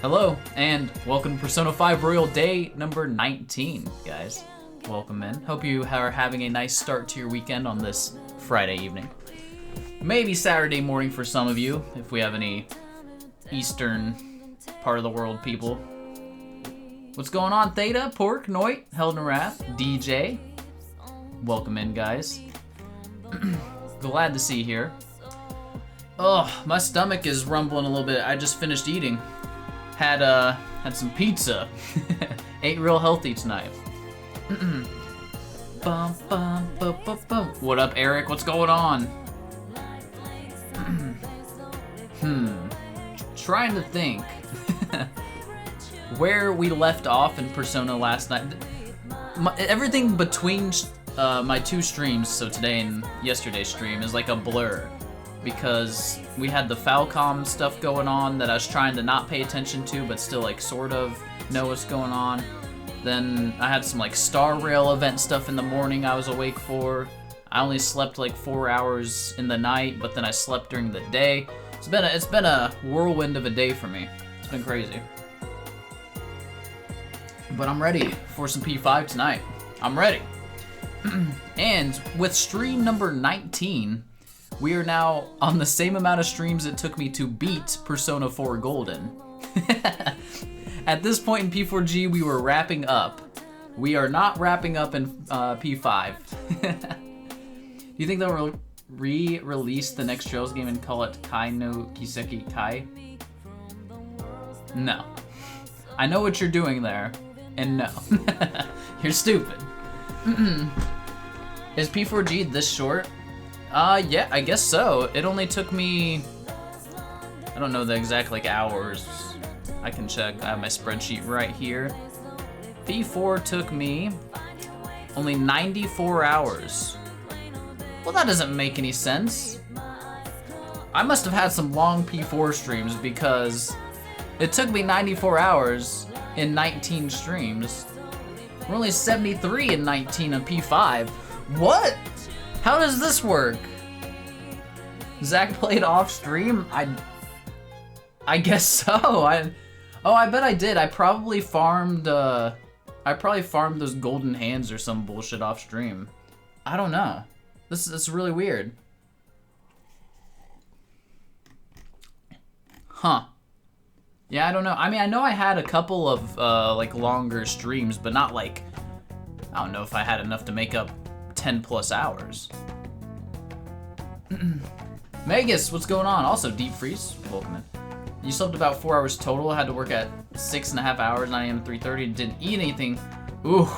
Hello, and welcome to Persona 5 Royal Day number 19, guys. Welcome in. Hope you are having a nice start to your weekend on this Friday evening. Maybe Saturday morning for some of you, if we have any eastern part of the world people. What's going on, Theta, Pork, Noit, Heldenrath, DJ? Welcome in, guys. Glad to see you here. Oh, my stomach is rumbling a little bit. I just finished eating. Had some pizza. Ate real healthy tonight. Bum, bum, bum, bum, bum. What up, Eric? What's going on? Trying to think where we left off in Persona last night. Everything between my two streams, so today and yesterday's stream, is like a blur. Because we had the Falcom stuff going on that I was trying to not pay attention to, but still like sort of know what's going on. Then I had some like Star Rail event stuff in the morning I was awake for. I only slept like 4 hours in the night, but then I slept during the day. It's been a whirlwind of a day for me. It's been crazy. But I'm ready for some P5 tonight. I'm ready. And with stream number 19, we are now on the same amount of streams it took me to beat Persona 4 Golden. At this point in P4G, we were wrapping up. We are not wrapping up in P5. Do you think they'll re-release the next Trails game and call it Kai no Kiseki Kai? No. I know what you're doing there, and no. You're stupid. Is P4G this short? Yeah, I guess so. It only took me, I don't know the exact like hours. I can check. I have my spreadsheet right here. P4 took me only 94 hours. Well, that doesn't make any sense. I must have had some long P4 streams because it took me 94 hours in 19 streams. We're only 73 in 19 on P5. What? How does this work? Zach played off stream? I guess so. I bet I did. I probably farmed those golden hands or some bullshit off stream. I don't know. This is really weird. Huh. Yeah, I don't know. I mean, I know I had a couple of like longer streams, but not like, I don't know if I had enough to make up 10 plus hours. Magus, what's going on? Also, Deep Freeze, welcome in. You slept about 4 hours total. Had to work at 6.5 hours, 9 a.m. to 3:30. Didn't eat anything. Ooh,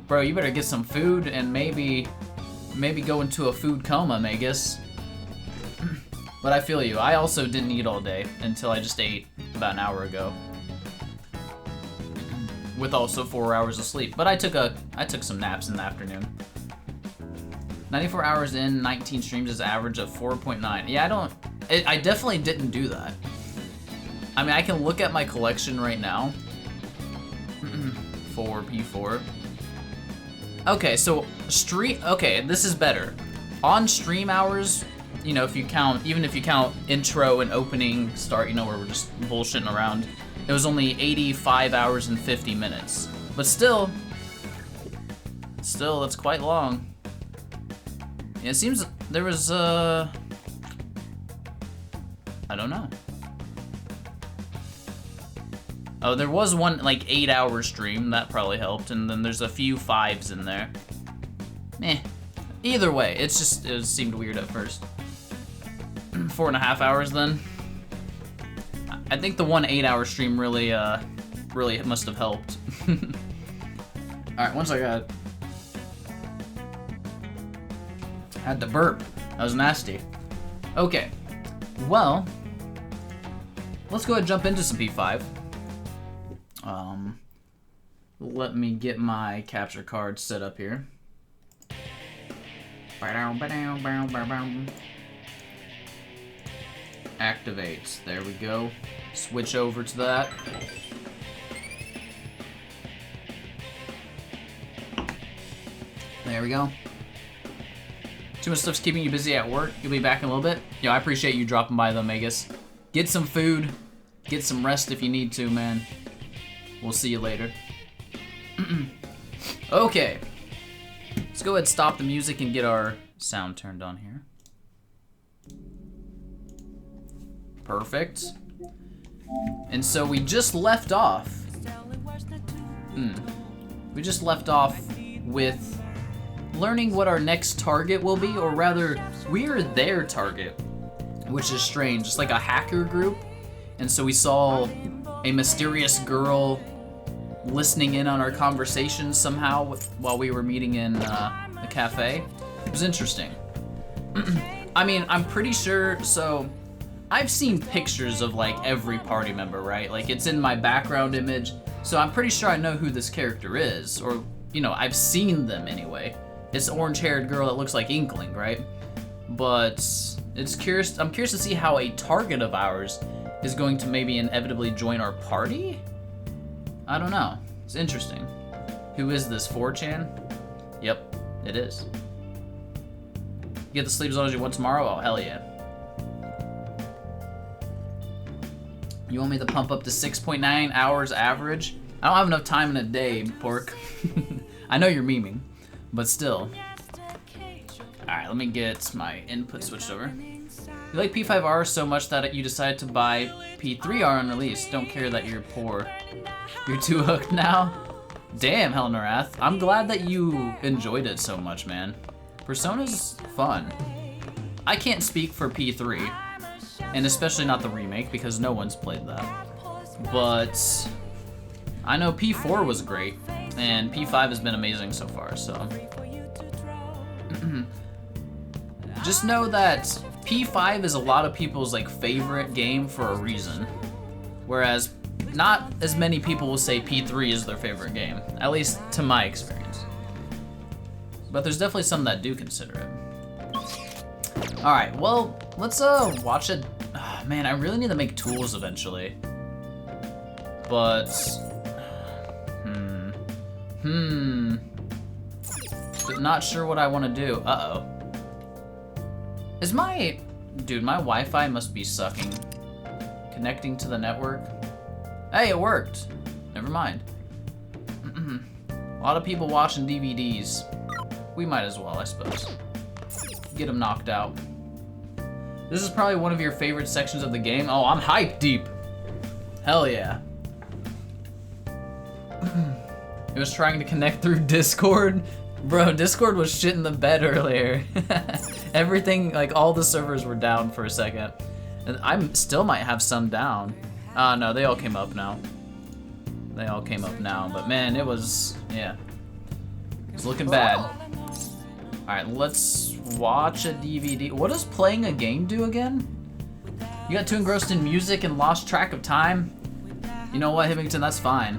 bro, you better get some food and maybe go into a food coma, Magus. But I feel you. I also didn't eat all day until I just ate about an hour ago. With also 4 hours of sleep. But I took some naps in the afternoon. 94 hours in, 19 streams is average of 4.9. Yeah, I definitely didn't do that. I mean, I can look at my collection right now. For P4. Okay, so okay, this is better. On stream hours, you know, even if you count intro and opening start, you know, where we're just bullshitting around, it was only 85 hours and 50 minutes. But still, that's quite long. Yeah, it seems there was, I don't know. Oh, there was one, like, 8-hour stream. That probably helped. And then there's a few 5s in there. Either way, it seemed weird at first. 4.5 hours then. I think the one 8-hour stream really must have helped. Alright, once I got... Had to burp. That was nasty. Okay. Well, let's go ahead and jump into some P5. Let me get my capture card set up here. Activates. There we go. Switch over to that. There we go. Too much stuff's keeping you busy at work. You'll be back in a little bit. Yo, I appreciate you dropping by though, Magus. Get some food. Get some rest if you need to, man. We'll see you later. Okay. Let's go ahead and stop the music and get our sound turned on here. Perfect. And so we just left off. We just left off with learning what our next target will be, or rather, we are their target, which is strange. It's like a hacker group, and so we saw a mysterious girl listening in on our conversations somehow while we were meeting in a cafe. It was interesting. I mean, I'm pretty sure, so I've seen pictures of like every party member, right? Like it's in my background image, so I'm pretty sure I know who this character is, or, you know, I've seen them anyway. It's the orange-haired girl that looks like Inkling, right? But I'm curious to see how a target of ours is going to maybe inevitably join our party? I don't know. It's interesting. Who is this, 4chan? Yep, it is. You get to sleep as long as you want tomorrow? Oh, hell yeah. You want me to pump up to 6.9 hours average? I don't have enough time in a day, pork. I know you're memeing, but still. Alright, let me get my input switched over. You like P5R so much that you decided to buy P3R on release. Don't care that you're poor. You're too hooked now? Damn, Helenorath. I'm glad that you enjoyed it so much, man. Persona's fun. I can't speak for P3, and especially not the remake, because no one's played that. But I know P4 was great, and P5 has been amazing so far, so. Just know that P5 is a lot of people's like favorite game for a reason, whereas not as many people will say P3 is their favorite game, at least to my experience. But there's definitely some that do consider it. All right, well, let's watch it. Oh, man, I really need to make tools eventually. But not sure what I want to do. Uh-oh. Is my... Dude, my Wi-Fi must be sucking. Connecting to the network. Hey, it worked. Never mind. A lot of people watching DVDs. We might as well, I suppose. Get them knocked out. This is probably one of your favorite sections of the game. Oh, I'm hype deep. Hell yeah. It was trying to connect through Discord. Bro, Discord was shit in the bed earlier. Everything, like all the servers were down for a second. And I still might have some down. No, they all came up now. They all came up now, but man, it was, yeah. It's looking bad. All right, let's watch a DVD. What does playing a game do again? You got too engrossed in music and lost track of time? You know what, Hivington, that's fine.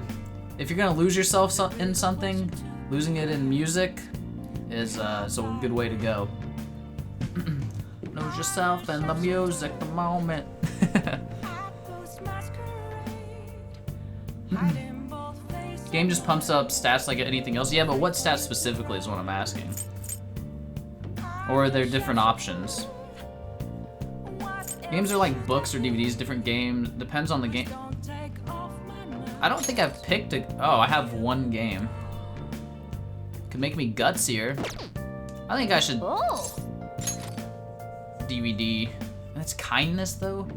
If you're gonna lose yourself in something, losing it in music is a good way to go. Lose yourself in the music, the moment. Game just pumps up stats like anything else. Yeah, but what stats specifically is what I'm asking. Or are there different options? Games are like books or DVDs, different games. Depends on the game. I don't think I've picked a... Oh, I have one game. Could make me gutsier. I think I should... DVD. That's kindness, though?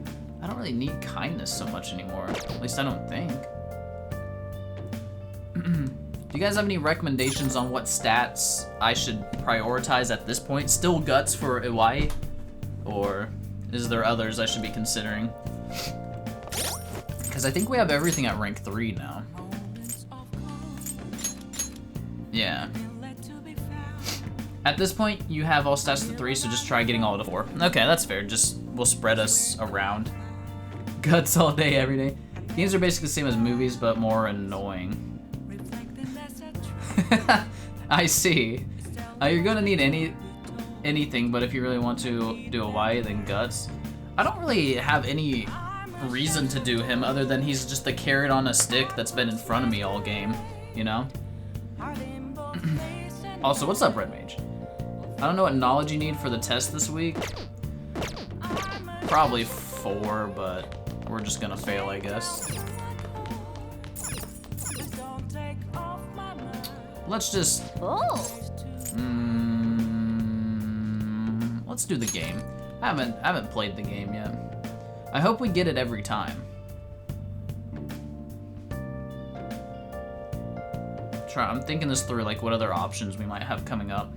I don't really need kindness so much anymore. At least I don't think. Do you guys have any recommendations on what stats I should prioritize at this point? Still guts for Iwai? Or is there others I should be considering? Because I think we have everything at rank 3 now. Yeah. At this point, you have all stats to 3, so just try getting all to 4. Okay, that's fair. Just, we'll spread us around. Guts all day, every day. Games are basically the same as movies, but more annoying. I see. You're gonna need anything, but if you really want to do a Y, then Guts. I don't really have any reason to do him other than he's just the carrot on a stick that's been in front of me all game, you know? Also, what's up, Red Mage? I don't know what knowledge you need for the test this week. Probably 4, but We're just gonna fail, I guess. Let's just... let's do the game. I haven't played the game yet. I hope we get it every time. I'm thinking this through, like what other options we might have coming up.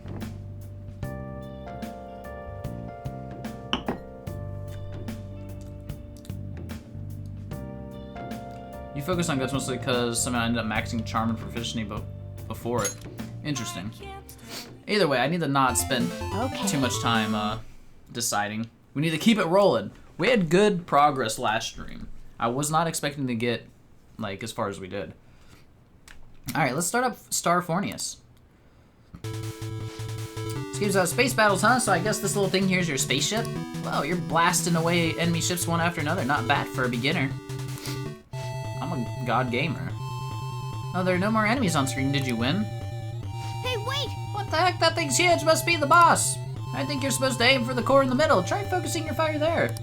You focus on guts mostly because somehow I ended up maxing charm and proficiency before it. Interesting. Either way, I need to not spend too much time deciding. We need to keep it rolling. We had good progress last stream. I was not expecting to get like as far as we did. All right, let's start up Star Fornius. This game's about space battles, huh? So I guess this little thing here is your spaceship? Well, you're blasting away enemy ships one after another. Not bad for a beginner. I'm a god gamer. Oh, there are no more enemies on screen. Did you win? Hey, wait! What the heck? That thing's huge. Must be the boss. I think you're supposed to aim for the core in the middle. Try focusing your fire there.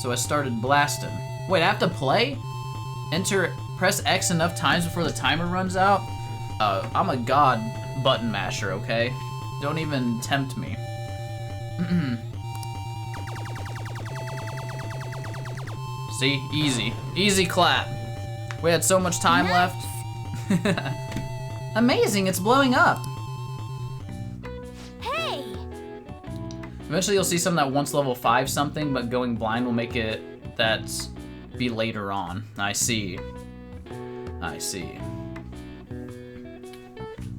So I started blasting. Wait, I have to play? Press X enough times before the timer runs out? I'm a god button masher, okay? Don't even tempt me. See? Easy. Easy clap. We had so much time left. Amazing, it's blowing up. Hey! Eventually you'll see something that wants level 5 something, but going blind will make it be later on. I see. I see.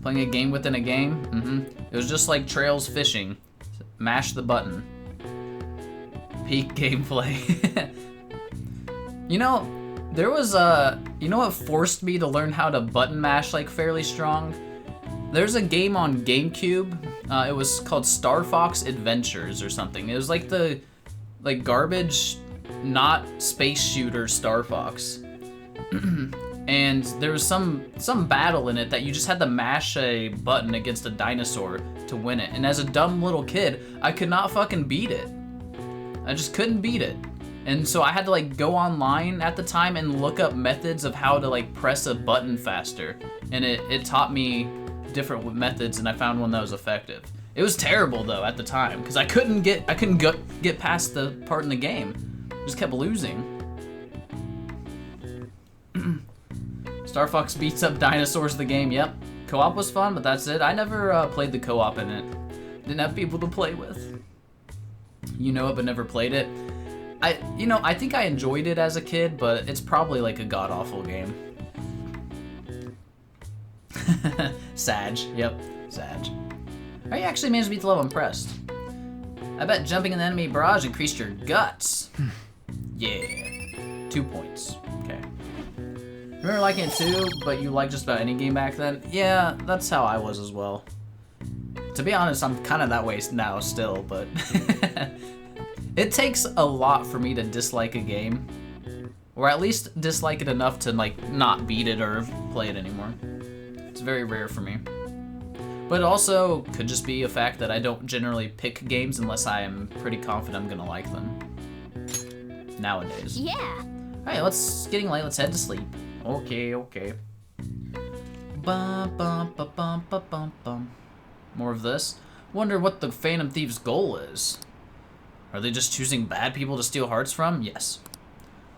Playing a game within a game? It was just like Trails Fishing. Mash the button. Peak gameplay. You know, there was you know what forced me to learn how to button mash like fairly strong? There's a game on GameCube. It was called Star Fox Adventures or something. It was like the garbage, not space shooter Star Fox. And there was some battle in it that you just had to mash a button against a dinosaur to win it. And as a dumb little kid, I could not fucking beat it. I just couldn't beat it. And so I had to like go online at the time and look up methods of how to like press a button faster. And it taught me different methods, and I found one that was effective. It was terrible though at the time because I couldn't get past the part in the game. Just kept losing. Star Fox beats up dinosaurs the game, yep. Co-op was fun, but that's it. I never played the co-op in it. Didn't have people to play with. You know it, but never played it. I think I enjoyed it as a kid, but it's probably like a god-awful game. Sag, yep, Sag. How you actually managed to beat the level? Impressed. I bet jumping in the enemy barrage increased your guts. Yeah, 2 points, okay. Remember liking it too, but you liked just about any game back then? Yeah, that's how I was as well. To be honest, I'm kind of that way now still, but it takes a lot for me to dislike a game, or at least dislike it enough to like not beat it or play it anymore. It's very rare for me. But it also could just be a fact that I don't generally pick games unless I am pretty confident I'm gonna like them. Nowadays. Yeah. Alright, it's getting late, let's head to sleep. Okay, okay. Bum, bum, bum, bum, bum, bum, bum. More of this. Wonder what the Phantom Thieves' goal is. Are they just choosing bad people to steal hearts from? Yes.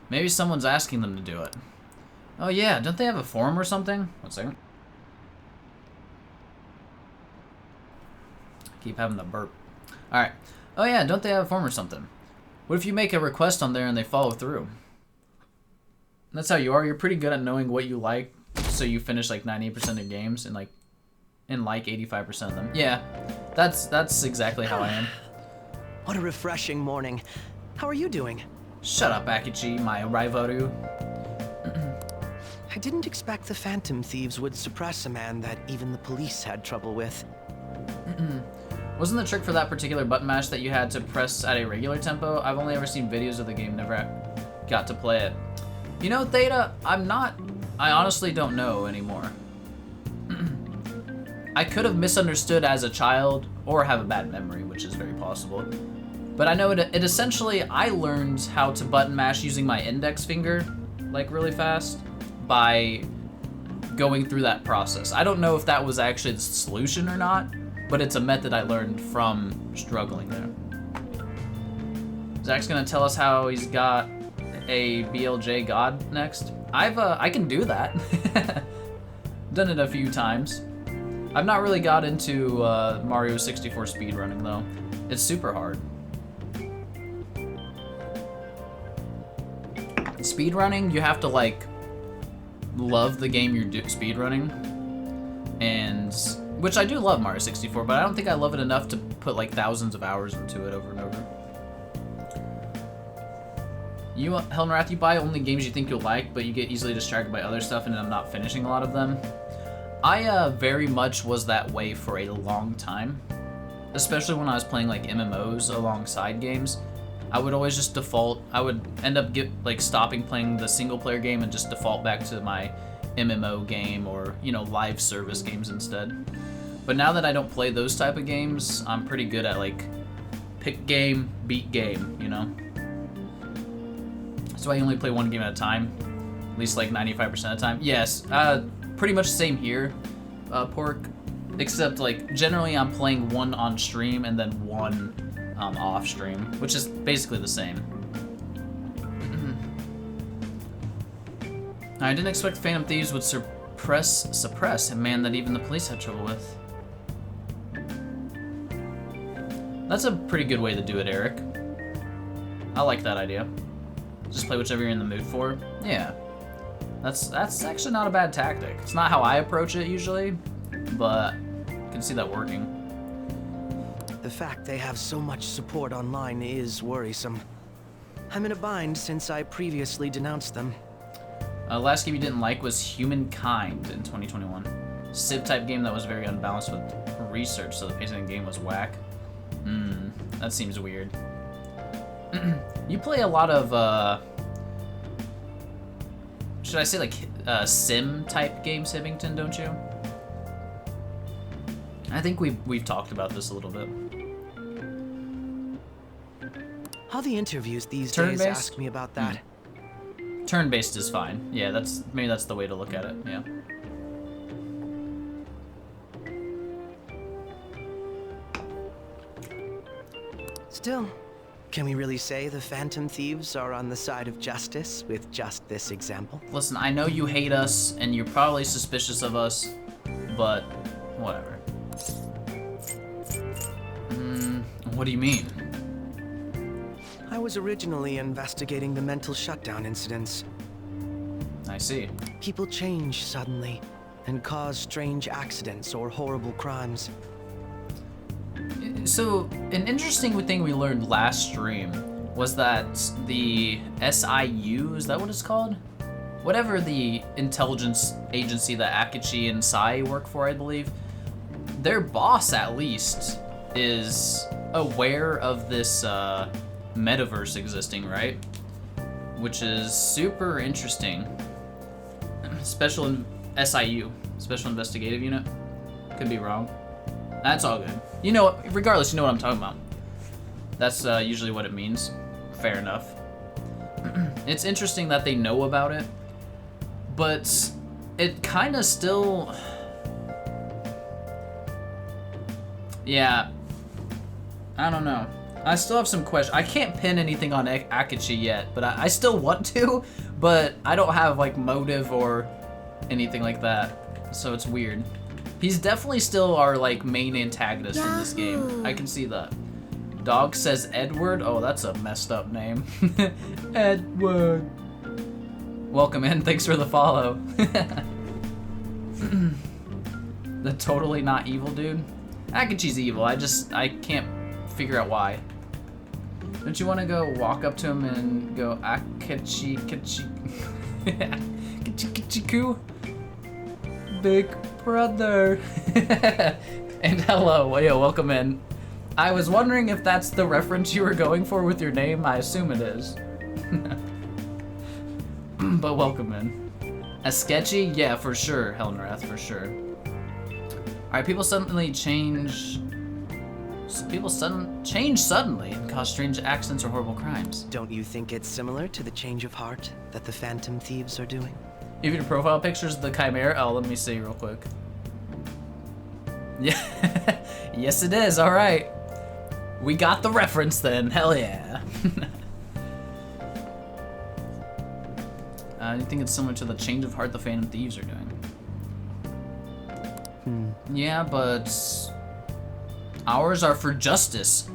Maybe someone's asking them to do it. Oh yeah, don't they have a forum or something? 1 second. Keep having the burp. Alright. Oh yeah, don't they have a forum or something? What if you make a request on there and they follow through? That's how you are. You're pretty good at knowing what you like, so you finish like 98% of games and like 85% of them. Yeah, that's exactly how I am. What a refreshing morning. How are you doing? Shut up, Akichi, my rivaru. I didn't expect the Phantom Thieves would suppress a man that even the police had trouble with. Wasn't the trick for that particular button mash that you had to press at a regular tempo? I've only ever seen videos of the game, never got to play it. You know, Theta, I honestly don't know anymore. I could have misunderstood as a child, or have a bad memory, which is very possible. But I know it essentially, I learned how to button mash using my index finger, like really fast, by going through that process. I don't know if that was actually the solution or not, but it's a method I learned from struggling there. Zach's gonna tell us how he's got a BLJ God next. I can do that. Done it a few times. I've not really got into Mario 64 speedrunning though. It's super hard. Speedrunning, you have to like love the game you're speedrunning, and which I do love Mario 64, but I don't think I love it enough to put like thousands of hours into it over and over. You, Helmrath, you buy only games you think you'll like, but you get easily distracted by other stuff, and I'm not finishing a lot of them. I very much was that way for a long time, especially when I was playing like MMOs alongside games. I would always just default. I would end up stopping playing the single player game and just default back to my MMO game or, you know, live service games instead. But now that I don't play those type of games, I'm pretty good at like pick game, beat game, you know? So I only play one game at a time, at least like 95% of the time. Yes, pretty much the same here, Pork, except like generally I'm playing one on stream and then one off stream, which is basically the same. I didn't expect Phantom Thieves would suppress a man that even the police had trouble with. That's a pretty good way to do it, Eric. I like that idea. Just play whichever you're in the mood for. Yeah. That's actually not a bad tactic. It's not how I approach it usually, but I can see that working. The fact they have so much support online is worrisome. I'm in a bind since I previously denounced them. Last game you didn't like was Humankind in 2021. Civ-type game that was very unbalanced with research, so the pacing of the game was whack. That seems weird. You play a lot of, should I say like sim-type games, Hibbington, don't you? I think we've talked about this a little bit. How the interviews these days Turn-based? ask me about that. Turn-based is fine. Yeah, maybe that's the way to look at it. Yeah. Still, can we really say the Phantom Thieves are on the side of justice with just this example? Listen, I know you hate us and you're probably suspicious of us, but whatever. What do you mean? I was originally investigating the mental shutdown incidents. I see. People change suddenly and cause strange accidents or horrible crimes. So, an interesting thing we learned last stream was that the SIU, is that what it's called? Whatever the intelligence agency that Akechi and Sai work for, I believe, their boss at least is aware of this metaverse existing, right? Which is super interesting. SIU, Special Investigative Unit. Could be wrong. That's all good. You know, regardless, you know what I'm talking about. That's usually what it means. Fair enough. It's interesting that they know about it, but it kind of still... Yeah. I don't know. I still have some questions. I can't pin anything on Akechi yet, but I still want to, but I don't have like motive or anything like that, so it's weird. He's definitely still our like main antagonist in this game. I can see that. Dog says Edward. Oh, that's a messed up name. Edward. Welcome in. Thanks for the follow. The totally not evil dude. Akechi's evil. I can't figure out why. Don't you want to go walk up to him and go Akechi Kichiku? Big brother. And hello, yo, welcome in. I was wondering if that's the reference you were going for with your name. I assume it is. But welcome in. A sketchy? Yeah, for sure, Helnrath, for sure. Alright, people suddenly change So people change suddenly and cause strange accidents or horrible crimes. Don't you think it's similar to the change of heart that the Phantom Thieves are doing? Even your profile pictures of the Chimera. Oh, let me see real quick. Yeah, yes it is. All right, we got the reference then. Hell yeah. I think it's similar to the change of heart the Phantom Thieves are doing. Yeah, but ours are for justice.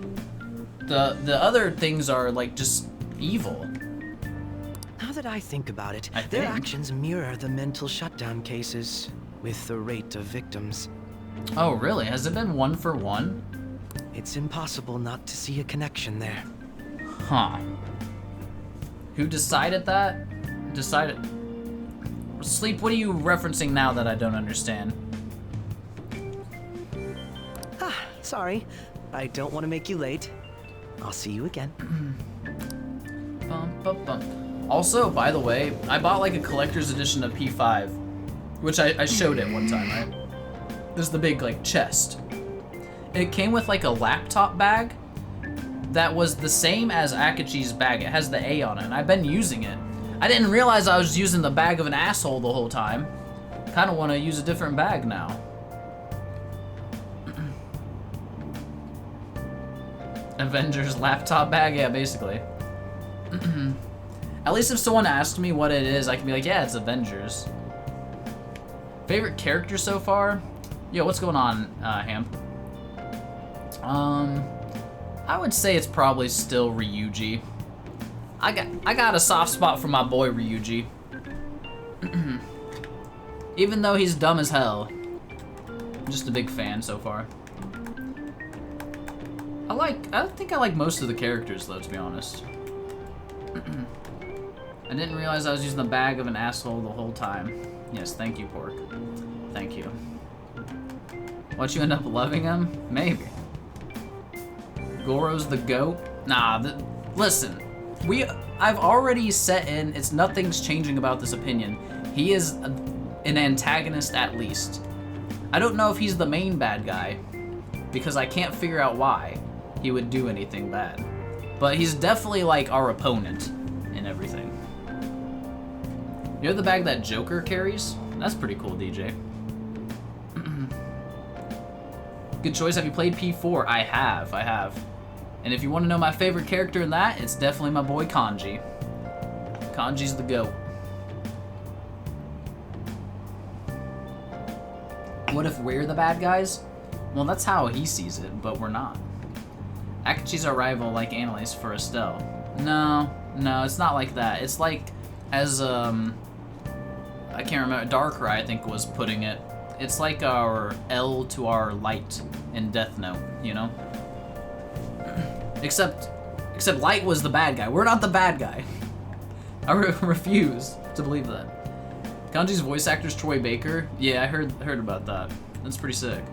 The other things are like just evil. Now that I think about it, I their think. actions mirror the mental shutdown cases with the rate of victims. Oh, really? Has it been 1 for 1? It's impossible not to see a connection there. Huh. Who decided that? Sleep, what are you referencing now that I don't understand? Ah, sorry. I don't want to make you late. I'll see you again. Bum, bum, bum. Also, by the way, I bought like a collector's edition of P5, which I showed it one time, right? This is the big like chest. It came with like a laptop bag that was the same as Akachi's bag. It has the A on it, and I've been using it. I didn't realize I was using the bag of an asshole the whole time. Kind of want to use a different bag now. Avengers laptop bag? Yeah, basically. At least if someone asked me what it is, I can be like, yeah, it's Avengers. Favorite character so far? Yo, what's going on, Ham? I would say it's probably still Ryuji. I got a soft spot for my boy Ryuji. Even though he's dumb as hell. I'm just a big fan so far. I think I like most of the characters though, to be honest. I didn't realize I was using the bag of an asshole the whole time. Yes, thank you, Pork. Thank you. Won't you end up loving him? Maybe. Goro's the GOAT? Nah, listen. I've already set in, nothing's changing about this opinion. He is an antagonist at least. I don't know if he's the main bad guy, because I can't figure out why he would do anything bad. But he's definitely like our opponent in everything. You know the bag that Joker carries? That's pretty cool, DJ. Good choice. Have you played P4? I have. And if you want to know my favorite character in that, it's definitely my boy Kanji. Kanji's the GOAT. What if we're the bad guys? Well, that's how he sees it, but we're not. Akachi's our rival like Annalise for Estelle. No, it's not like that. It's like, as, I can't remember, Darkrai I think was putting it. It's like our L to our Light in Death Note, you know? Except Light was the bad guy. We're not the bad guy. I refuse to believe that. Kanji's voice actor's Troy Baker. Yeah, I heard about that. That's pretty sick.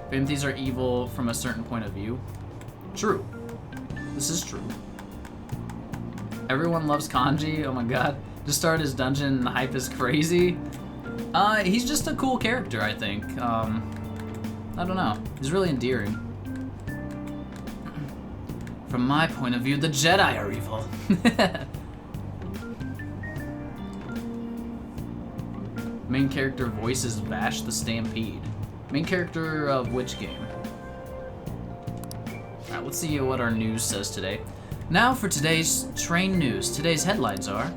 Phantom Thieves are evil from a certain point of view. True. This is true. Everyone loves Kanji. Oh my god. Just started his dungeon and the hype is crazy. He's just a cool character, I think. I don't know. He's really endearing. From my point of view, the Jedi are evil. Main character voice is Vash the Stampede. Main character of which game? Alright, let's see what our news says today. Now for today's train news. Today's headlines are: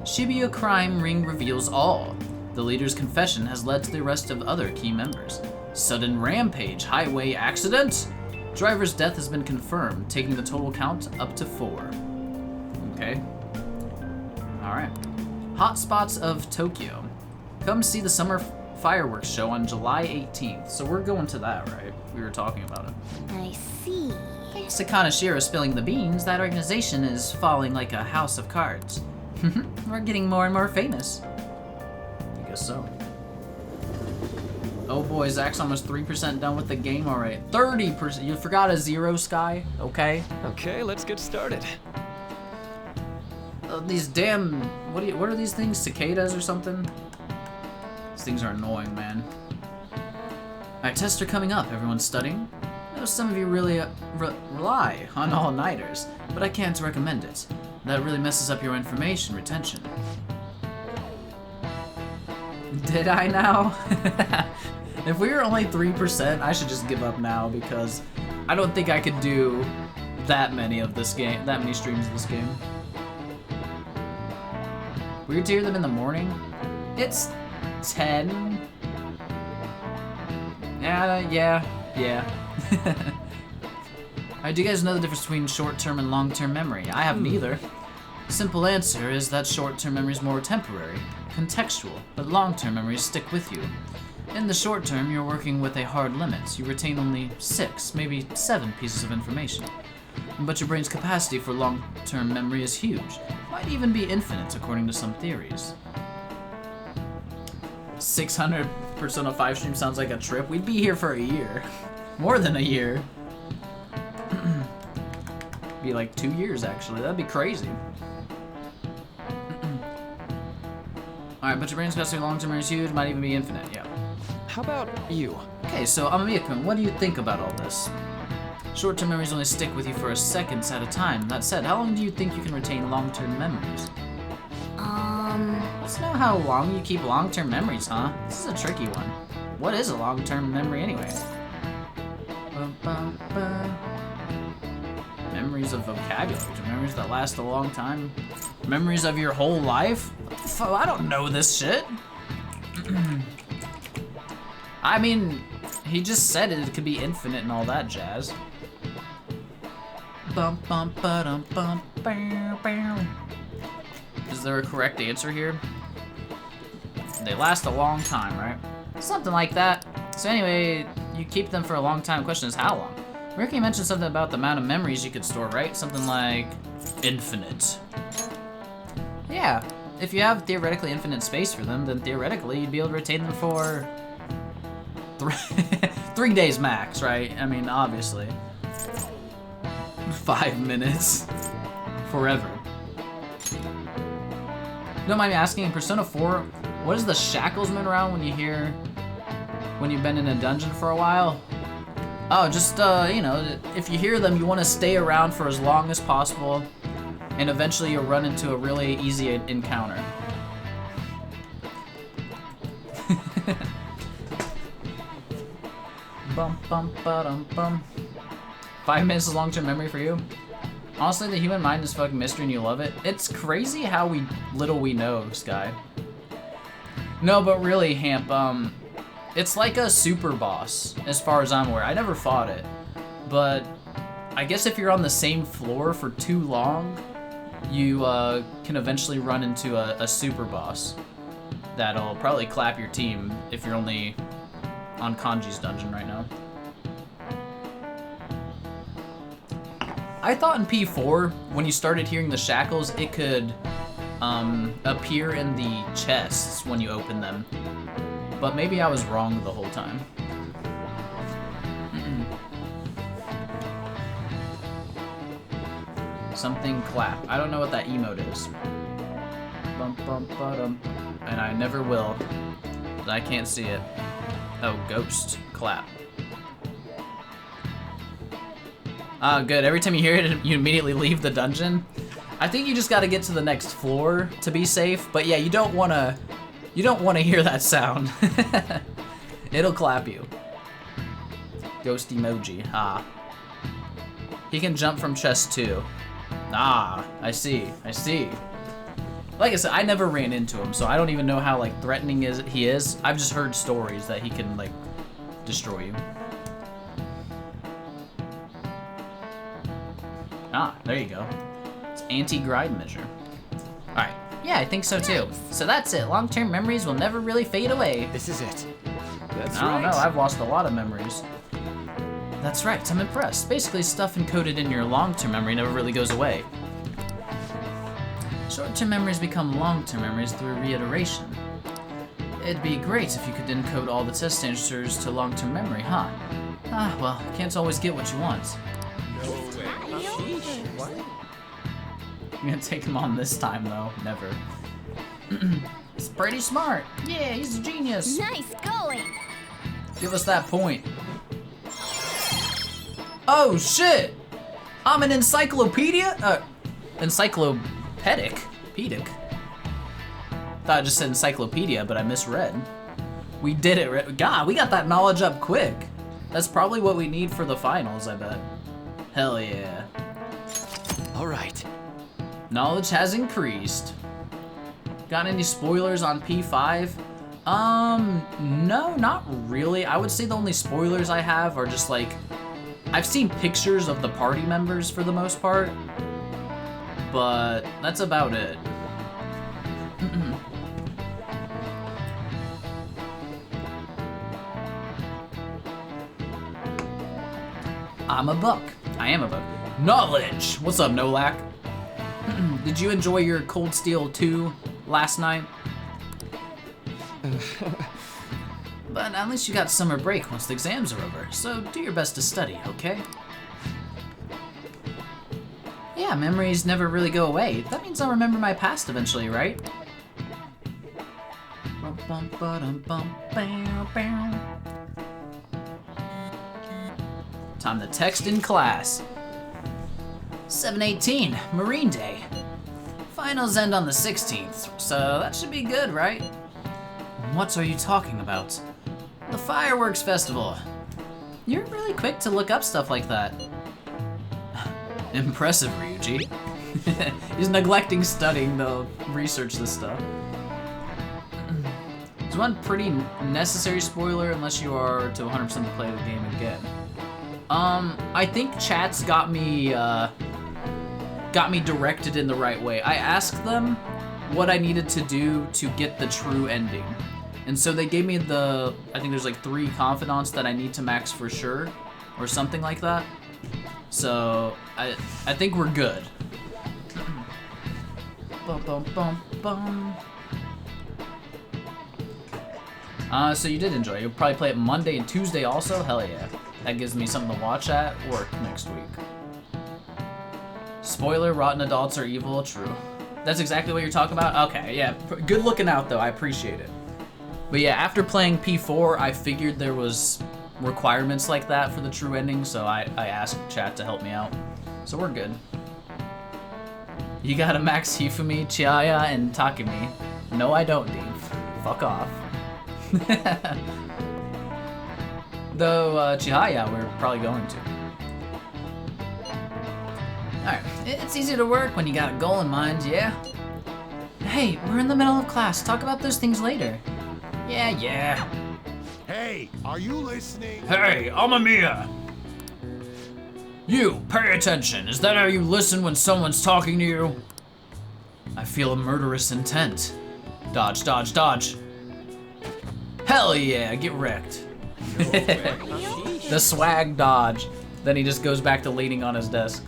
Shibuya crime ring reveals all. The leader's confession has led to the arrest of other key members. Sudden rampage, highway accident. Driver's death has been confirmed, taking the total count up to 4. Okay. Alright. Hotspots of Tokyo. Come see the summer fireworks show on July 18th. So we're going to that, right? We were talking about it. I see. Thanks to Kanashiro spilling the beans, that organization is falling like a house of cards. We're getting more and more famous. I guess so. Oh boy, Zach's almost 3% done with the game already. 30%. You forgot a 0, Sky? Okay. Okay, let's get started. These damn... What are these things? Cicadas or something? These things are annoying, man. Alright, tests are coming up. Everyone's studying. I know some of you really rely on all-nighters, but I can't recommend it. That really messes up your information retention. Did I now? If we were only 3%, I should just give up now because I don't think I could do that many of this game, that many streams of this game. Weird to hear them in the morning. It's 10. Yeah. Alright, do you guys know the difference between short-term and long-term memory? I have neither. Simple answer is that short-term memory is more temporary, contextual, but long-term memories stick with you. In the short term, you're working with a hard limit. You retain only 6, maybe 7 pieces of information. But your brain's capacity for long-term memory is huge. Might even be infinite, according to some theories. 600 Persona 5 stream sounds like a trip. We'd be here for a year. More than a year. Be like 2 years, actually. That'd be crazy. Alright, but your brain's capacity for long-term memory is huge. Might even be infinite, yeah. How about you? Okay, so Amamiya-kun, what do you think about all this? Short-term memories only stick with you for a second at a time. That said, how long do you think you can retain long-term memories? Let's know how long you keep long-term memories, huh? This is a tricky one. What is a long-term memory anyway? Memories of vocabulary, memories that last a long time. Memories of your whole life? I don't know this shit. I mean, he just said it could be infinite and all that jazz. Is there a correct answer here? They last a long time, right? Something like that. So anyway, you keep them for a long time. Question is how long? Ricky mentioned something about the amount of memories you could store, right? Something like infinite. Yeah, if you have theoretically infinite space for them, then theoretically you'd be able to retain them for 3 days max, right? I mean, obviously. 5 minutes. Forever. Don't mind me asking, in Persona 4, what does the shackles mean around when you've been in a dungeon for a while? Oh, just, you know, if you hear them, you want to stay around for as long as possible, and eventually you'll run into a really easy encounter. Bum, bum, ba-dum, bum. 5 minutes is long-term memory for you? Honestly, the human mind is fucking mystery and you love it. It's crazy how little we know, Sky. No, but really, Hamp, it's like a super boss, as far as I'm aware. I never fought it, but I guess if you're on the same floor for too long, you can eventually run into a super boss that'll probably clap your team if you're only on Kanji's dungeon right now. I thought in P4, when you started hearing the shackles, it could appear in the chests when you open them. But maybe I was wrong the whole time. Something clap. I don't know what that emote is. Bum, bum, ba-dum. And I never will. I can't see it. Oh, ghost clap. Ah, good. Every time you hear it, you immediately leave the dungeon. I think you just got to get to the next floor to be safe. But yeah, you don't want to hear that sound. It'll clap you. Ghost emoji. Ah. He can jump from chest too. Ah, I see. Like I said, I never ran into him, so I don't even know how like threatening he is. I've just heard stories that he can like destroy you. Ah, there you go. It's anti-grind measure. Alright. Yeah, I think so too. So that's it. Long-term memories will never really fade away. This is it. That's right. I don't know, I've lost a lot of memories. That's right, I'm impressed. Basically, stuff encoded in your long-term memory never really goes away. Short-term memories become long-term memories through reiteration. It'd be great if you could encode all the test answers to long-term memory, huh? Ah, well, can't always get what you want. No way. What? I'm gonna take him on this time, though. Never. It's pretty smart. Yeah, he's a genius. Nice going. Give us that point. Oh shit! I'm an encyclopedia? Encyclopedic? Pedic. Thought I just said encyclopedia, but I misread. We did it. God, we got that knowledge up quick. That's probably what we need for the finals, I bet. Hell yeah. All right. Knowledge has increased. Got any spoilers on P5? No, not really. I would say the only spoilers I have are just like, I've seen pictures of the party members for the most part, but that's about it. I'm a buck. I am a buck. Knowledge! What's up, Nolak? Did you enjoy your Cold Steel 2 last night? But at least you got summer break once the exams are over, so do your best to study, okay? Yeah, memories never really go away. That means I'll remember my past eventually, right? Time to text in class. 7/18, Marine Day. Finals end on the 16th, so that should be good, right? What are you talking about? The fireworks festival. You're really quick to look up stuff like that. Impressive, Ryuji. He's neglecting studying to research this stuff. There's one pretty necessary spoiler unless you are to 100% play the game again. I think chat's got me directed in the right way. I asked them what I needed to do to get the true ending. And so they gave me I think there's like 3 confidants that I need to max for sure, or something like that. So I think we're good. Bum, bum, bum, bum. So you did enjoy. You'll probably play it Monday and Tuesday also? Hell yeah. That gives me something to watch at work next week. Spoiler, rotten adults are evil, true. That's exactly what you're talking about? Okay, yeah. Good looking out though, I appreciate it. But yeah, after playing P4, I figured there was requirements like that for the true ending, so I asked chat to help me out. So we're good. You gotta max Hifumi, Chihaya, and Takemi. No, I don't, Dave. Fuck off. Though, Chihaya, we're probably going to. Alright, it's easy to work when you got a goal in mind, yeah? Hey, we're in the middle of class. Talk about those things later. Yeah. Hey, are you listening? Hey, Amamiya! You, pay attention. Is that how you listen when someone's talking to you? I feel a murderous intent. Dodge, dodge, dodge. Hell yeah, get wrecked. The swag dodge. Then he just goes back to leaning on his desk.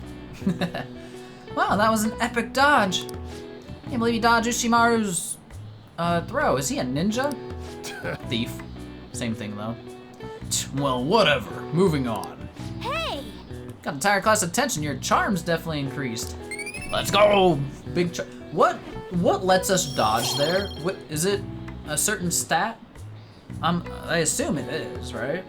Wow, that was an epic dodge. Can't believe he dodged Ushimaru's throw. Is he a ninja? Thief. Same thing though. Well, whatever. Moving on. Hey! Got entire class attention. Your charm's definitely increased. Let's go! Big What lets us dodge there? What is it? A certain stat? I assume it is, right?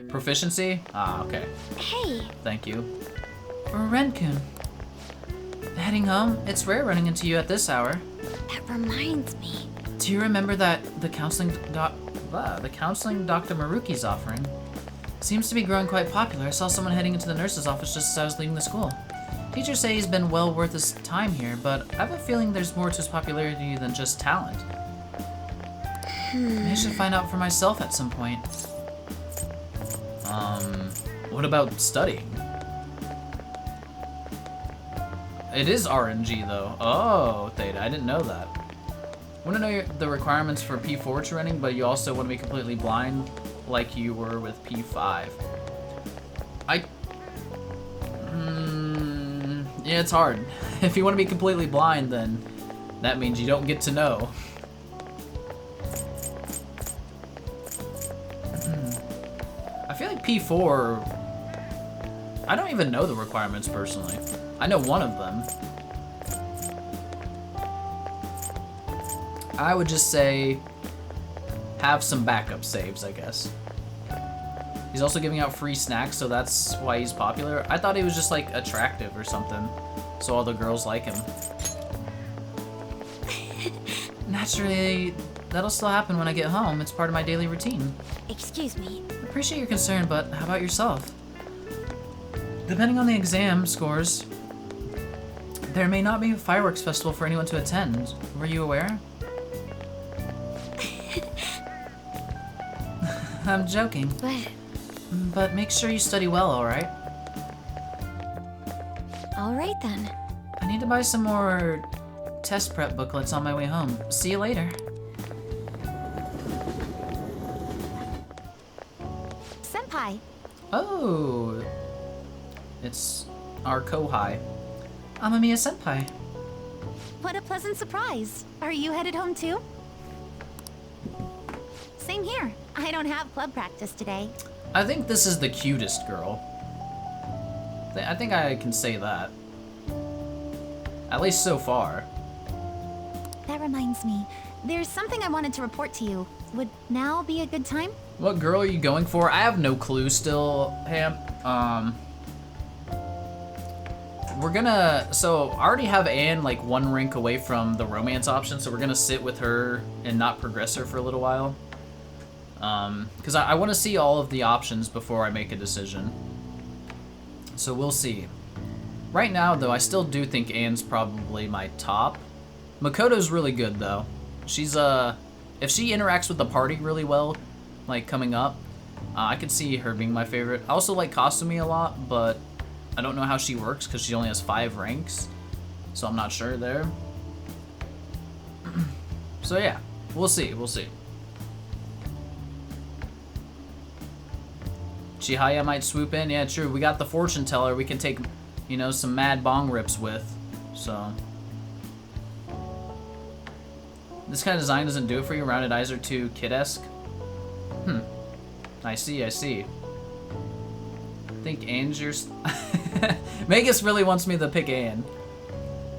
Proficiency? Ah, okay. Hey! Thank you. Renkun. Heading home? It's rare running into you at this hour. That reminds me. Do you remember that the counseling Dr. Maruki's offering? Seems to be growing quite popular. I saw someone heading into the nurse's office just as I was leaving the school. Teachers say he's been well worth his time here, but I have a feeling there's more to his popularity than just talent. I should find out for myself at some point. What about studying? It is RNG though. Oh, Theta, I didn't know that. I want to know the requirements for P4 training, but you also want to be completely blind like you were with P5. Yeah, it's hard. If you want to be completely blind, then that means you don't get to know. I feel like P4, I don't even know the requirements personally. I know one of them. I would just say have some backup saves, I guess. He's also giving out free snacks, so that's why he's popular. I thought he was just like attractive or something, so all the girls like him. Naturally, that'll still happen when I get home. It's part of my daily routine. Excuse me. Appreciate your concern, but how about yourself? Depending on the exam scores, there may not be a fireworks festival for anyone to attend. Were you aware? I'm joking. But make sure you study well, alright? Alright then. I need to buy some more test prep booklets on my way home. See you later. Senpai. Oh, it's our Kohai. Amamiya Senpai. What a pleasant surprise. Are you headed home too? Same here. I don't have club practice today. I think this is the cutest girl. I think I can say that. At least so far. That reminds me. There's something I wanted to report to you. Would now be a good time? What girl are you going for? I have no clue still, Ham. We're gonna, so I already have Anne like one rank away from the romance option, so we're gonna sit with her and not progress her for a little while. Because I want to see all of the options before I make a decision. So we'll see. Right now, though, I still do think Anne's probably my top. Makoto's really good, though. She's, if she interacts with the party really well, like, coming up, I could see her being my favorite. I also like Kasumi a lot, but I don't know how she works because she only has 5 ranks. So I'm not sure there. So yeah, we'll see, we'll see. Chihaya might swoop in. Yeah, true. We got the fortune teller we can take, you know, some mad bong rips with. So. This kind of design doesn't do it for you. Rounded eyes are too kid-esque. I see, I see. I think Anne's your... Magus really wants me to pick Anne.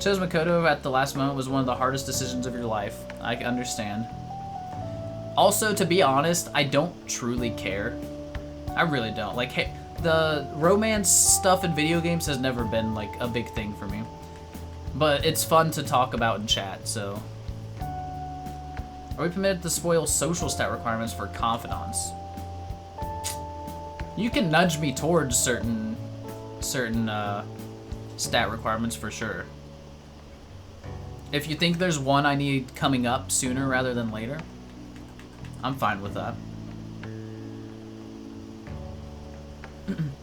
Chose Makoto at the last moment was one of the hardest decisions of your life. I understand. Also, to be honest, I don't truly care. I really don't. Like, hey, the romance stuff in video games has never been, like, a big thing for me. But it's fun to talk about in chat, so... Are we permitted to spoil social stat requirements for confidants? You can nudge me towards certain stat requirements for sure. If you think there's one I need coming up sooner rather than later, I'm fine with that.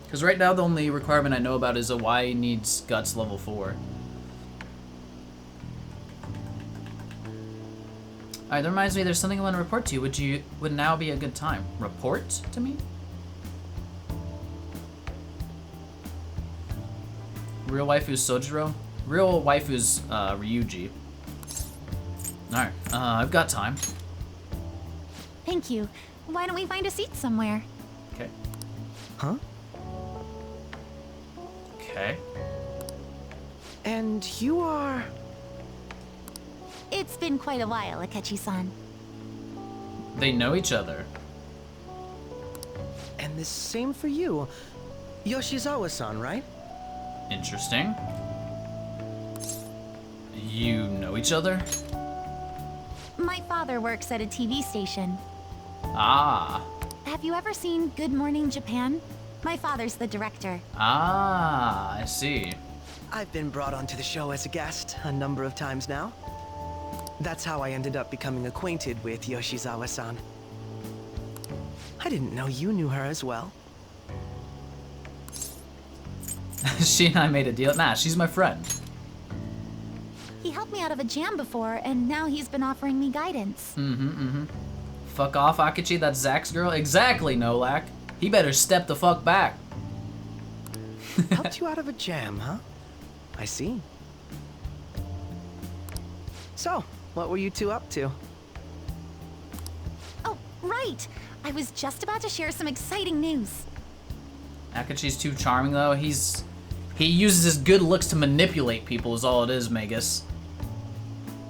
Because right now the only requirement I know about is a Y needs guts level 4. Alright, that reminds me, there's something I want to report to you. Would now be a good time? Report to me? Real waifu's Sojiro? Real waifu's Ryuji. Alright, I've got time. Thank you. Why don't we find a seat somewhere? Okay. Huh? Okay. And you are... It's been quite a while, Akechi-san. They know each other. And the same for you. Yoshizawa-san, right? Interesting. You know each other? My father works at a TV station. Ah. Have you ever seen Good Morning Japan? My father's the director. Ah, I see. I've been brought onto the show as a guest a number of times now. That's how I ended up becoming acquainted with Yoshizawa-san. I didn't know you knew her as well. She and I made a deal. Nah, she's my friend. He helped me out of a jam before, and now he's been offering me guidance. Fuck off, Akechi, that's Zach's girl? Exactly, Nolak. He better step the fuck back. Helped you out of a jam, huh? I see. So, what were you two up to? Oh, right! I was just about to share some exciting news. Akechi's too charming, though. He uses his good looks to manipulate people is all it is, Magus.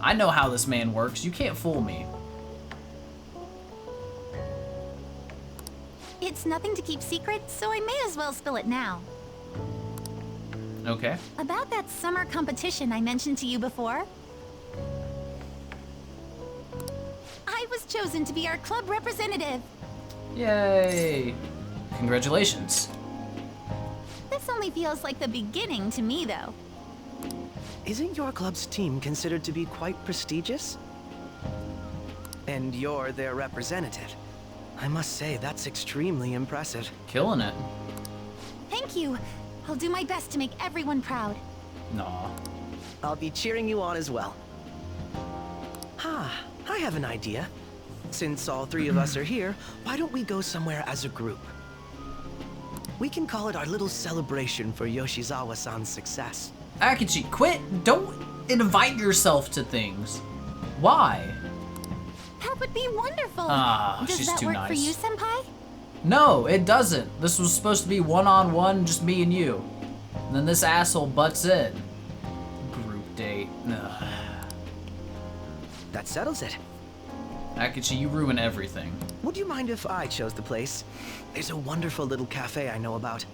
I know how this man works. You can't fool me. It's nothing to keep secret, so I may as well spill it now. Okay. About that summer competition I mentioned to you before. I was chosen to be our club representative. Yay. Congratulations. This only feels like the beginning to me, though. Isn't your club's team considered to be quite prestigious? And you're their representative. I must say, that's extremely impressive. Killing it. Thank you. I'll do my best to make everyone proud. Nah. I'll be cheering you on as well. I have an idea. Since all three of us are here, why don't we go somewhere as a group? We can call it our little celebration for Yoshizawa-san's success. Akechi, quit. Don't invite yourself to things. Why? That would be wonderful. She's Does that too work nice. for you, Senpai? No, it doesn't. This was supposed to be one-on-one, just me and you. And then this asshole butts in. Group date. Ugh. That settles it. Akechi, you ruin everything. Would you mind if I chose the place? There's a wonderful little cafe I know about.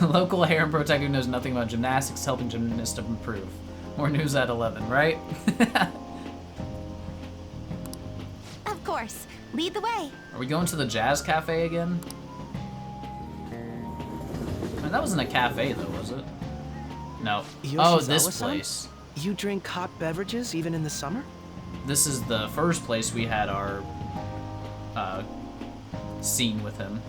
Local harem protector knows nothing about gymnastics, helping gymnasts improve. More news at 11, right? Of course. Lead the way. Are we going to the jazz cafe again? I mean, that wasn't a cafe though, was it? No. Oh, this Yoshizawa-san? place. You drink hot beverages even in the summer? This is the first place we had our scene with him.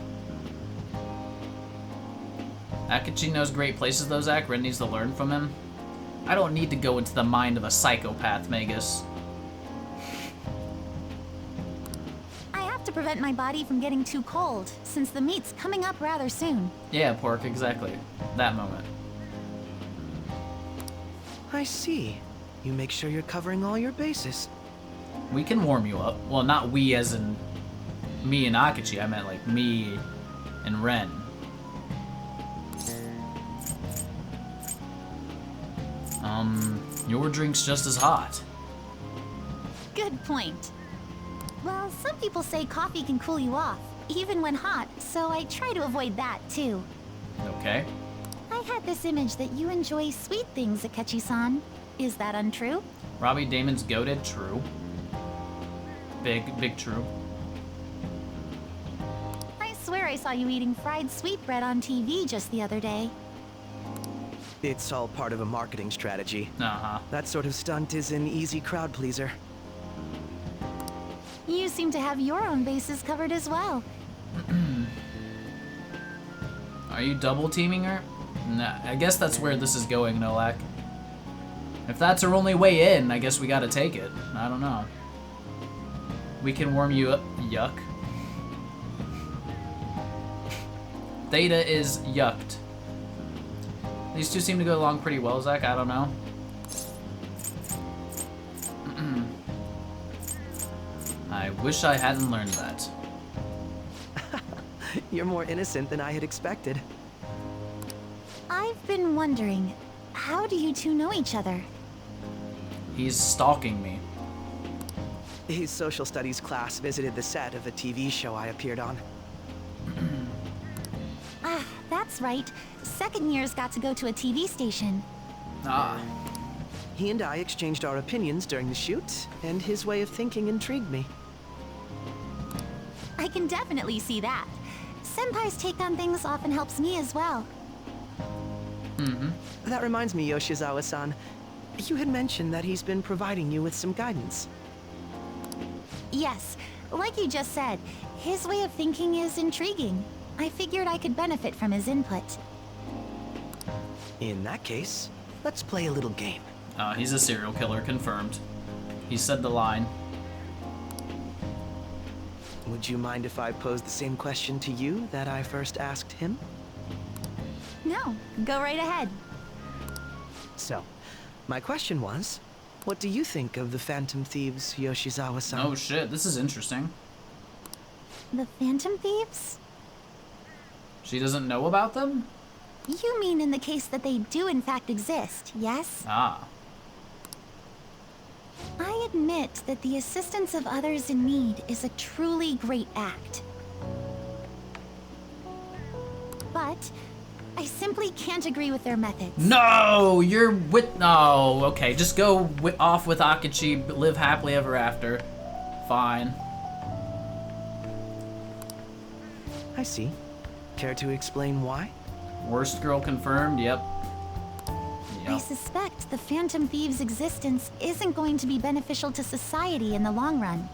Akechi knows great places though, Zach. Ren needs to learn from him. I don't need to go into the mind of a psychopath, Magus. I have to prevent my body from getting too cold, since the meet's coming up rather soon. Yeah, Pork, exactly. That moment. I see. You make sure you're covering all your bases. We can warm you up. Well, not we as in me and Akechi. I meant like me and Ren. Your drink's just as hot. Good point. Well, some people say coffee can cool you off, even when hot, so I try to avoid that too. Okay. I had this image that you enjoy sweet things, Akechi-san. Is that untrue? Robbie Damon's goated? True. Big true. I swear I saw you eating fried sweetbread on TV just the other day. It's all part of a marketing strategy. Uh-huh. That sort of stunt is an easy crowd pleaser. You seem to have your own bases covered as well. Are you double teaming her? Nah, I guess that's where this is going, Nolak. If that's our only way in, I guess we gotta take it. I don't know. We can warm you up. Yuck. Theta is yucked. These two seem to go along pretty well, Zach. I don't know. I wish I hadn't learned that. You're more innocent than I had expected. I've been wondering, how do you two know each other? He's stalking me. His social studies class visited the set of a TV show I appeared on. Ah, that's right. Second years got to go to a TV station. Ah. He and I exchanged our opinions during the shoot, and his way of thinking intrigued me. I can definitely see that. Senpai's take on things often helps me as well. That reminds me, Yoshizawa-san. You had mentioned that he's been providing you with some guidance. Yes, like you just said, his way of thinking is intriguing. I figured I could benefit from his input. In that case, let's play a little game. He's a serial killer, confirmed. He said the line. Would you mind if I posed the same question to you that I first asked him? No, go right ahead. So, my question was, what do you think of the Phantom Thieves, Yoshizawa-san? Oh shit, this is interesting. The Phantom Thieves? She doesn't know about them? You mean in the case that they do in fact exist, yes? Ah. I admit that the assistance of others in need is a truly great act. But I simply can't agree with their methods. No, you're with. No, okay, just go off with Akechi, live happily ever after. Fine. I see. Care to explain why? Worst girl confirmed, yep. I suspect the Phantom Thieves' existence isn't going to be beneficial to society in the long run.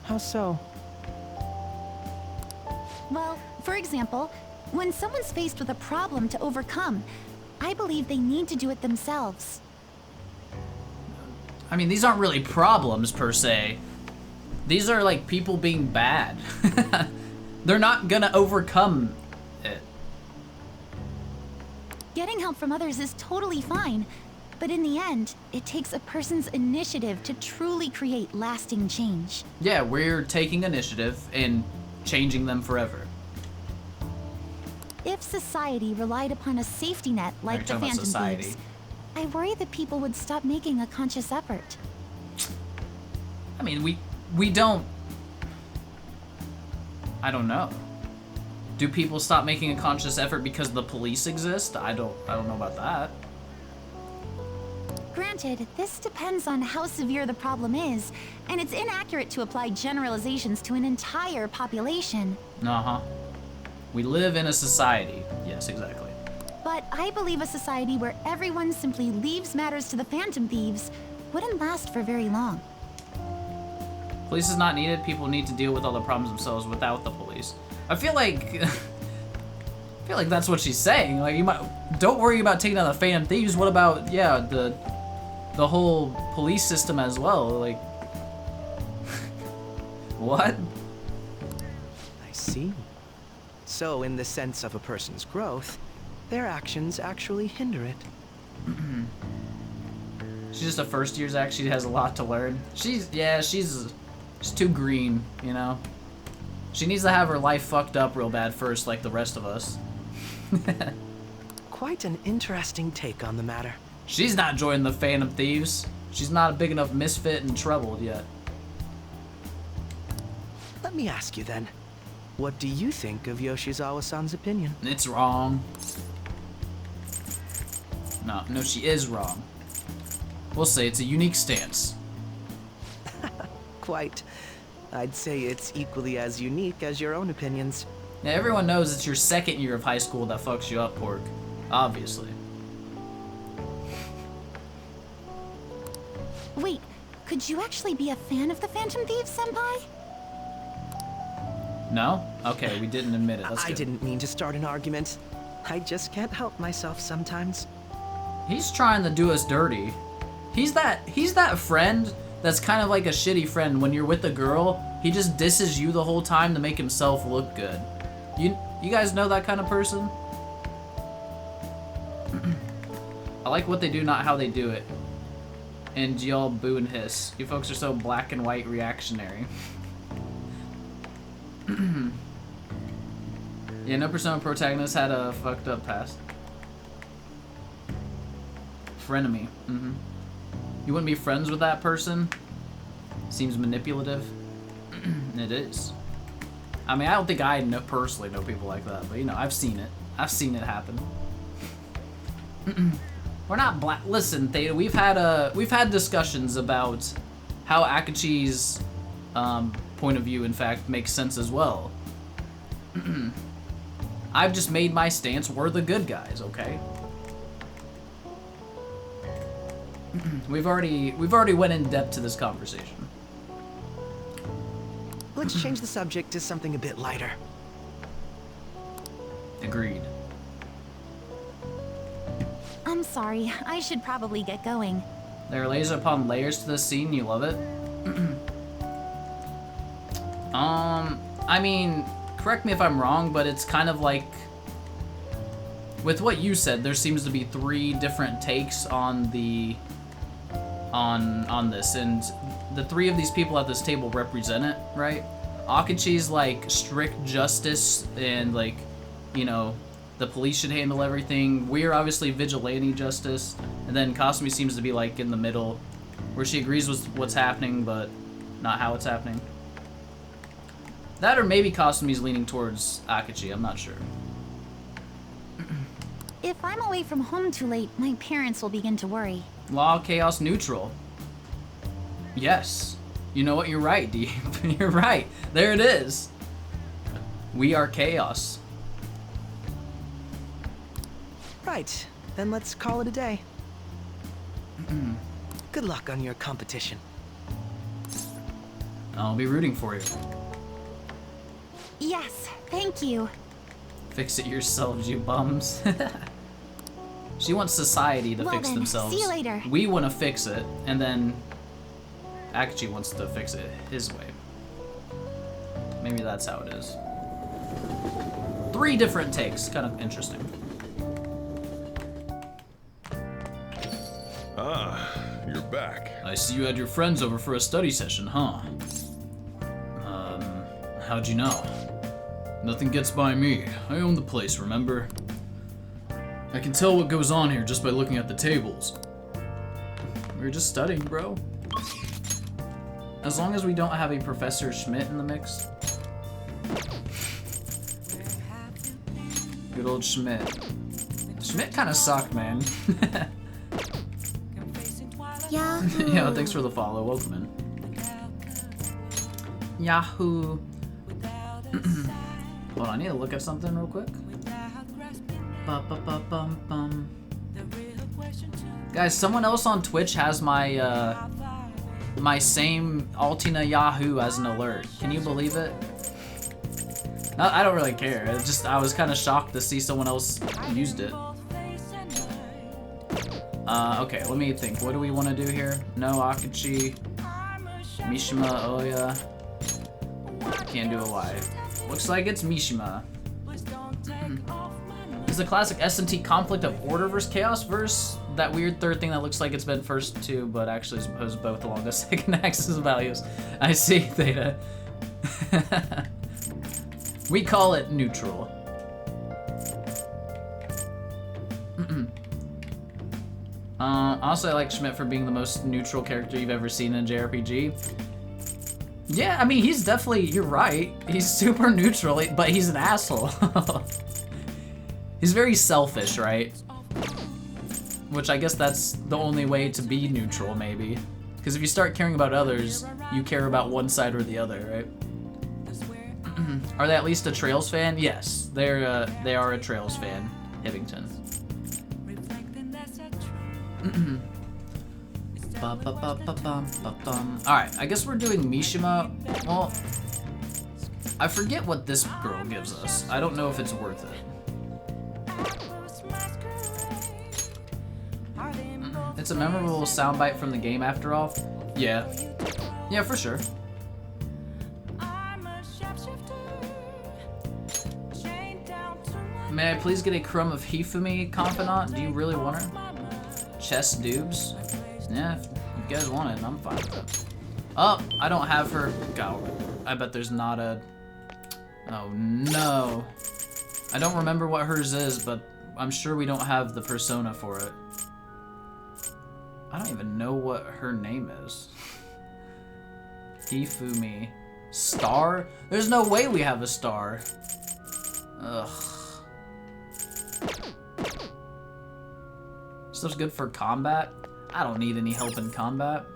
How so? Well, for example, when someone's faced with a problem to overcome, I believe they need to do it themselves. I mean, these aren't really problems, per se. These are, like, people being bad. They're not gonna overcome it. Getting help from others is totally fine, but in the end, it takes a person's initiative to truly create lasting change. Yeah, we're taking initiative and changing them forever. If society relied upon a safety net like the talking about Phantom society. Thieves, I worry that people would stop making a conscious effort. I mean, we don't... I don't know. Do people stop making a conscious effort because the police exist? I don't know about that. Granted, this depends on how severe the problem is, and it's inaccurate to apply generalizations to an entire population. Uh-huh. We live in a society. Yes, exactly. But I believe a society where everyone simply leaves matters to the Phantom Thieves wouldn't last for very long. Police is not needed. People need to deal with all the problems themselves without the police. I feel like that's what she's saying. Like, you might don't worry about taking down the Phantom Thieves. What about, yeah, the whole police system as well? Like, what? I see. So, in the sense of a person's growth, their actions actually hinder it. She's just a first year's act. She has a lot to learn. She's too green, you know? She needs to have her life fucked up real bad first, like the rest of us. Quite an interesting take on the matter. She's not joining the Phantom Thieves. She's not a big enough misfit and troubled yet. Let me ask you then, what do you think of Yoshizawa-san's opinion? It's wrong. No, she is wrong. We'll say it's a unique stance. Quite. I'd say it's equally as unique as your own opinions. Yeah, everyone knows it's your second year of high school that fucks you up, Pork. Obviously. Wait, could you actually be a fan of the Phantom Thieves, Senpai? No? Okay, we didn't admit it. That's I good. didn't mean to start an argument. I just can't help myself sometimes. He's trying to do us dirty. He's that friend that's kind of like a shitty friend. When you're with a girl, he just disses you the whole time to make himself look good. You guys know that kind of person? I like what they do, not how they do it. And y'all boo and hiss. You folks are so black and white reactionary. Yeah, no Persona protagonist had a fucked up past. Frenemy. You wouldn't be friends with that person? Seems manipulative. It is. I mean, I don't think I personally know people like that, but you know, I've seen it. I've seen it happen. We're not black. Listen, Theta, we've had discussions about how Akechi's point of view, in fact, makes sense as well. I've just made my stance. We're the good guys, okay? We've already went in depth to this conversation. Let's change the subject to something a bit lighter. Agreed. I'm sorry, I should probably get going. There are layers upon layers to this scene. You love it. I mean, correct me if I'm wrong, but it's kind of like, with what you said, there seems to be 3 different takes on the on this, and the 3 of these people at this table represent it, right? Akachi's like strict justice and like, you know, the police should handle everything. We're obviously vigilante justice, and then Kasumi seems to be like in the middle, where she agrees with what's happening, but not how it's happening. That or maybe Kasumi's leaning towards Akachi, I'm not sure. If I'm away from home too late, my parents will begin to worry. Law, chaos, neutral. Yes. You know what, you're right, Deep. You're right. There it is. We are chaos. Right, then let's call it a day. Good luck on your competition. I'll be rooting for you. Yes, thank you. Fix it yourselves, you bums. She wants society to Well fix then, themselves. see you later. We want to fix it, and then Akachi wants to fix it his way. Maybe that's how it is. 3 different takes, kind of interesting. Ah, you're back. I see you had your friends over for a study session, huh? How'd you know? Nothing gets by me. I own the place, remember? I can tell what goes on here just by looking at the tables. We were just studying, bro. As long as we don't have a Professor Schmidt in the mix. Good old Schmidt. Schmidt kind of sucked, man. Yahoo! Yeah, thanks for the follow. Welcome in. Yahoo! Hold on, I need to look at something real quick. Ba-ba-ba-bum-bum. Guys, someone else on Twitch has my my same Altina Yahoo as an alert. Can you believe it? No, I don't really care. It's just I was kind of shocked to see someone else used it. Okay, let me think. What do we want to do here? No Akachi, Mishima, Oya. Can't do a Y. Looks like it's Mishima. Is the classic S&T conflict of order versus chaos versus that weird third thing that looks like it's been first two, but actually is supposed both along the second axis values. I see, Theta. We call it neutral. Also, I like Schmidt for being the most neutral character you've ever seen in a JRPG. Yeah, I mean, he's definitely, you're right. He's super neutral, but he's an asshole. He's very selfish, right? Which I guess that's the only way to be neutral, maybe. Because if you start caring about others, you care about one side or the other, right? Are they at least a Trails fan? Yes, they are a Trails fan, Hibbington. Alright, I guess we're doing Mishima. Well, I forget what this girl gives us. I don't know if it's worth it. It's a memorable soundbite from the game after all. Yeah. Yeah, for sure. May I please get a crumb of Hifumi, Confidant? Do you really want her? Chess Dubes? Yeah, if you guys want it, I'm fine with it. Oh, I don't have her. God, I bet there's not a... Oh no. I don't remember what hers is, but I'm sure we don't have the persona for it. I don't even know what her name is. Hifumi. Star? There's no way we have a star. Ugh. Stuff's good for combat. I don't need any help in combat.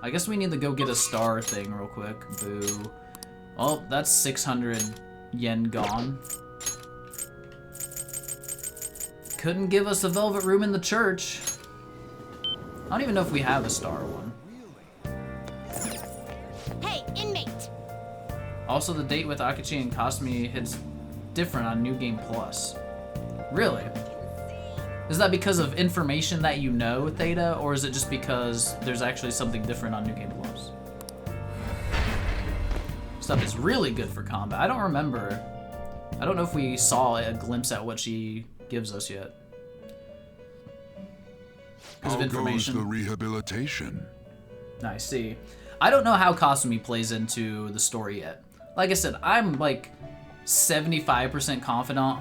I guess we need to go get a star thing real quick. Boo. Oh, that's 600 yen gone. Couldn't give us a velvet room in the church. I don't even know if we have a star one. Hey, inmate! Also, the date with Akachi and Kasumi hits different on New Game Plus. Really? Is that because of information that you know, Theta, or is it just because there's actually something different on New Game Plus? Stuff is really good for combat. I don't remember. I don't know if we saw a glimpse at what she gives us yet. Because of How goes information. the rehabilitation? I see. I don't know how Kasumi plays into the story yet. Like I said, I'm like 75% confident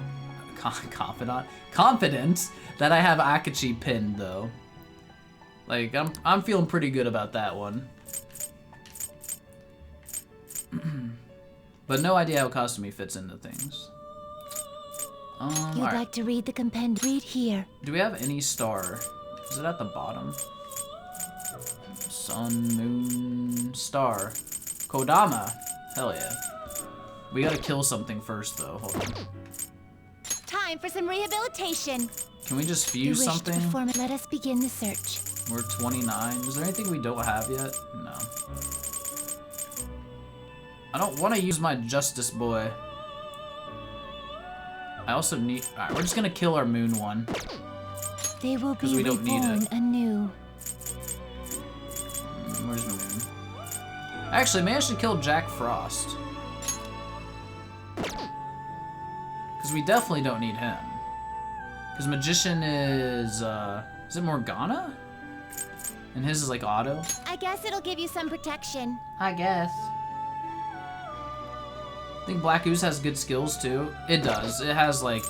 that I have Akachi pinned though. Like I'm feeling pretty good about that one. But no idea how Kasumi fits into things. You'd alright. like to read the compendium? Read here. Do we have any star? Is it at the bottom? Sun, moon, star. Kodama. Hell yeah. We gotta kill something first though. Hold on. Time for some rehabilitation. Can we just You fuse wish to something? perform it. Let us begin the search. We're 29. Is there anything we don't have yet? No. I don't want to use my Justice Boy. I also need... Alright, we're just gonna kill our moon one. They will 'Cause be we don't need reborn it. anew. Where's the moon? I actually managed to kill Jack Frost. Because we definitely don't need him. Because Magician is it Morgana? And his is like auto? I guess it'll give you some protection. I guess. I think Black Ooze has good skills too. It does. It has like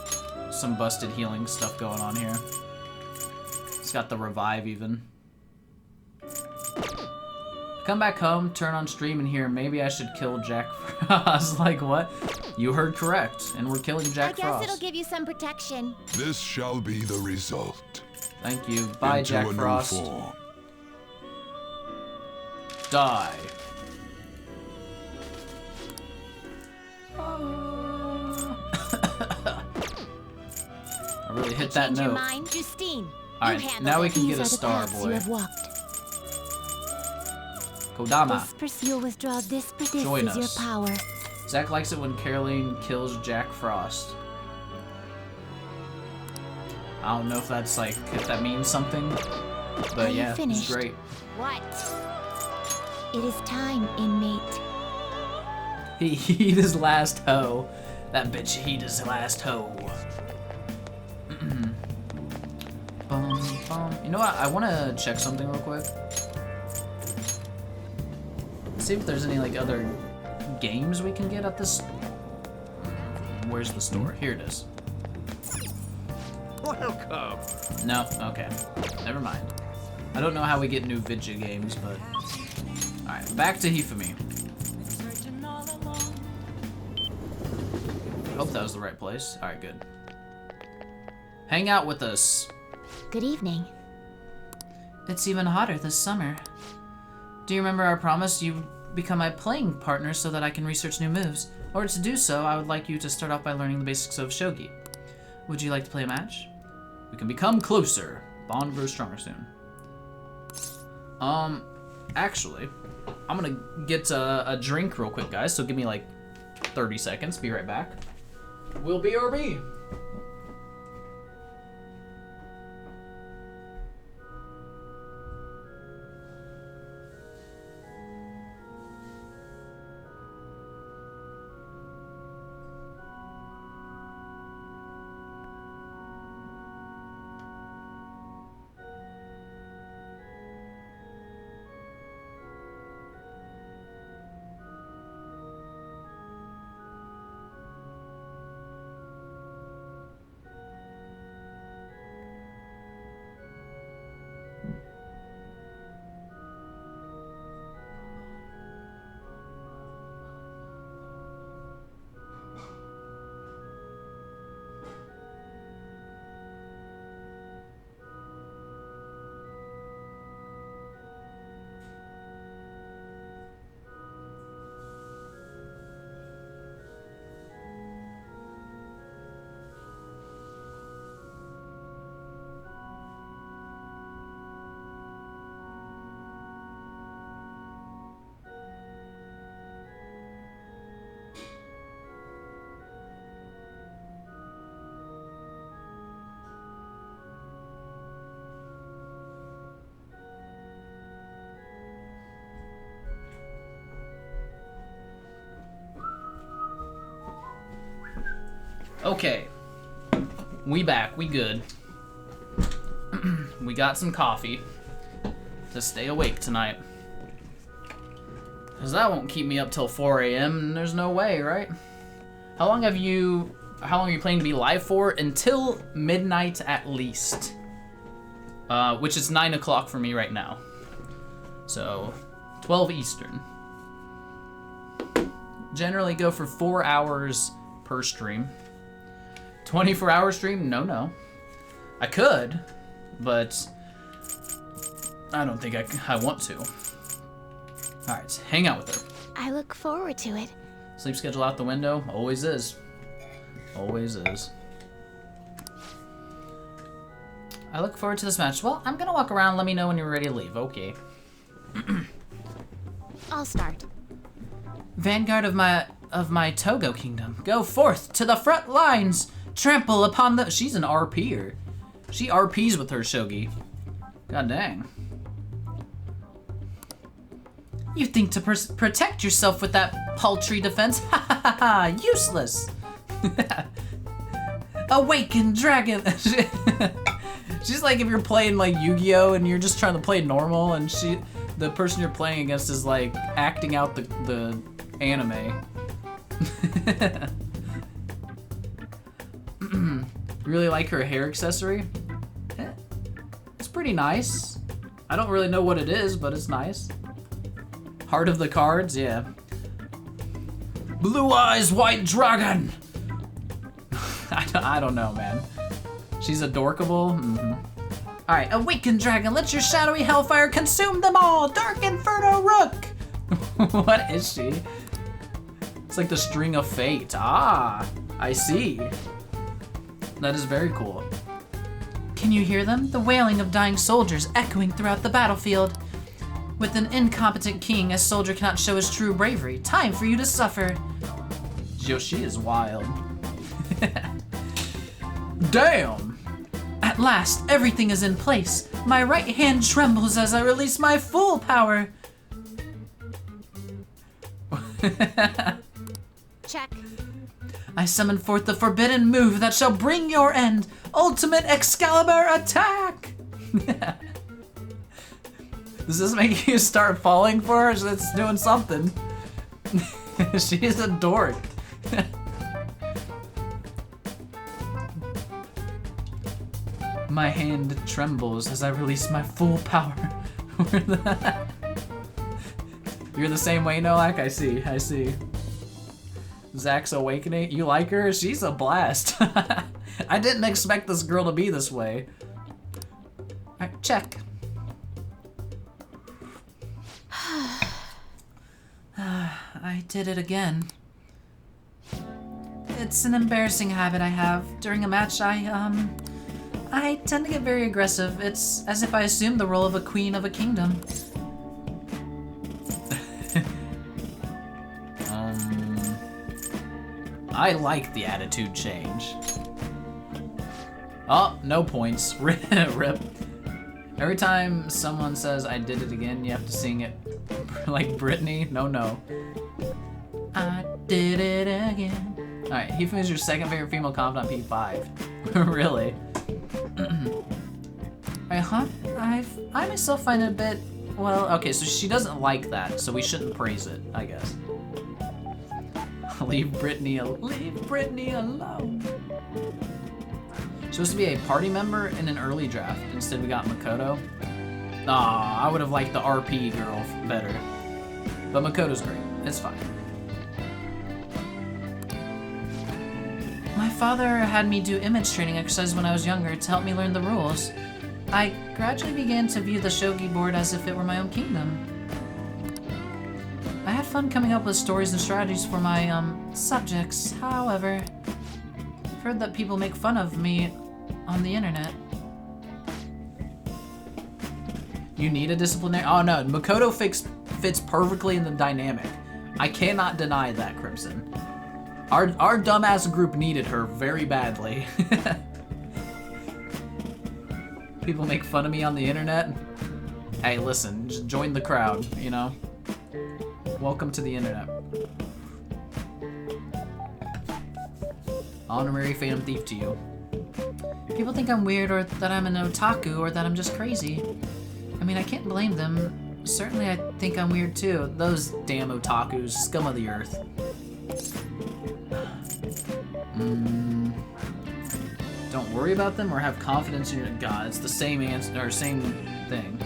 some busted healing stuff going on here. It's got the revive even. Come back home, turn on stream, and hear maybe I should kill Jack Frost. I was like, what? You heard correct, and we're killing Jack I guess Frost. it'll give you some protection. This shall be the result. Thank you. Bye, Into Jack a new Frost. form. Die. I really hit that Change your note. mind, Justine. Alright, You handle now we it. can These get a are the star, paths boy. You have walked. Kodama. You'll withdraw this, for this Join is your us. power. Zach likes it when Caroline kills Jack Frost. I don't know if that's like, if that means something. Are But you yeah, it's finished? great. What? It is time, inmate. He heat his last hoe. That bitch heat his last hoe. Bum, bum. You know what? I want to check something real quick. See if there's any like other games we can get at this. Where's the store? Here it is. Welcome. No, okay. Never mind. I don't know how we get new video games, but... Alright, back to Hifumi. I hope that was the right place. Alright, good. Hang out with us. Good evening. It's even hotter this summer. Do you remember our promise? You become my playing partner so that I can research new moves. In order to do so, I would like you to start off by learning the basics of Shogi. Would you like to play a match? We can become closer. Bond grows stronger soon. Actually, I'm gonna get a drink real quick, guys, so give me like 30 seconds. Be right back. We'll BRB. Okay, we back, we good. We got some coffee to stay awake tonight. Cause that won't keep me up till 4 a.m. There's no way, right? How long are you planning to be live for? Until midnight at least. Which is 9 o'clock for me right now. So, 12 Eastern. Generally go for 4 hours per stream. 24-hour stream? No. I could, but I don't think I want to. Alright, hang out with her. I look forward to it. Sleep schedule out the window? Always is. Always is. I look forward to this match. Well, I'm gonna walk around. Let me know when you're ready to leave. Okay. I'll start. Vanguard of my Togo kingdom, go forth to the front lines. Trample upon the. She's an RPer. She RPs with her shogi. God dang. You think to protect yourself with that paltry defense? Ha ha ha ha! Useless. Awakened dragon. She's like if you're playing like Yu-Gi-Oh and you're just trying to play normal, and the person you're playing against is like acting out the anime. Really like her hair accessory. It's pretty nice. I don't really know what it is, but it's nice. Heart of the cards, yeah. Blue eyes, white dragon. I don't know, man. She's adorkable. All right, awakened dragon, let your shadowy hellfire consume them all. Dark Inferno Rook. What is she? It's like the string of fate. Ah, I see. That is very cool. Can you hear them? The wailing of dying soldiers echoing throughout the battlefield. With an incompetent king, a soldier cannot show his true bravery. Time for you to suffer. Yo, she is wild. Damn! At last, everything is in place. My right hand trembles as I release my full power. Check. I summon forth the forbidden move that shall bring your end. Ultimate Excalibur attack! Does this make you start falling for her? It's doing something. She's a dork. My hand trembles as I release my full power. You're the same way, Nolak? I see. Zach's awakening. You like her? She's a blast. I didn't expect this girl to be this way. Alright, check. I did it again. It's an embarrassing habit I have. During a match, I tend to get very aggressive. It's as if I assume the role of a queen of a kingdom. I like the attitude change. Oh, no points. Rip. Every time someone says I did it again, you have to sing it like Britney. No. I did it again. Alright, Hifu is your second favorite female confidant on P5. Really? I myself find it a bit, well, okay, so she doesn't like that, so we shouldn't praise it, I guess. Leave Britney alone. Supposed to be a party member in an early draft. Instead we got Makoto. Aw, I would have liked the RP girl better. But Makoto's great, it's fine. My father had me do image training exercises when I was younger to help me learn the rules. I gradually began to view the shogi board as if it were my own kingdom. I had fun coming up with stories and strategies for my, subjects. However, I've heard that people make fun of me on the internet. You need a disciplinary? Oh no, Makoto fits perfectly in the dynamic. I cannot deny that, Crimson. Our dumbass group needed her very badly. People make fun of me on the internet. Hey, listen, just join the crowd, you know? Welcome to the internet. Honorary Phantom Thief to you. People think I'm weird or that I'm an otaku or that I'm just crazy. I mean, I can't blame them. Certainly I think I'm weird too. Those damn otakus, scum of the earth. Don't worry about them or have confidence in your God. It's the same answer, or same thing.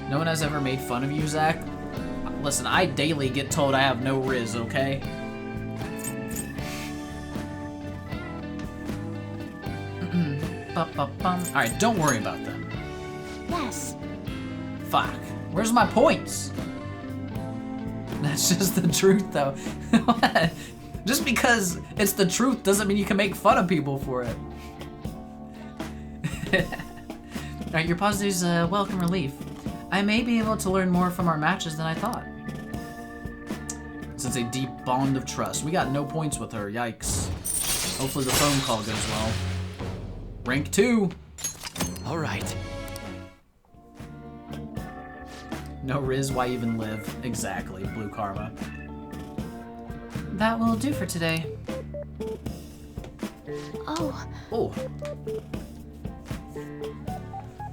No one has ever made fun of you, Zach. Listen, I daily get told I have no riz, okay? Alright, don't worry about them. Yes. Fuck. Where's my points? That's just the truth, though. Just because it's the truth doesn't mean you can make fun of people for it. Alright, your positive's a welcome relief. I may be able to learn more from our matches than I thought. Since a deep bond of trust. We got no points with her, yikes. Hopefully the phone call goes well. Rank 2. All right. No riz, why even live? Exactly, blue karma. That will do for today. Oh, Oh.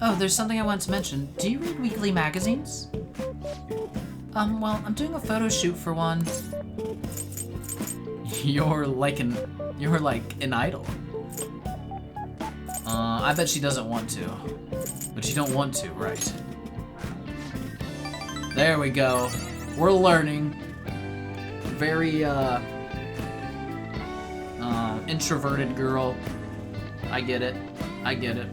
Oh, there's something I want to mention. Do you read weekly magazines? Well, I'm doing a photo shoot for one. You're like an idol. I bet she doesn't want to. But you don't want to, right? There we go. We're learning. Very, introverted girl. I get it. I get it.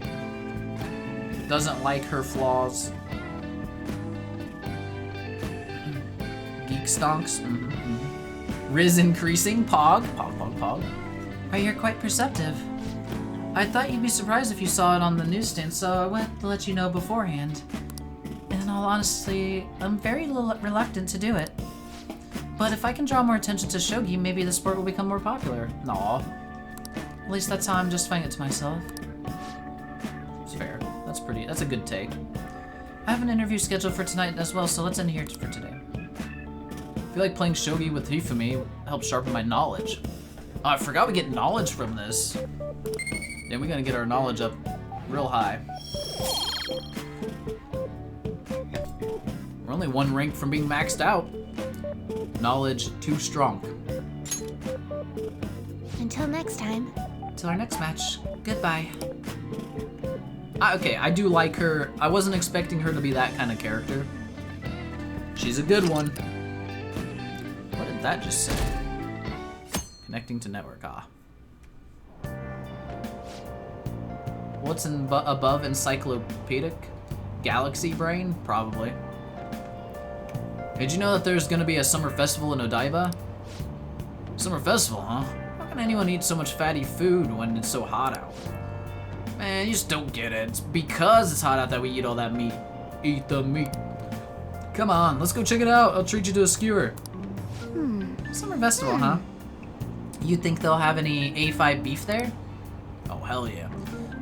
Doesn't like her flaws. Geek stonks. Riz increasing. Pog. Pog, pog, pog. Oh, you're quite perceptive. I thought you'd be surprised if you saw it on the newsstand, so I went to let you know beforehand. In all honesty, I'm very reluctant to do it. But if I can draw more attention to shogi, maybe the sport will become more popular. Aw. At least that's how I'm justifying it to myself. It's fair. That's a good take. I have an interview scheduled for tonight as well, so let's end here for today. I feel like playing shogi with Hifumi helps sharpen my knowledge. Oh, I forgot we get knowledge from this. Yeah, we're gonna get our knowledge up real high. We're only one rank from being maxed out. Knowledge too strong. until next time. Till our next match. Goodbye. Okay, I do like her. I wasn't expecting her to be that kind of character. She's a good one. What did that just say? Connecting to network. Ah. What's above encyclopedic? Galaxy brain? Probably. Did you know that there's gonna be a summer festival in Odaiba? Summer festival, huh? How can anyone eat so much fatty food when it's so hot out? Man, you just don't get it. It's because it's hot out that we eat all that meat. Eat the meat. Come on, let's go check it out. I'll treat you to a skewer. Summer festival, huh? You think they'll have any A5 beef there? Oh, hell yeah.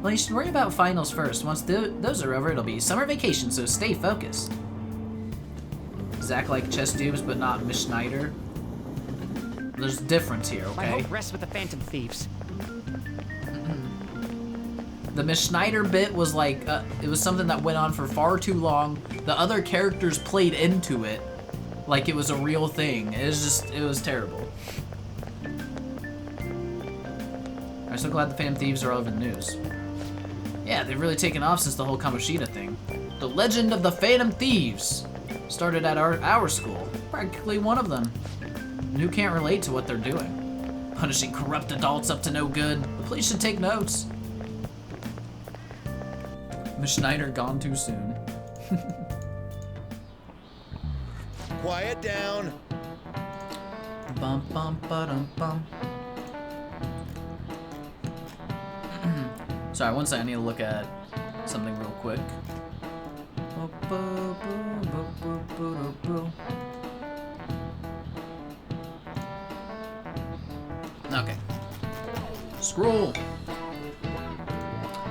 Well, you should worry about finals first. Once those are over, it'll be summer vacation, so stay focused. Zach like chest tubes, but not Miss Schneider. There's a difference here, My okay? hope rests with the Phantom Thieves. The Miss Schneider bit was like, it was something that went on for far too long. The other characters played into it like it was a real thing. It was terrible. I'm so glad the Phantom Thieves are all over the news. Yeah, they've really taken off since the whole Kamoshida thing. The legend of the Phantom Thieves started at our school. Practically one of them. And who can't relate to what they're doing? Punishing corrupt adults up to no good. The police should take notes. Miss Schneider gone too soon. Quiet down. Bum bum ba-dum bum. Sorry, one second, I need to look at something real quick. Okay. Scroll.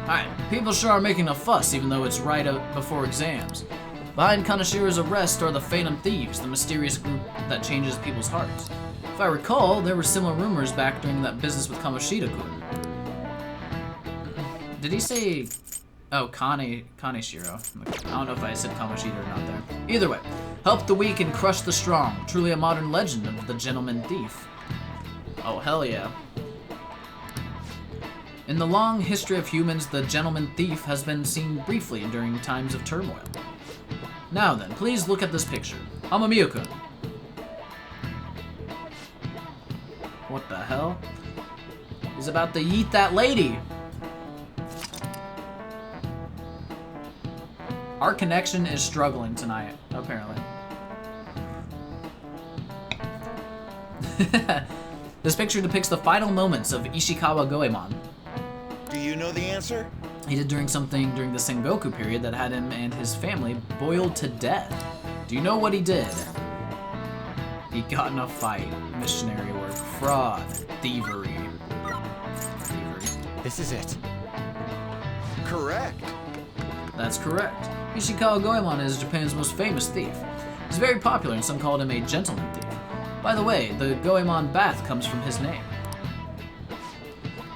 Alright, people sure are making a fuss even though it's right up before exams. Behind Kanashiro's arrest are the Phantom Thieves, the mysterious group that changes people's hearts. If I recall, there were similar rumors back during that business with Kamoshida-kun. Did he say Oh, Kaneshiro. I don't know if I said Kamoshida or not there. Either way, help the weak and crush the strong. Truly a modern legend of the gentleman thief. Oh, hell yeah. In the long history of humans, the gentleman thief has been seen briefly during times of turmoil. Now then, please look at this picture. Amamiya-kun. What the hell? He's about to yeet that lady. Our connection is struggling tonight, apparently. This picture depicts the final moments of Ishikawa Goemon. Do you know the answer? He did something during the Sengoku period that had him and his family boiled to death. Do you know what he did? He got in a fight. Missionary work. Fraud. Thievery. This is it. Correct. That's correct. Ishikawa Goemon is Japan's most famous thief. He's very popular and some called him a gentleman thief. By the way, the Goemon bath comes from his name.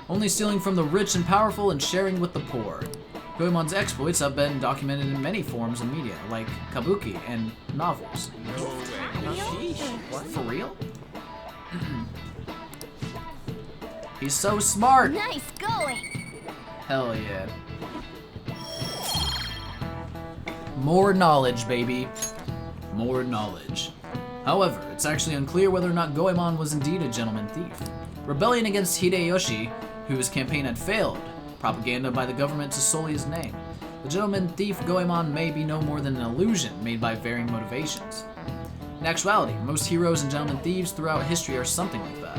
Only stealing from the rich and powerful and sharing with the poor. Goemon's exploits have been documented in many forms of media, like kabuki and novels. What, for real? He's so smart! Nice going! Hell yeah. More knowledge, baby. More knowledge. However, it's actually unclear whether or not Goemon was indeed a gentleman thief. Rebellion against Hideyoshi, whose campaign had failed. Propaganda by the government to sully his name. The gentleman thief Goemon may be no more than an illusion made by varying motivations. In actuality, most heroes and gentleman thieves throughout history are something like that.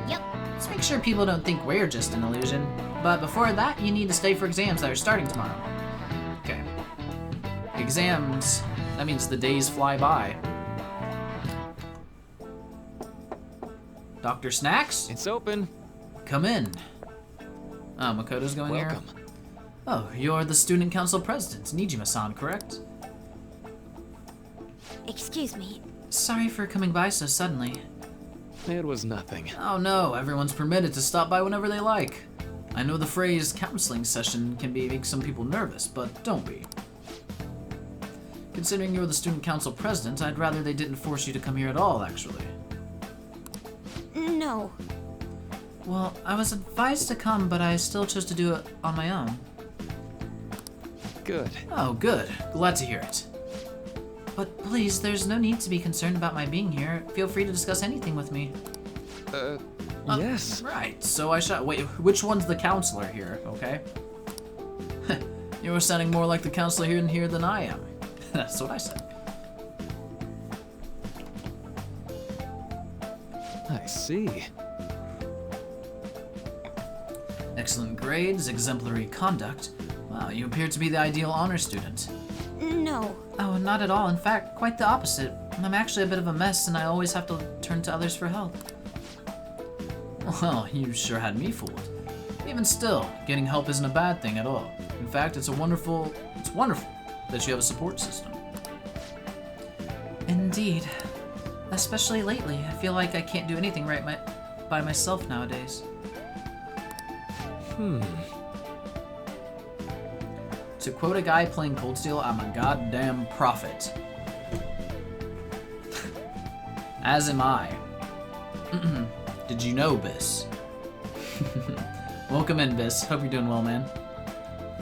Yep. Let's make sure people don't think we're just an illusion. But before that, you need to stay for exams that are starting tomorrow. Okay. Exams. That means the days fly by. Dr. Snacks? It's open. Come in. Oh, Makoto's going Welcome. here? Oh, you're the student council president, Nijima-san, correct? Excuse me. Sorry for coming by so suddenly. It was nothing. Oh no, everyone's permitted to stop by whenever they like. I know the phrase counseling session can make some people nervous, but don't be. Considering you're the student council president, I'd rather they didn't force you to come here at all, actually. No. Well, I was advised to come, but I still chose to do it on my own. Good. Oh, good. Glad to hear it. But please, there's no need to be concerned about my being here. Feel free to discuss anything with me. Yes. Right, so I shall. Wait, which one's the counselor here, okay? You're sounding more like the counselor here than I am. That's what I said. I see. Excellent grades, exemplary conduct. Wow, you appear to be the ideal honor student. No. Oh, not at all. In fact, quite the opposite. I'm actually a bit of a mess, and I always have to turn to others for help. Well, you sure had me fooled. Even still, getting help isn't a bad thing at all. In fact, it's wonderful that you have a support system. Indeed. Especially lately, I feel like I can't do anything right by myself nowadays. To quote a guy playing Cold Steel, I'm a goddamn prophet. As am I. Did you know, Biss? Welcome in, Biss. Hope you're doing well, man.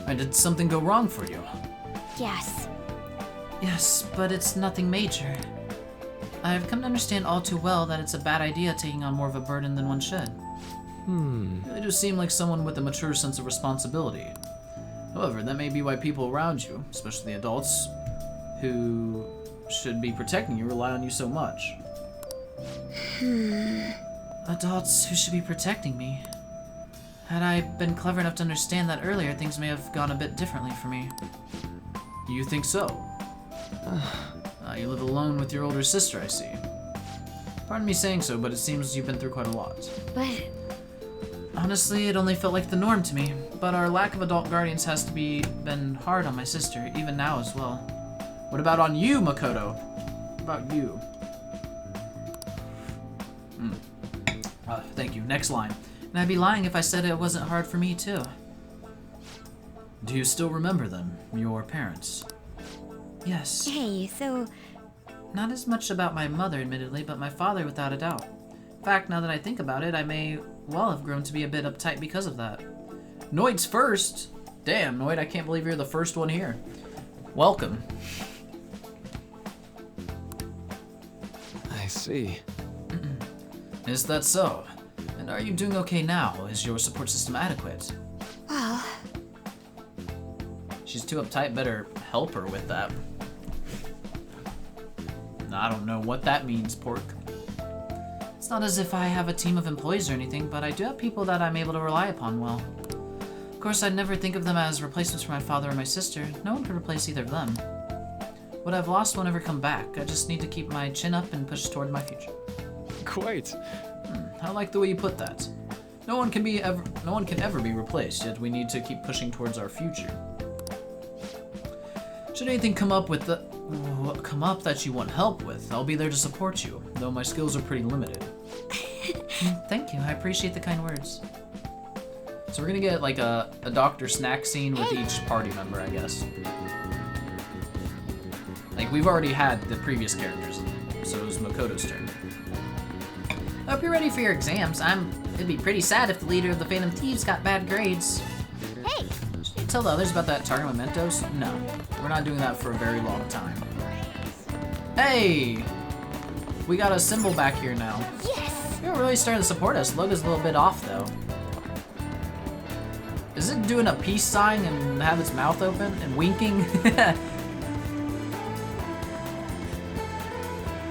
Did something go wrong for you? Yes. Yes, but it's nothing major. I've come to understand all too well that it's a bad idea taking on more of a burden than one should. You really do seem like someone with a mature sense of responsibility. However, that may be why people around you, especially the adults who should be protecting you, rely on you so much. Adults who should be protecting me. Had I been clever enough to understand that earlier, things may have gone a bit differently for me. You think so? You live alone with your older sister, I see. Pardon me saying so, but it seems you've been through quite a lot. But Honestly, it only felt like the norm to me, but our lack of adult guardians has to been hard on my sister, even now as well. What about on you, Makoto? What about you? Thank you. Next line. And I'd be lying if I said it wasn't hard for me, too. Do you still remember them, your parents? Yes. Hey, so... Not as much about my mother, admittedly, but my father without a doubt. In fact, now that I think about it, I may well have grown to be a bit uptight because of that. Noid's first! Damn, Noid, I can't believe you're the first one here. Welcome. I see. Is that so? And are you doing okay now? Is your support system adequate? Well, She's too uptight, better help her with that. I don't know what that means, Pork. It's not as if I have a team of employees or anything, but I do have people that I'm able to rely upon well. Of course, I'd never think of them as replacements for my father or my sister. No one could replace either of them. What I've lost will never come back. I just need to keep my chin up and push toward my future. Quite. I like the way you put that. No one can ever be replaced, yet we need to keep pushing towards our future. Should anything come up that you want help with, I'll be there to support you, though my skills are pretty limited. Thank you, I appreciate the kind words. So we're gonna get like a Dr. Snack scene with each party member, I guess. Like, we've already had the previous characters, so it was Makoto's turn. I hope you're ready for your exams. It'd be pretty sad if the leader of the Phantom Thieves got bad grades. Hey! Should you tell the others about that Target Mementos? No, we're not doing that for a very long time. Hey! We got a symbol back here now. yes! You're really starting to support us. Logo's a little bit off, though. Is it doing a peace sign and have its mouth open and winking?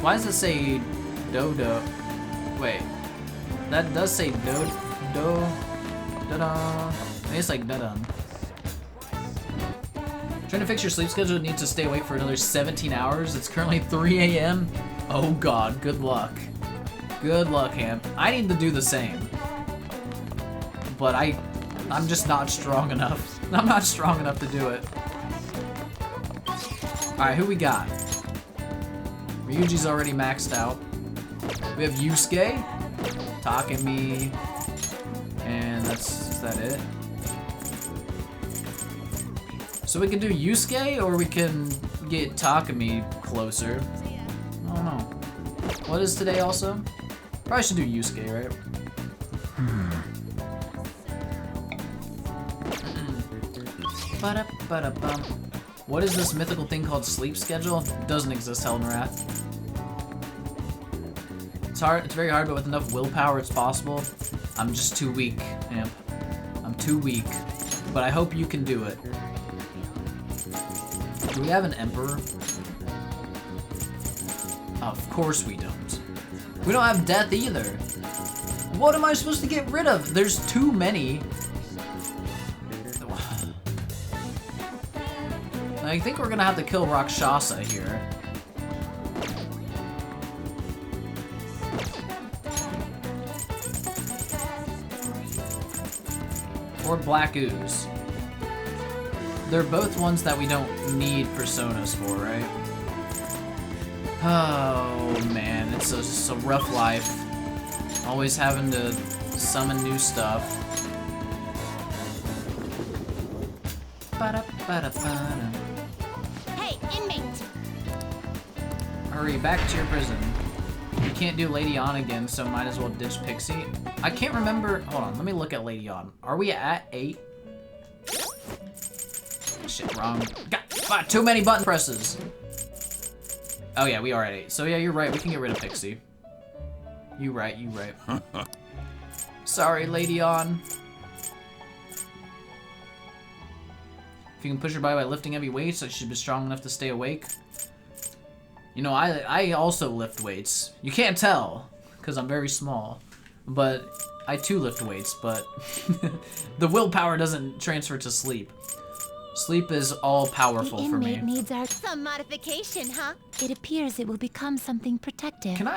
Why does it say Dodo? Wait, that does say da-da. It's like da-dum. Trying to fix your sleep schedule, need to stay awake for another 17 hours. It's currently 3 a.m. Oh god, good luck. Good luck, Ham. I need to do the same. But I'm just not strong enough. I'm not strong enough to do it. Alright, who we got? Ryuji's already maxed out. We have Yusuke, Takemi, and is that it? So we can do Yusuke, or we can get Takemi closer. I don't know. What is today also? Probably should do Yusuke, right? Ba-da-ba-da-bum. What is this mythical thing called sleep schedule? It doesn't exist, Heldenrath. It's hard. It's very hard, but with enough willpower, it's possible. I'm just too weak, Amp. I'm too weak, but I hope you can do it. Do we have an Emperor? Of course we don't. We don't have Death either. What am I supposed to get rid of? There's too many. I think we're gonna have to kill Rakshasa here. Or Black Ooze. They're both ones that we don't need personas for, right? Oh man, it's a rough life. Always having to summon new stuff. Ba-da-ba-da-ba-da. Hey, inmate! Hurry, back to your prison. You can't do Lady On again, so might as well ditch Pixie. I can't remember. Hold on, let me look at Lady On. Are we at 8? Shit, wrong. Got too many button presses. Oh yeah, we are at 8. So yeah, you're right. We can get rid of Pixie. You right. Sorry, Lady On. If you can push her by lifting heavy weights, I should be strong enough to stay awake. You know, I also lift weights. You can't tell, because I'm very small. But I too lift weights, but the willpower doesn't transfer to sleep. Sleep is all powerful for me. The inmate needs our... Some modification, huh? It appears it will become something protective. Can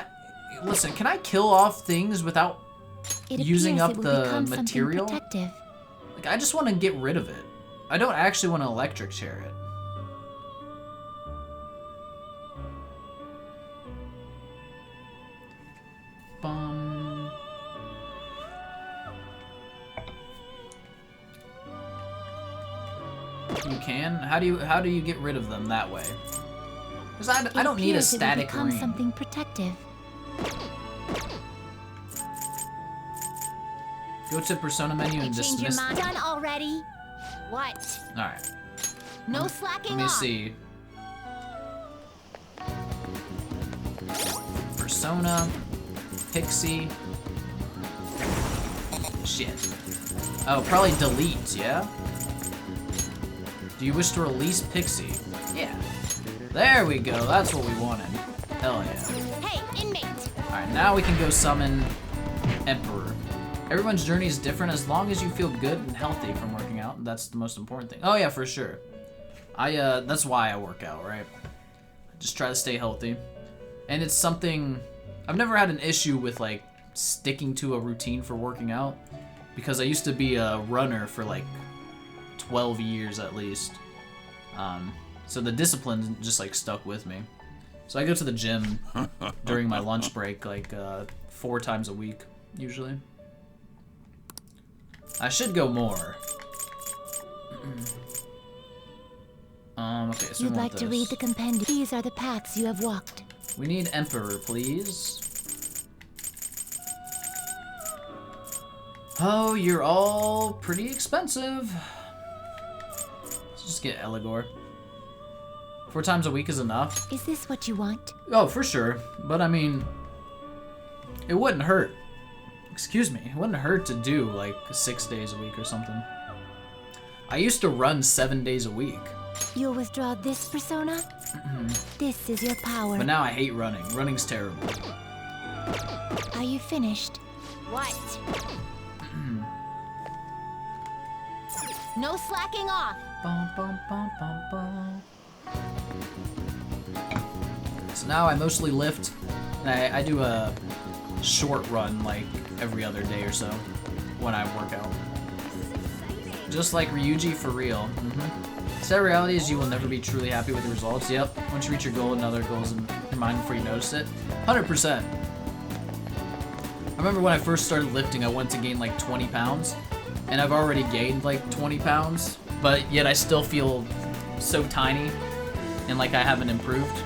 I kill off things without using up the material? Like, I just want to get rid of it. I don't actually want to electric chair it. Bum. You can? How do you get rid of them that way? Because I don't need a appears it will static become ring. something protective. Go to persona menu and Change your dismiss. mind. Done already? What? Alright. No slacking Let me off. see. Persona. Pixie. Shit. Oh, probably delete, yeah? Do you wish to release Pixie? Yeah. There we go, that's what we wanted. Hell yeah. Hey, inmate. Alright, now we can go summon Emperor. Everyone's journey is different as long as you feel good and healthy from working out. That's the most important thing. Oh yeah, for sure. That's why I work out, right? Just try to stay healthy. And it's something, I've never had an issue with like sticking to a routine for working out because I used to be a runner for like 12 years at least. So the discipline just like stuck with me. So I go to the gym during my lunch break like 4 times a week usually. I should go more. Okay, so we You'd want like to this. read the compendium. These are the paths you have walked. We need Emperor, please. Oh, you're all pretty expensive. Let's just get Eligor. 4 times a week is enough. Is this what you want? Oh, for sure. But I mean, it wouldn't hurt. Excuse me. It wouldn't hurt to do like 6 days a week or something. I used to run 7 days a week. You'll withdraw this persona? This is your power. But now I hate running. Running's terrible. Are you finished? What? No slacking off. Bum, bum, bum, bum, bum. So now I mostly lift. I do a short run like every other day or so when I work out. Just like Ryuji for real. Sad reality is you will never be truly happy with the results. Yep. Once you reach your goal, another goal is in your mind before you notice it. 100%. I remember when I first started lifting, I wanted to gain like 20 pounds. And I've already gained like 20 pounds. But yet I still feel so tiny. And like I haven't improved.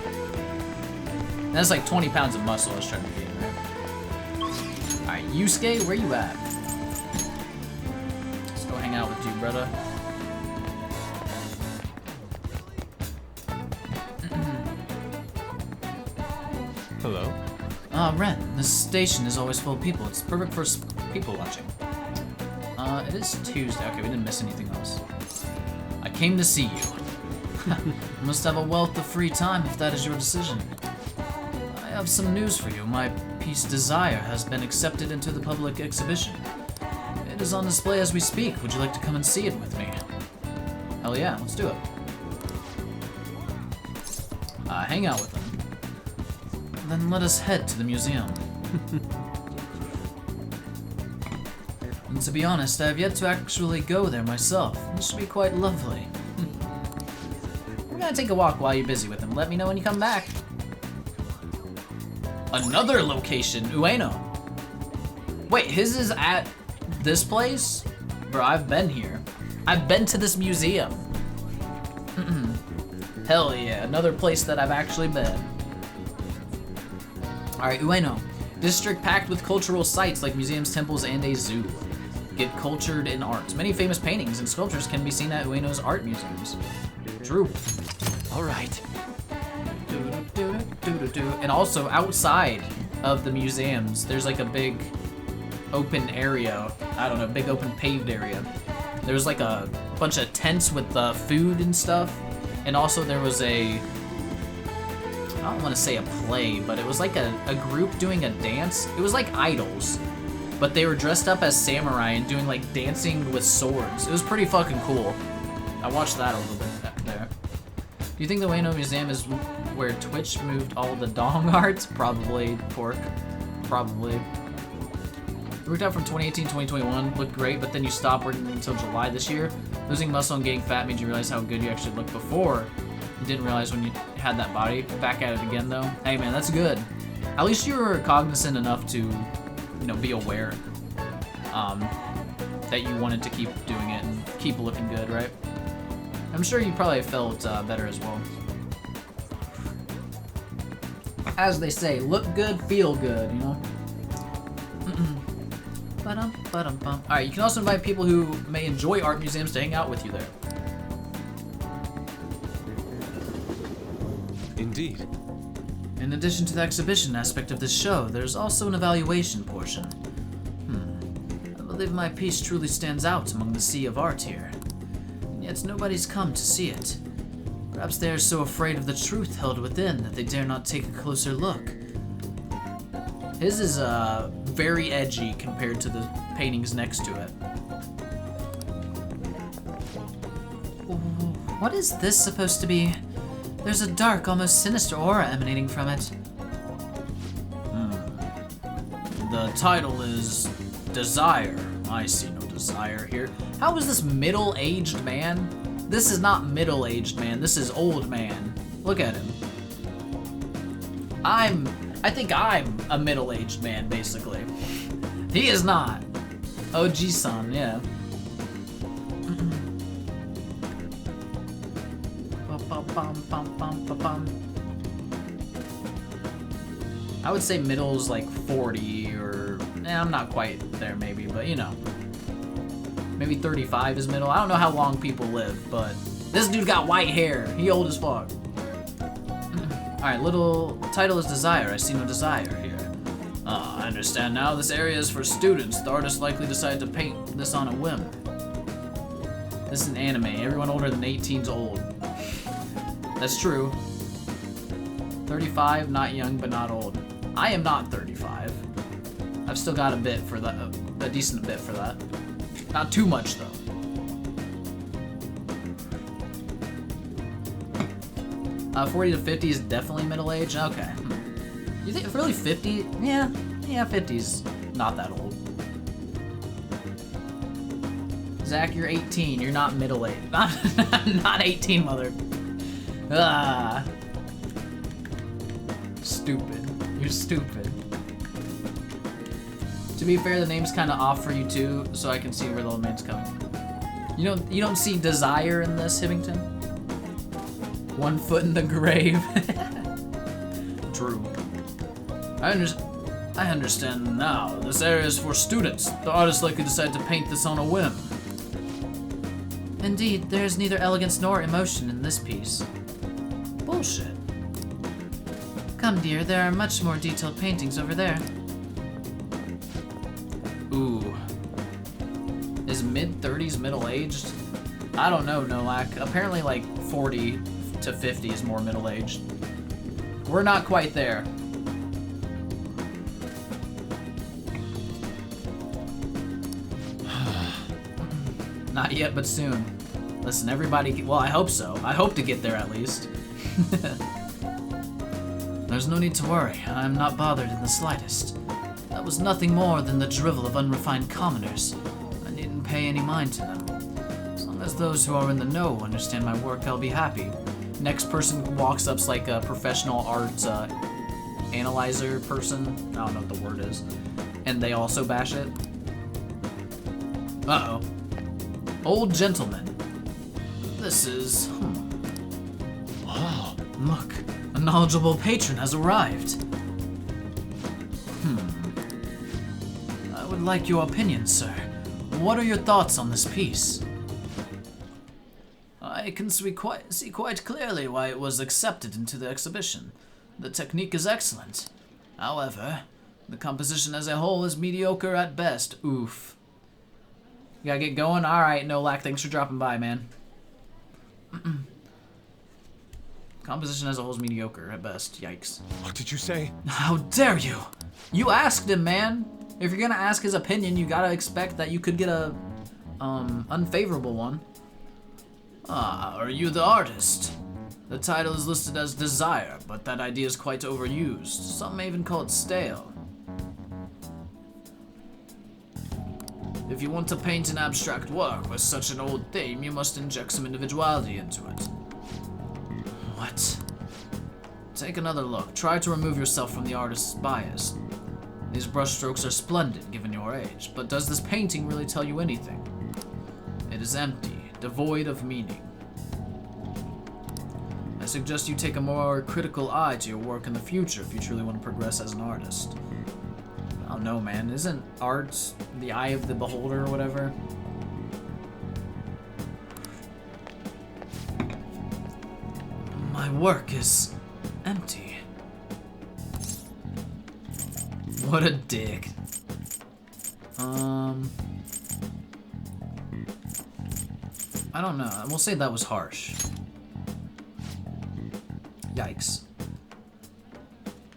And that's like 20 pounds of muscle I was trying to gain, right? Alright, Yusuke, where you at? Let's go hang out with you, brother. Hello? Ren, this station is always full of people. It's perfect for people watching. It is Tuesday. Okay, we didn't miss anything else. I came to see you. You must have a wealth of free time if that is your decision. I have some news for you. My piece Desire has been accepted into the public exhibition. It is on display as we speak. Would you like to come and see it with me? Hell yeah, let's do it. Hang out with them. Then let us head to the museum. And to be honest, I have yet to actually go there myself. This should be quite lovely. We're gonna take a walk while you're busy with him. Let me know when you come back. Another location, Ueno. Wait, his is at this place? Bro, I've been here. I've been to this museum. Hell yeah, another place that I've actually been. Alright, Ueno. District packed with cultural sites like museums, temples, and a zoo. Get cultured in art. Many famous paintings and sculptures can be seen at Ueno's art museums. True. Alright. And also outside of the museums, there's like a big open area. I don't know, big open paved area. There's like a bunch of tents with food and stuff. And also there was I don't want to say a play, but it was like a group doing a dance. It was like idols, but they were dressed up as samurai and doing like dancing with swords. It was pretty fucking cool. I watched that a little bit there. Do you think the Ueno Museum is where Twitch moved all the dong arts? Probably, Pork. Probably. You worked out from 2018 to 2021, looked great, but then you stopped working until July this year. Losing muscle and getting fat made you realize how good you actually looked before. You didn't realize when you had that body. Back at it again, though. Hey, man, that's good. At least you were cognizant enough to, you know, be aware that you wanted to keep doing it and keep looking good, right? I'm sure you probably felt better as well. As they say, look good, feel good, you know? Alright, you can also invite people who may enjoy art museums to hang out with you there. Indeed. In addition to the exhibition aspect of this show, there's also an evaluation portion. I believe my piece truly stands out among the sea of art here. And yet nobody's come to see it. Perhaps they are so afraid of the truth held within that they dare not take a closer look. His is very edgy compared to the paintings next to it. What is this supposed to be? There's a dark, almost sinister aura emanating from it. The title is Desire. I see no desire here. How is this middle-aged man? This is not middle-aged man, this is old man. Look at him. I think I'm a middle-aged man, basically. He is not. OG-san, yeah. I would say middle's like 40 or... I'm not quite there maybe, but you know. Maybe 35 is middle. I don't know how long people live, but this dude got white hair. He old as fuck. Alright, little title is Desire. I see no desire here. I understand now. This area is for students. The artist likely decided to paint this on a whim. This is an anime. Everyone older than 18's old. That's true. 35, not young, but not old. I am not 35. I've still got a bit for that, a decent bit for that. Not too much, though. Uh, 40 to 50 is definitely middle age? Okay. You think really 50? Yeah, 50's not that old. Zach, you're 18. You're not middle age. Not 18, mother. Ah. Stupid. You're stupid. To be fair, the name's kind of off for you too, so I can see where the old man's coming. You don't see desire in this, Hivington? 1 foot in the grave. True. I understand now. This area is for students. The artist likely decided to paint this on a whim. Indeed, there is neither elegance nor emotion in this piece. Bullshit. Come, dear, there are much more detailed paintings over there. Ooh. Is mid-30s middle-aged? I don't know, Nolak. Apparently, like, 40 to 50 is more middle-aged. We're not quite there. Not yet, but soon. Listen, everybody, well, I hope so. I hope to get there at least. There's no need to worry. I'm not bothered in the slightest. That was nothing more than the drivel of unrefined commoners. I needn't pay any mind to them. As long as those who are in the know understand my work, I'll be happy. Next person walks up's like a professional art analyzer person. I don't know what the word is. And they also bash it. Uh-oh. Old gentleman. This is... Oh, look. A knowledgeable patron has arrived. I would like your opinion, sir. What are your thoughts on this piece? I can see quite clearly why it was accepted into the exhibition. The technique is excellent. However, the composition as a whole is mediocre at best. Oof. You gotta get going? Alright, Nolak, thanks for dropping by, man. Composition as a whole is mediocre at best. Yikes. What did you say? How dare you? You asked him, man. If you're gonna ask his opinion, you gotta expect that you could get a, unfavorable one. Ah, are you the artist? The title is listed as Desire, but that idea is quite overused. Some may even call it stale. If you want to paint an abstract work with such an old theme, you must inject some individuality into it. What? Take another look. Try to remove yourself from the artist's bias. These brushstrokes are splendid, given your age, but does this painting really tell you anything? It is empty, devoid of meaning. suggest you take a more critical eye to your work in the future if you truly want to progress as an artist. I don't know, man. Isn't art the eye of the beholder or whatever? My work is empty. What a dick. I don't know. We'll say that was harsh. Yikes.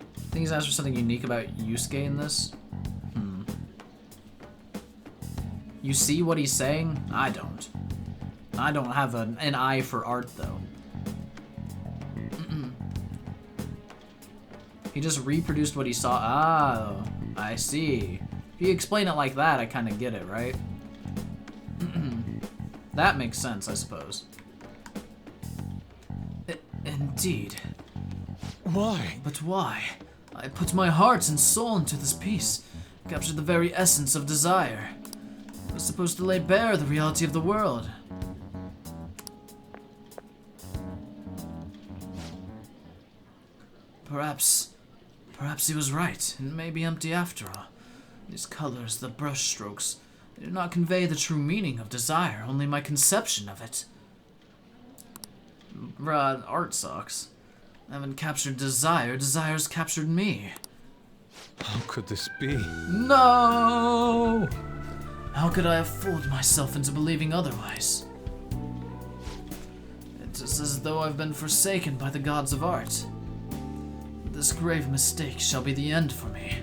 I think he's asked for something unique about Yusuke in this. You see what he's saying? I don't. I don't have an eye for art, though. He just reproduced what he saw. Ah, I see. If you explain it like that, I kind of get it, right? That makes sense, I suppose. Indeed. Why? But why? I put my heart and soul into this piece, captured the very essence of desire. It was supposed to lay bare the reality of the world. Perhaps he was right. It may be empty after all. These colors, the brush strokes, they do not convey the true meaning of desire, only my conception of it. Bruh, art sucks. I haven't captured desire, desire's captured me. How could this be? No! How could I have fooled myself into believing otherwise? It is as though I've been forsaken by the gods of art. This grave mistake shall be the end for me.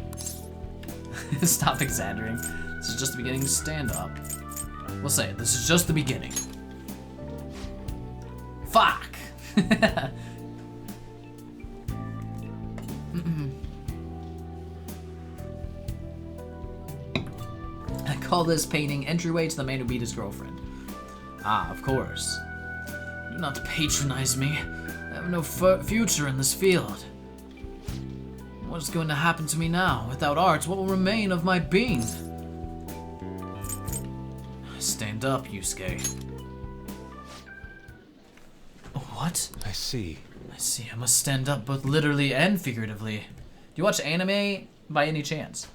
Stop exaggerating. This is just the beginning. Stand up. We'll say it. This is just the beginning. Fuck! I call this painting Entryway to the Man Who Beat His Girlfriend. Ah, of course. Do not patronize me. I have no future in this field. What is going to happen to me now? Without art, what will remain of my being? Stand up, Yusuke. What? I see. I see. I must stand up both literally and figuratively. Do you watch anime by any chance?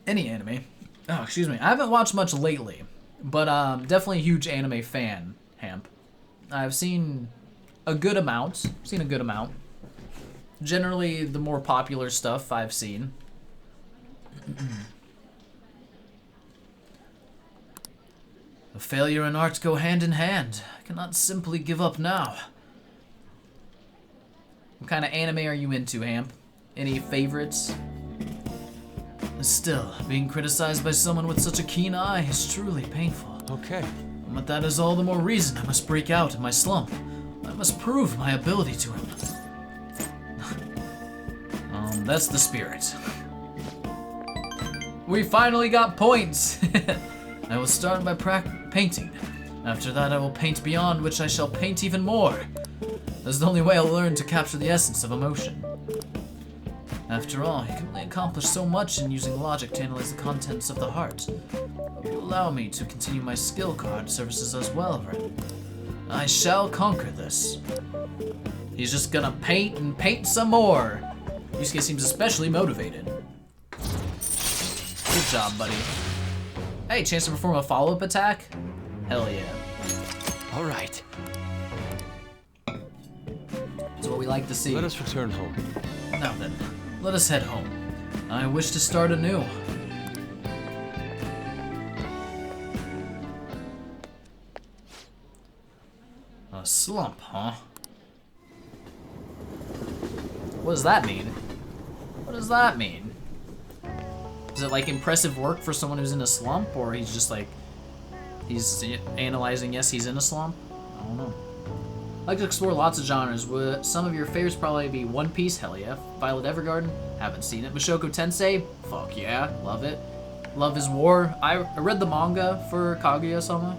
Any anime? Oh, excuse me. I haven't watched much lately, but definitely a huge anime fan, Hamp. I've seen a good amount. Generally, the more popular stuff I've seen. A failure and art go hand in hand. I cannot simply give up now. What kind of anime are you into, Hamp? Any favorites? Still, being criticized by someone with such a keen eye is truly painful. Okay. But that is all the more reason I must break out of my slump. I must prove my ability to him. That's the spirit. We finally got points! I will start by painting. After that, I will paint beyond which I shall paint even more. That's the only way I'll learn to capture the essence of emotion. After all, you can only accomplish so much in using logic to analyze the contents of the heart. If you allow me to continue my skill card services as well, Ren, I shall conquer this. He's just gonna paint and paint some more. Yusuke seems especially motivated. Good job, buddy. Hey, chance to perform a follow-up attack? Hell yeah. All right. That's what we like to see. Let us return home. Now then, let us head home. I wish to start anew. A slump, huh? What does that mean? What does that mean? Is it like impressive work for someone who's in a slump, or he's just like, he's analyzing, yes, he's in a slump? I don't know. I like to explore lots of genres. Would some of your favorites probably be One Piece? Hell yeah. Violet Evergarden? Haven't seen it. Mushoku Tensei? Fuck yeah. Love it. Love is War. I read the manga for Kaguya-sama.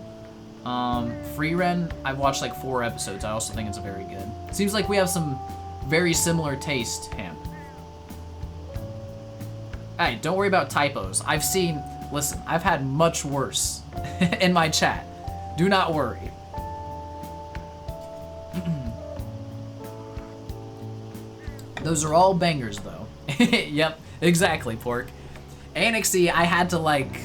Frieren, I've watched like 4 episodes. I also think it's very good. Seems like we have some very similar taste, Ham. Hey, don't worry about typos. Listen, I've had much worse in my chat. Do not worry. Those are all bangers, though. Yep, exactly, Pork. Annexy, I had to, like,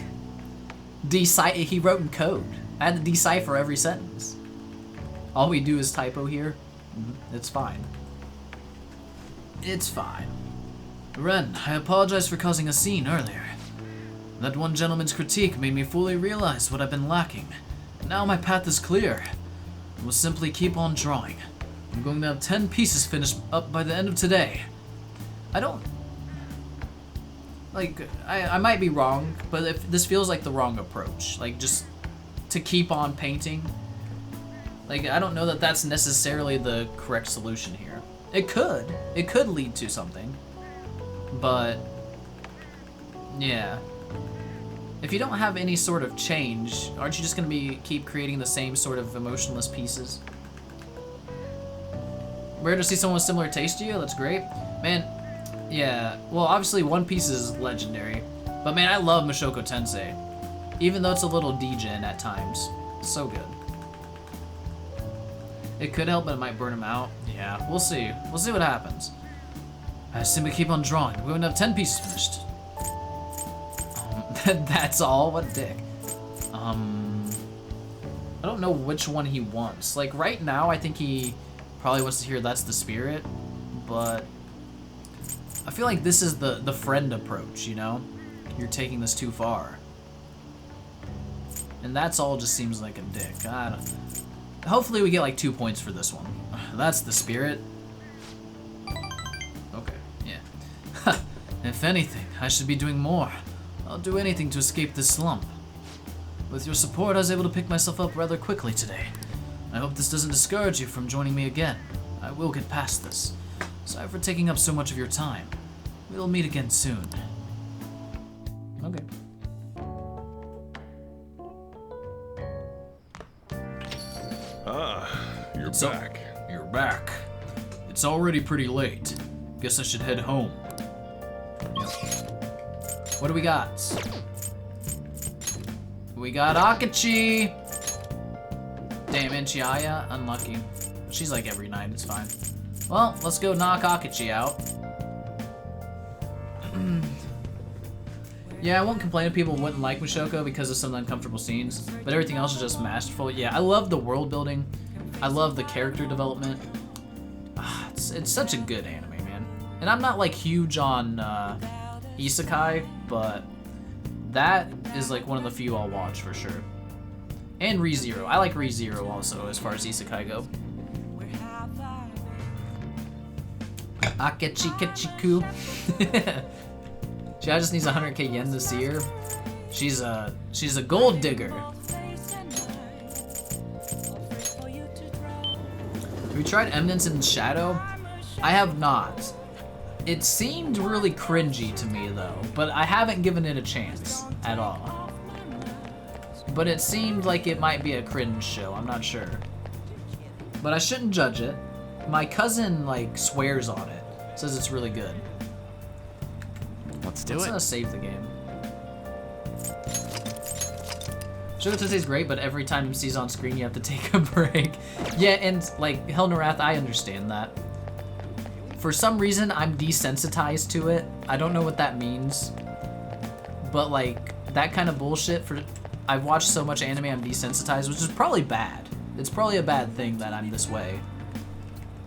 decipher. He wrote in code. I had to decipher every sentence. All we do is typo here. It's fine. It's fine. Ren, I apologize for causing a scene earlier. That one gentleman's critique made me fully realize what I've been lacking. Now my path is clear. I will simply keep on drawing. I'm going to have 10 pieces finished up by the end of today. I don't... Like, I might be wrong, but if this feels like the wrong approach. Like, just to keep on painting. Like, I don't know that that's necessarily the correct solution here. It could. It could lead to something. But, yeah. If you don't have any sort of change, aren't you just going to keep creating the same sort of emotionless pieces? Rare to see someone with similar taste to you. That's great. Man, yeah. Well, obviously One Piece is legendary. But man, I love Mushoku Tensei. Even though it's a little degen at times. So good. It could help, but it might burn him out. Yeah, we'll see. We'll see what happens. I simply keep on drawing. We're gonna have 10 pieces finished. That's all? What a dick. I don't know which one he wants. Like, right now, I think he probably wants to hear That's the Spirit, but I feel like this is the friend approach, you know? You're taking this too far. And That's All just seems like a dick. I don't... Hopefully we get like 2 points for this one. That's the Spirit. Okay, yeah. If anything, I should be doing more. I'll do anything to escape this slump. With your support, I was able to pick myself up rather quickly today. I hope this doesn't discourage you from joining me again. I will get past this. Sorry for taking up so much of your time. We'll meet again soon. Okay. You're So, back. you're back. It's already pretty late. Guess I should head home. Yep. What do we got? We got Akachi! Damn, Inchiaya, unlucky. She's like every night, it's fine. Well, let's go knock Akachi out. Yeah, I won't complain if people wouldn't like Mushoku because of some uncomfortable scenes, but everything else is just masterful. Yeah, I love the world building. I love the character development. It's such a good anime, man. And I'm not like huge on Isekai, but that is like one of the few I'll watch for sure. And ReZero. I like ReZero also as far as Isekai go. Akechi Kechiku. She just needs 100k yen to see her. She's a gold digger. Have you tried Eminence in Shadow? I have not. It seemed really cringy to me though, but I haven't given it a chance at all. But it seemed like it might be a cringe show, I'm not sure. But I shouldn't judge it. My cousin like swears on it, says it's really good. Let's do Let's it. save the game. Sugar Tensei's great, but every time you see on screen, you have to take a break. Yeah, and like Helnerath, I understand that. For some reason, I'm desensitized to it. I don't know what that means, but like that kind of bullshit. I've watched so much anime, I'm desensitized, which is probably bad. It's probably a bad thing that I'm this way.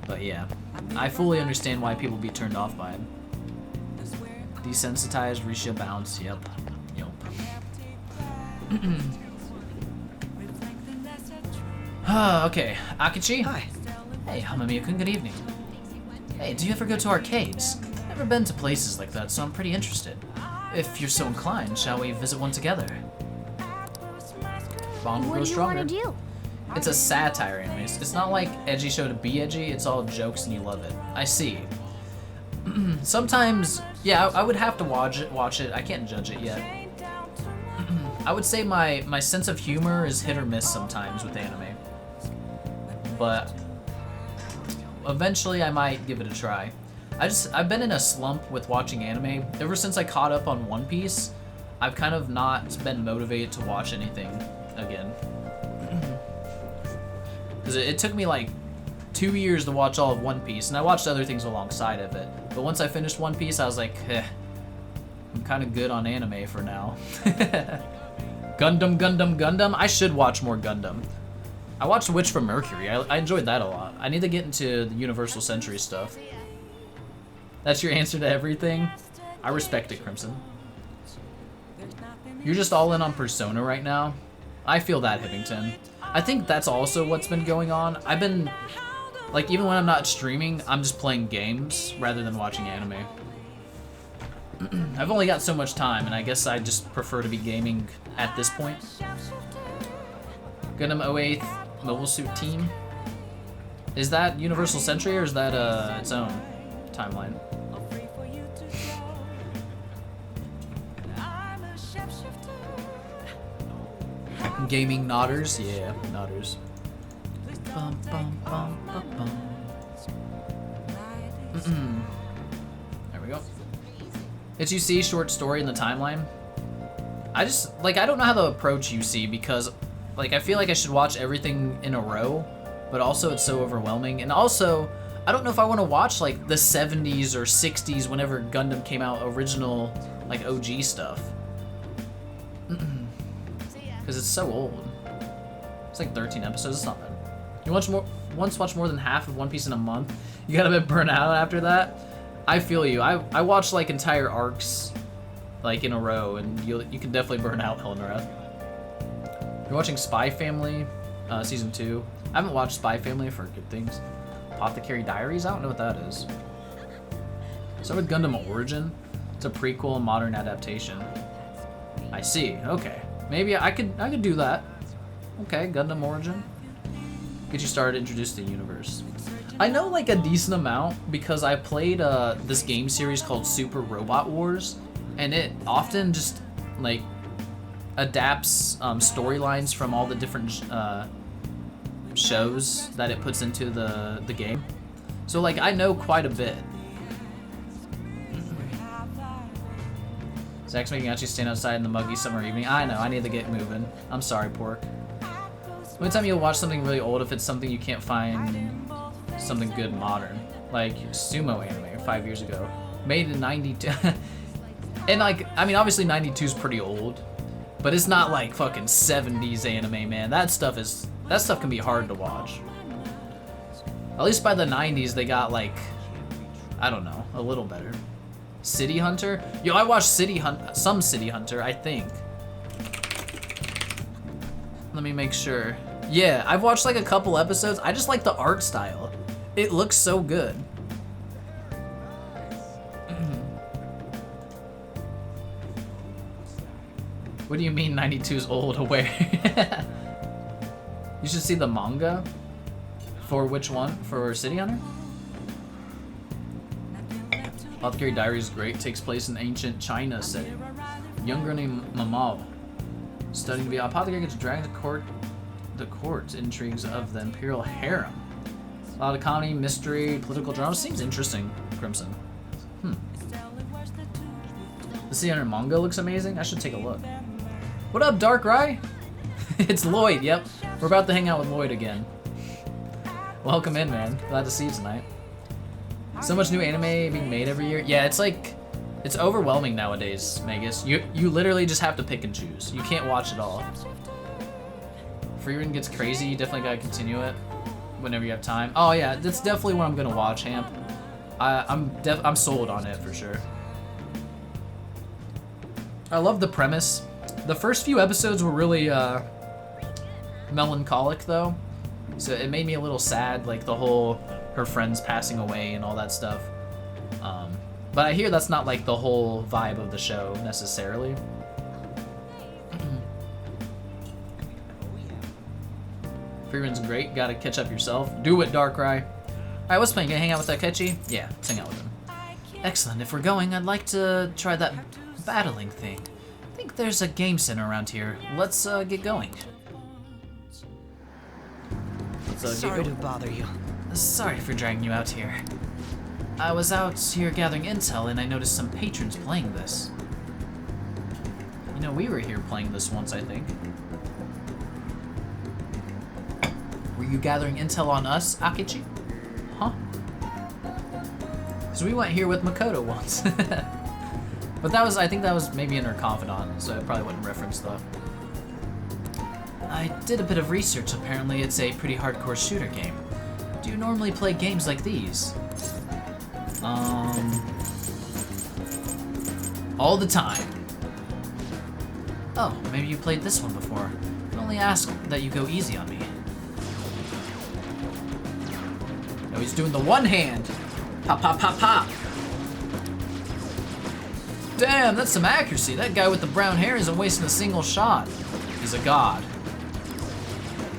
But yeah, I fully understand why people be turned off by it. Desensitized, Risha bounce, yep. Okay, Akachi? Hi. Hey, Hamamiya-kun, good evening. Hey, do you ever go to arcades? Never been to places like that, so I'm pretty interested. If you're so inclined, shall we visit one together? Bond will What grow do you stronger. want to do? It's a satire anime. It's not like edgy show to be edgy, it's all jokes and you love it. I see. Sometimes, yeah, I would have to watch it. I can't judge it yet. I would say my sense of humor is hit or miss sometimes with anime. But eventually I might give it a try. I've been in a slump with watching anime. Ever since I caught up on One Piece, I've kind of not been motivated to watch anything again. Because it took me like 2 years to watch all of One Piece, and I watched other things alongside of it. But once I finished One Piece, I was like, I'm kind of good on anime for now. Gundam. I should watch more Gundam. I watched Witch from Mercury. I enjoyed that a lot. I need to get into the Universal Century stuff. That's your answer to everything? I respect it, Crimson. You're just all in on Persona right now? I feel that, Hibbington. I think that's also what's been going on. I've been, like, even when I'm not streaming, I'm just playing games rather than watching anime. I've only got so much time, and I guess I just prefer to be gaming at this point. Gundam 08 Mobile Suit Team. Is that Universal Century, or is that its own timeline? Gaming nodders? Yeah, nodders. Bum, bum, bum, bum, bum. There we go. It's UC short story in the timeline. I just, like, I don't know how to approach UC because, like, I feel like I should watch everything in a row, but also it's so overwhelming. And also, I don't know if I want to watch, like, the 70s or 60s whenever Gundam came out, original, like, OG stuff. Because it's so old. It's like 13 episodes, it's not bad. You once watch more than half of One Piece in a month, you got a bit burnt out after that? I feel you. I watched like entire arcs like in a row, and you can definitely burn out, Eleanor. You're watching Spy Family, season 2. I haven't watched Spy Family for good things. Apothecary Diaries? I don't know what that is. Start with Gundam Origin. It's a prequel and modern adaptation. I see. Okay. Maybe I could do that. Okay, Gundam Origin. Get you started, introduced to the universe. I know like a decent amount because I played this game series called Super Robot Wars, and it often just like adapts storylines from all the different shows that it puts into the game. So like I know quite a bit. Zach's making Achi stand outside in the muggy summer evening. I know, I need to get moving. I'm sorry, Pork. One time you'll watch something really old if it's something you can't find something good modern. Like sumo anime 5 years ago. Made in 92. And like, I mean, obviously 92 is pretty old, but it's not like fucking 70s anime, man. That stuff can be hard to watch. At least by the 90s, they got like, I don't know, a little better. City Hunter? Yo, I watched some City Hunter, I think. Let me make sure. Yeah, I've watched like a couple episodes. I just like the art style. It looks so good. What do you mean 92 is old? Aware? You should see the manga. For which one? For City Hunter? Apothecary Diaries is great. Takes place in ancient China setting. Young girl named Mamao, studying to be an apothecary, gets dragged to the court intrigues of the imperial harem. A lot of comedy, mystery, political drama. Seems interesting, Crimson. The City Hunter manga looks amazing. I should take a look. What up, Darkrai? It's Lloyd. Yep, we're about to hang out with Lloyd again. Welcome in, man. Glad to see you tonight. So much new anime being made every year. Yeah, it's like, it's overwhelming nowadays, Magus. You literally just have to pick and choose. You can't watch it all. Frieren gets crazy. You definitely gotta continue it whenever you have time. Oh yeah, that's definitely what I'm gonna watch, Hamp. I'm sold on it for sure. I love the premise. The first few episodes were really melancholic though, so it made me a little sad, like the whole her friends passing away and all that stuff. But I hear that's not like the whole vibe of the show necessarily. Freeman's great, gotta catch up yourself. Do it, Darkrai. Alright, what's playing? Gonna hang out with Takechi? Yeah, let's hang out with him. Excellent, if we're going, I'd like to try that battling thing. I think there's a game center around here. Let's get going. Sorry to bother you. Sorry for dragging you out here. I was out here gathering intel and I noticed some patrons playing this. You know, we were here playing this once, I think. Were you gathering intel on us, Akechi? So we went here with Makoto once. But that was, I think that was maybe in her confidant, so I probably wouldn't reference that. I did a bit of research. Apparently it's a pretty hardcore shooter game. Do you normally play games like these? All the time. Oh, maybe you played this one before. I can only ask that you go easy on me. No, he's doing the one hand. Pop, pop, pop, pop. Damn, that's some accuracy. That guy with the brown hair isn't wasting a single shot. He's a god.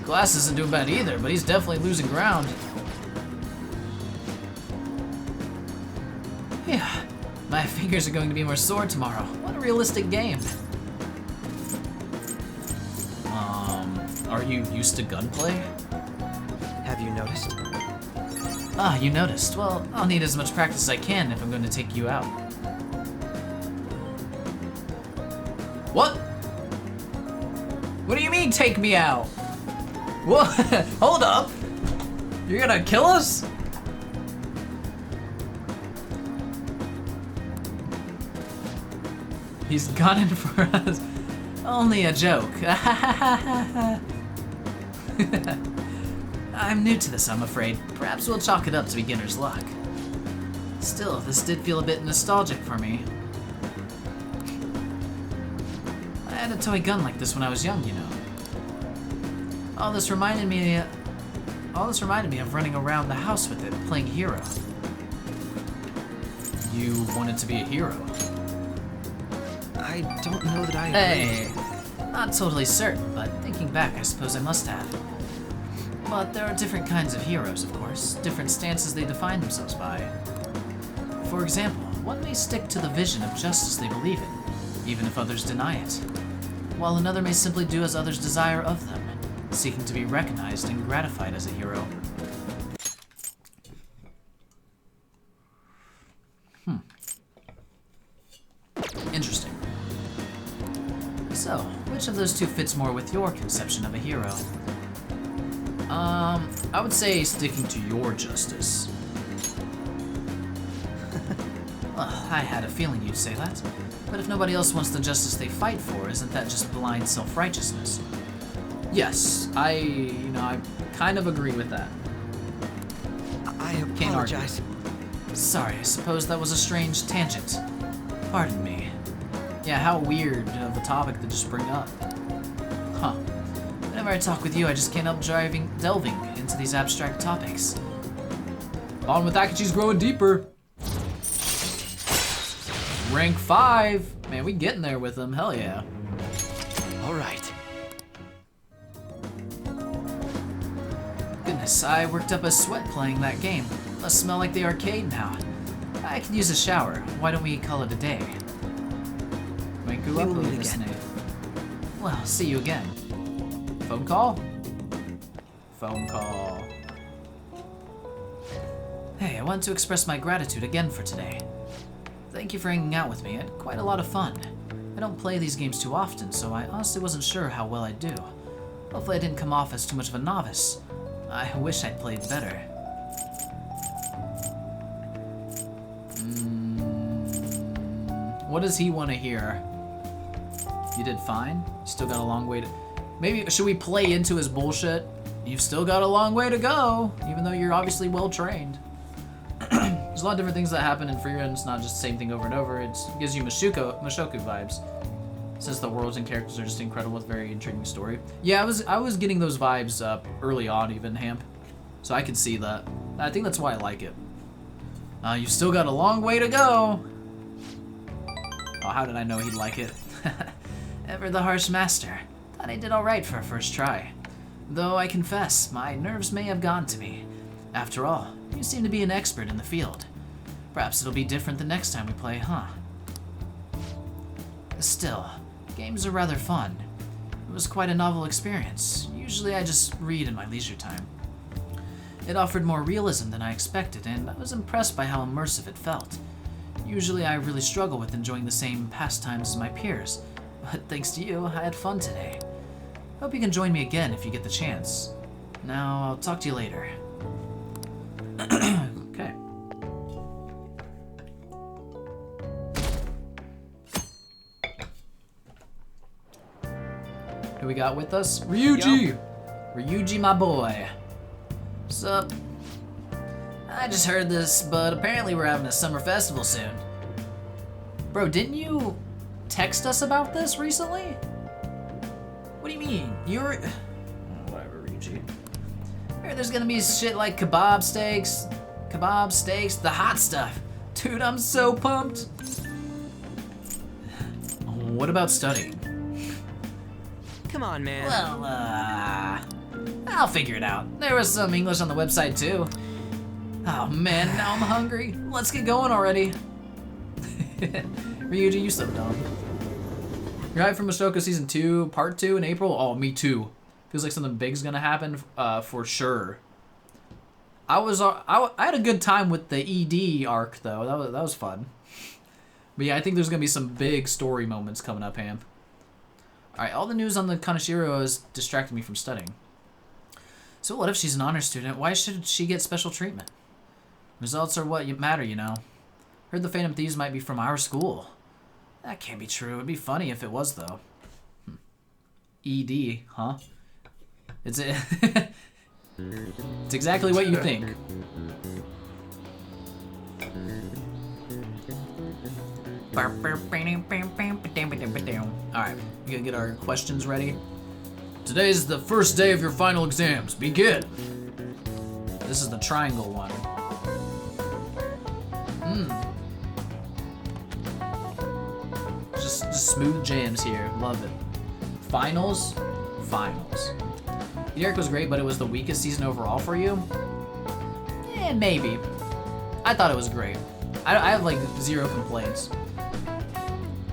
Glass isn't doing bad either, but he's definitely losing ground. Yeah, my fingers are going to be more sore tomorrow. What a realistic game. Are you used to gunplay? Have you noticed? Ah, you noticed. Well, I'll need as much practice as I can if I'm going to take you out. What? What do you mean, take me out? What? Hold up. You're gonna kill us? He's gunning for us. Only a joke. I'm new to this, I'm afraid. Perhaps we'll chalk it up to beginner's luck. Still, this did feel a bit nostalgic for me. I had a toy gun like this when I was young, you know. All this reminded me of running around the house with it, playing hero. You wanted to be a hero? I don't know that I agree. Hey, not totally certain, but thinking back, I suppose I must have. But there are different kinds of heroes, of course, different stances they define themselves by. For example, one may stick to the vision of justice they believe in, even if others deny it, while another may simply do as others desire of them, seeking to be recognized and gratified as a hero. Interesting. So, which of those two fits more with your conception of a hero? I would say sticking to your justice. Well, I had a feeling you'd say that. But if nobody else wants the justice they fight for, isn't that just blind self-righteousness? Yes, I kind of agree with that. I Can't argue. apologize. Sorry, I suppose that was a strange tangent. Pardon me. Yeah, how weird of a topic to just bring up. Huh. Whenever I talk with you, I just can't help delving into these abstract topics. On with Akachi's growing deeper. Rank 5. Man, we getting there with him. Hell yeah. All right. Goodness, I worked up a sweat playing that game. Must smell like the arcade now. I could use a shower. Why don't we call it a day? We'll meet again. Well, see you again. Phone call? Phone call. Hey, I want to express my gratitude again for today. Thank you for hanging out with me. I had quite a lot of fun. I don't play these games too often, so I honestly wasn't sure how well I'd do. Hopefully I didn't come off as too much of a novice. I wish I'd played better. What does he want to hear? You did fine? Still got a long way to... Maybe, should we play into his bullshit? You've still got a long way to go, even though you're obviously well trained. There's a lot of different things that happen in Frieren. It's not just the same thing over and over. It gives you Mushoku vibes. Since the worlds and characters are just incredible with very intriguing story. Yeah, I was getting those vibes early on, even, Hamp. So I could see that. I think that's why I like it. You've still got a long way to go. Oh, how did I know he'd like it? Ever the harsh master. Thought I did alright for a first try. Though I confess, my nerves may have gone to me. After all, you seem to be an expert in the field. Perhaps it'll be different the next time we play, huh? Still, games are rather fun. It was quite a novel experience. Usually I just read in my leisure time. It offered more realism than I expected, and I was impressed by how immersive it felt. Usually I really struggle with enjoying the same pastimes as my peers, but thanks to you, I had fun today. Hope you can join me again if you get the chance. Now, I'll talk to you later. Okay. Who we got with us? Ryuji! Ryuji, my boy. What's up? I just heard this, but apparently we're having a summer festival soon. Bro, didn't you text us about this recently? What do you mean? You're... Oh, whatever, Ryuji. I heard there's gonna be shit like kebab steaks, the hot stuff. Dude, I'm so pumped. What about studying? Come on, man. Well, I'll figure it out. There was some English on the website too. Oh man, now I'm hungry. Let's get going already. Ryuji, you so dumb. You're hyped for Mushoku Season 2, Part 2 in April? Oh, me too. Feels like something big's gonna happen for sure. I had a good time with the ED arc though. That was fun. But yeah, I think there's gonna be some big story moments coming up, Ham. Alright, all the news on the Kaneshiro is distracting me from studying. So what if she's an honor student? Why should she get special treatment? Results are what matter, you know. Heard the Phantom Thieves might be from our school. That can't be true. It'd be funny if it was, though. ED, huh? It's exactly what you think. Alright, we gotta get our questions ready. Today's the first day of your final exams. Begin! This is the triangle one. Just smooth jams here. Love it. Finals? Finals. The arc was great, but it was the weakest season overall for you? Eh, maybe. I thought it was great. I have like 0 complaints.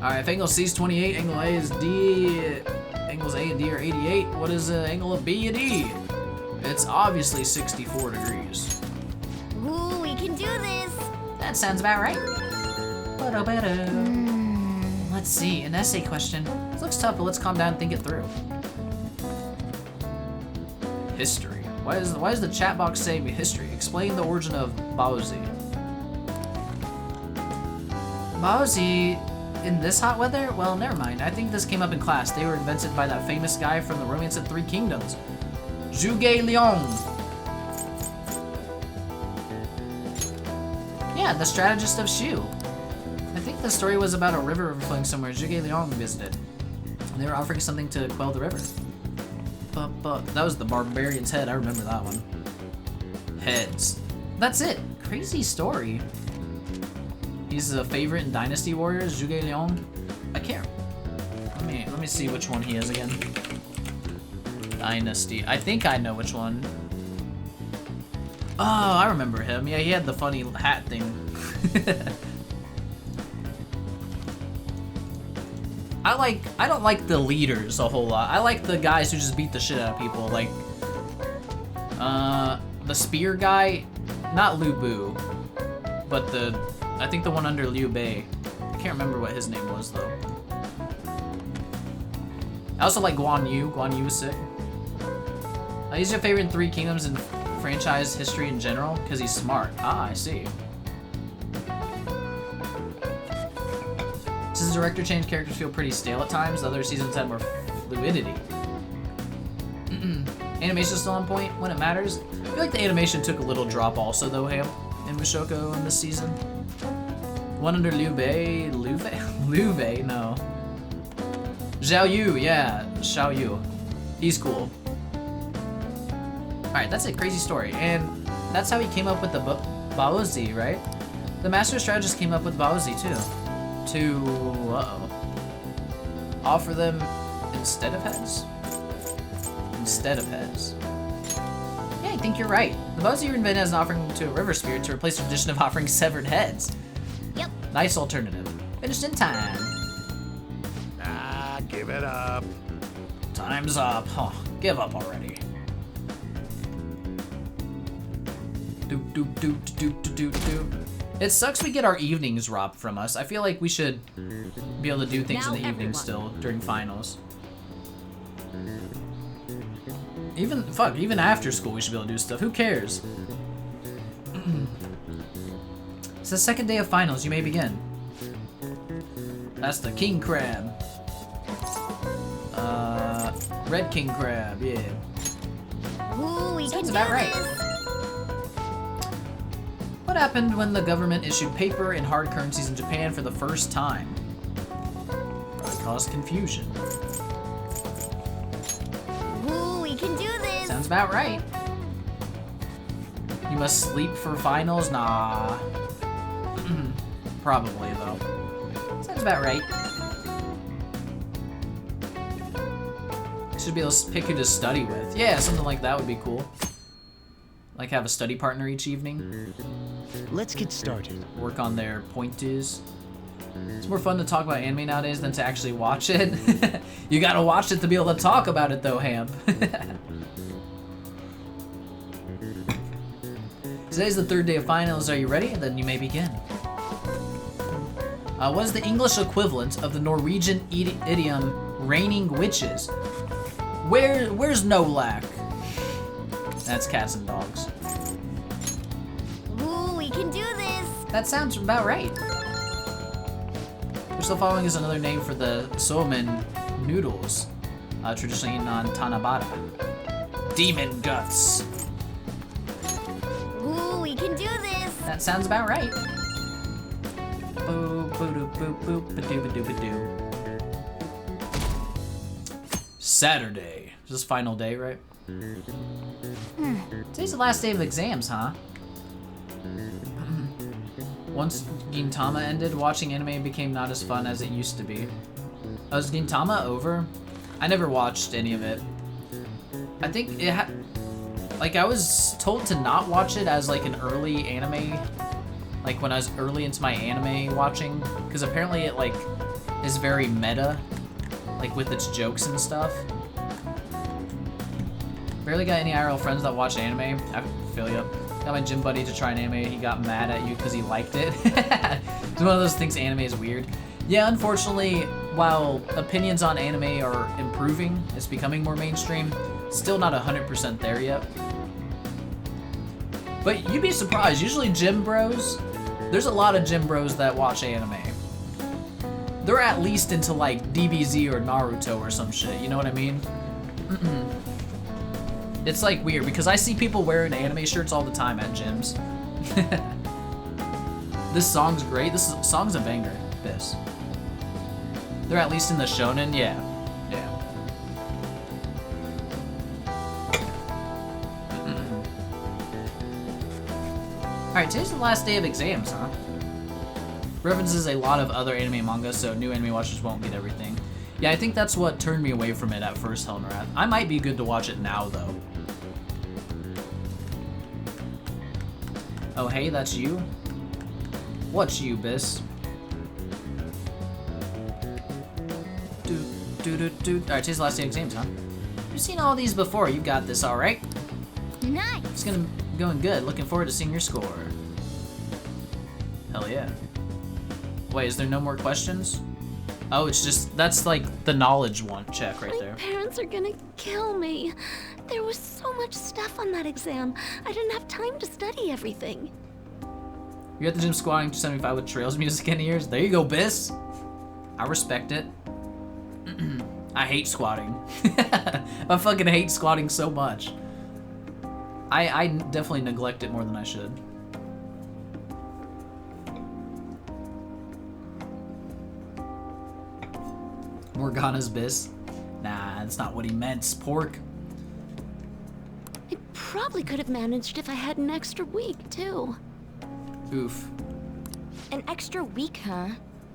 Alright, if angle C is 28, angle A is D, angles A and D are 88, what is the angle of B and E? It's obviously 64 degrees. Ooh, we can do this. That sounds about right. Let's see, an essay question. This looks tough, but let's calm down and think it through. History. Why does the chat box say history? Explain the origin of Baozi. Baozi in this hot weather? Well, never mind. I think this came up in class. They were invented by that famous guy from the Romance of Three Kingdoms. Zhuge Liang. Yeah, the strategist of Shu. I think the story was about a river overflowing somewhere Zhuge Liang visited. And they were offering something to quell the river. But that was the barbarian's head. I remember that one. Heads. That's it. Crazy story. He's a favorite in Dynasty Warriors, Zhuge Liang. I can't. Let me see which one he is again. Dynasty. I think I know which one. Oh, I remember him. Yeah, he had the funny hat thing. I don't like the leaders a whole lot. I like the guys who just beat the shit out of people. Like, the spear guy, not Lu Bu, but I think the one under Liu Bei. I can't remember what his name was though. I also like Guan Yu. Guan Yu is sick. He's your favorite in Three Kingdoms and franchise history in general because he's smart. Ah, I see. Since the director changed, characters feel pretty stale at times. The other seasons had more fluidity. Animation's still on point when it matters. I feel like the animation took a little drop also though, Ham, in Mushoku in this season. One under Liu Bei, Liu Bei, no. Zhao Yu, yeah, Xiao Yu. He's cool. Alright, that's a crazy story. And that's how he came up with the Baozi, right? The Master Strategist came up with Baozi too. To, offer them instead of heads? Instead of heads. Yeah, I think you're right. The Baozi were invented as an offering to a river spirit to replace the tradition of offering severed heads. Yep. Nice alternative. Finished in time. Ah, give it up. Time's up. Oh, give up already. Doop doop doop doop doop doop. It sucks we get our evenings robbed from us. I feel like we should be able to do things in the evening still during finals. Even after school we should be able to do stuff. Who cares? It's the second day of finals. You may begin. That's the king crab. Red King Crab, yeah. Ooh, we can Sounds do about right. this. What happened when the government issued paper and hard currencies in Japan for the first time? Probably caused confusion. Ooh, we can do this. Sounds about right. You must sleep for finals? Nah. Probably, though. Sounds about right. Should be able to pick who to study with. Yeah, something like that would be cool. Like have a study partner each evening. Let's get started. Work on their pointers. It's more fun to talk about anime nowadays than to actually watch it. You gotta watch it to be able to talk about it though, Hamp. Today's the third day of finals. Are you ready? Then you may begin. What is the English equivalent of the Norwegian idiom raining witches? Where's no lack? That's cats and dogs. Ooh, we can do this. That sounds about right. Which the following is another name for the somen noodles, traditionally eaten on Tanabata. Demon guts. Ooh, we can do this. That sounds about right. Boo, boo, doo, boo, boo, ba-doo, ba-doo, ba-doo. Saturday. Is this final day, right? Today's the last day of exams, huh? Once Gintama ended, watching anime became not as fun as it used to be. Oh, is Gintama over? I never watched any of it. I think it had... Like, I was told to not watch it as, like, an early anime... Like, when I was early into my anime watching. Because apparently it, like, is very meta. Like, with its jokes and stuff. Barely got any IRL friends that watch anime. I feel you. Got my gym buddy to try an anime. He got mad at you because he liked it. It's one of those things, anime is weird. Yeah, unfortunately, while opinions on anime are improving, it's becoming more mainstream, still not 100% there yet. But you'd be surprised. Usually gym bros, there's a lot of gym bros that watch anime. They're at least into like DBZ or Naruto or some shit, you know what I mean? It's like weird because I see people wearing anime shirts all the time at gyms. This song's great. This song's a banger. This. They're at least in the shonen, yeah. Yeah. Alright, today's the last day of exams, huh? References a lot of other anime manga, so new anime watchers won't get everything. Yeah, I think that's what turned me away from it at first, Helmrath. I might be good to watch it now, though. Oh, hey, that's you? What's you, Biss? Alright, today's the last day of exams, huh? You've seen all these before. You got this, alright? Nice. It's gonna be going good. Looking forward to seeing your score. Hell yeah. Wait, is there no more questions? Oh, it's just, that's like the knowledge one check right there. My parents are gonna kill me. There was so much stuff on that exam. I didn't have time to study everything. You're at the gym squatting 275 with Trails music in ears. There you go, Biss. I respect it. I hate squatting. I fucking hate squatting so much. I definitely neglect it more than I should. Morgana's Biss. Nah, that's not what he meant, pork. I probably could have managed if I had an extra week, too. Oof. An extra week, huh?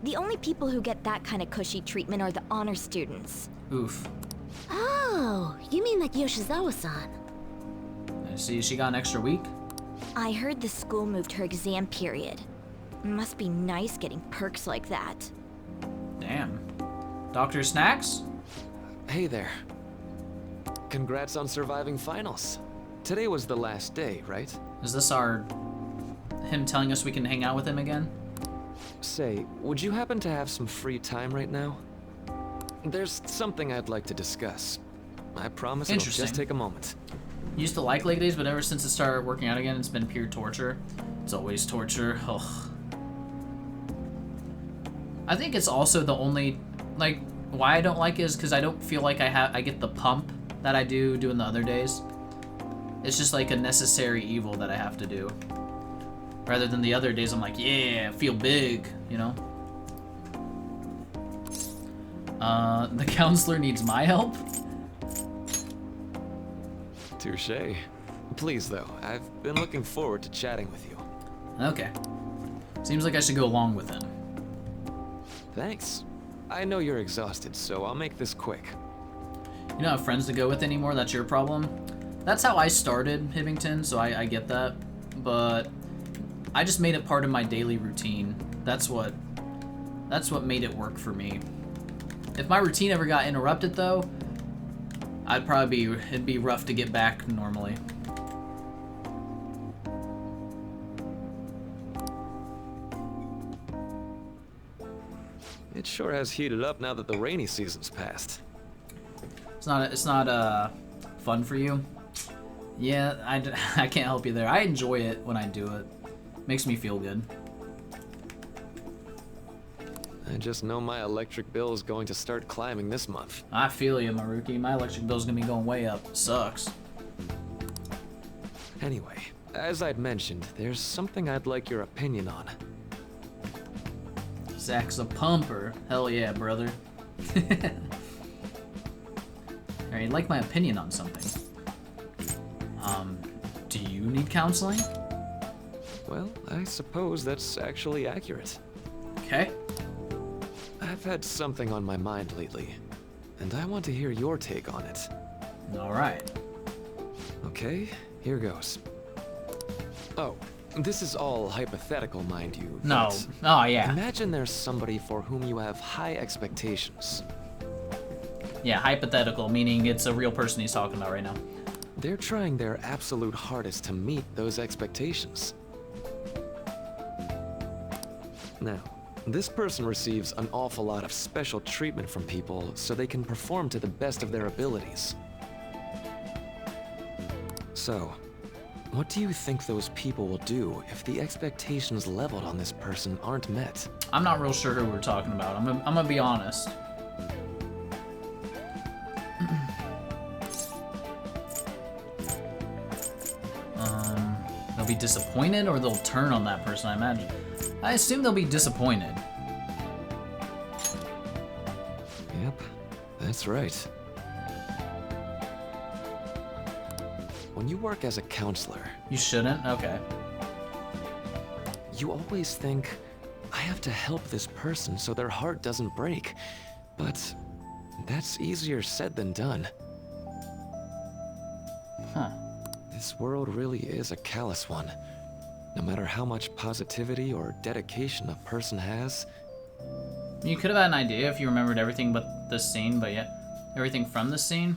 The only people who get that kind of cushy treatment are the honor students. Oof. Oh, you mean like Yoshizawa-san? I see, she got an extra week? I heard the school moved her exam period. Must be nice getting perks like that. Damn. Dr. Snacks? Hey there. Congrats on surviving finals. Today was the last day, right? Is this him telling us we can hang out with him again? Say, would you happen to have some free time right now? There's something I'd like to discuss. I promise it'll just take a moment. Used to like leg days, but ever since it started working out again, it's been pure torture. It's always torture. Ugh. I think it's also the only, like, why I don't like it is because I don't feel like I get the pump that I do doing the other days. It's just like a necessary evil that I have to do. Rather than the other days, I'm like, yeah, feel big, you know? The counselor needs my help? Touché. Please, though, I've been looking forward to chatting with you. Okay. Seems like I should go along with him. Thanks. I know you're exhausted, so I'll make this quick. You don't have friends to go with anymore, that's your problem? That's how I started Hibbington, so I get that. But I just made it part of my daily routine. That's what made it work for me. If my routine ever got interrupted though, it'd be rough to get back normally. It sure has heated up now that the rainy season's passed. It's not fun for you? Yeah, I can't help you there. I enjoy it when I do it. Makes me feel good. I just know my electric bill is going to start climbing this month. I feel you, Maruki. My electric bill's gonna be going way up. Sucks. Anyway, as I'd mentioned, there's something I'd like your opinion on. Zach's a pumper. Hell yeah, brother. Alright, you'd like my opinion on something. Do you need counseling? Well, I suppose that's actually accurate. Okay. I've had something on my mind lately, and I want to hear your take on it. Alright. Okay, here goes. Oh, this is all hypothetical, mind you. No. Oh, yeah. Imagine there's somebody for whom you have high expectations. Yeah, hypothetical, meaning it's a real person he's talking about right now. They're trying their absolute hardest to meet those expectations. Now, this person receives an awful lot of special treatment from people so they can perform to the best of their abilities. So, what do you think those people will do if the expectations leveled on this person aren't met? I'm not real sure who we're talking about. I'm gonna be honest. They'll be disappointed or they'll turn on that person, I imagine. I assume they'll be disappointed. Yep, that's right. When you work as a counselor... You shouldn't? Okay. You always think, I have to help this person so their heart doesn't break. But that's easier said than done. Huh. This world really is a callous one. No matter how much positivity or dedication a person has. You could have had an idea if you remembered everything but this scene, but yeah, everything from this scene.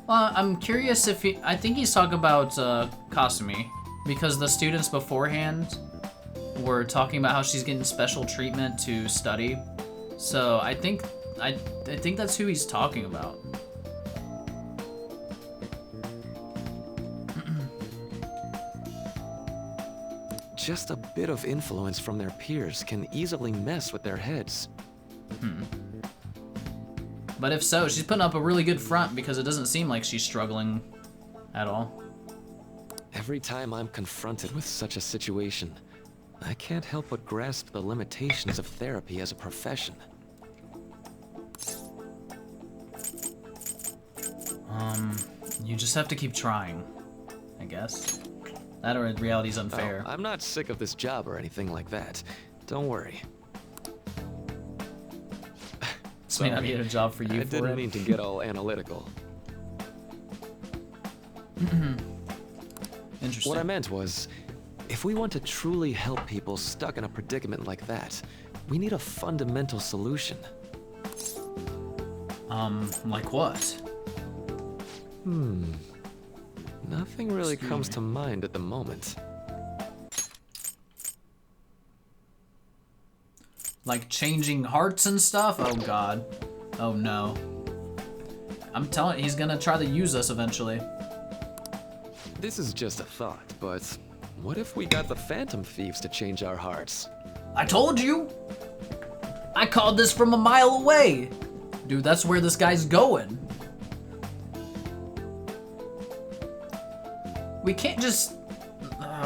Well, I'm curious if I think he's talking about Kasumi, because the students beforehand were talking about how she's getting special treatment to study. So I think that's who he's talking about. Just a bit of influence from their peers can easily mess with their heads. But if so, she's putting up a really good front because it doesn't seem like she's struggling at all. Every time I'm confronted with such a situation, I can't help but grasp the limitations of therapy as a profession. You just have to keep trying, I guess. That or reality's unfair. Oh, I'm not sick of this job or anything like that. Don't worry. This may not be a job for you. I didn't mean to get all analytical. Interesting. What I meant was, if we want to truly help people stuck in a predicament like that, we need a fundamental solution. Like what? Nothing really comes to mind at the moment. Like changing hearts and stuff? Oh god. Oh no. I'm telling you, he's gonna try to use us eventually. This is just a thought, but what if we got the Phantom Thieves to change our hearts? I told you! I called this from a mile away! Dude, that's where this guy's going. We can't just...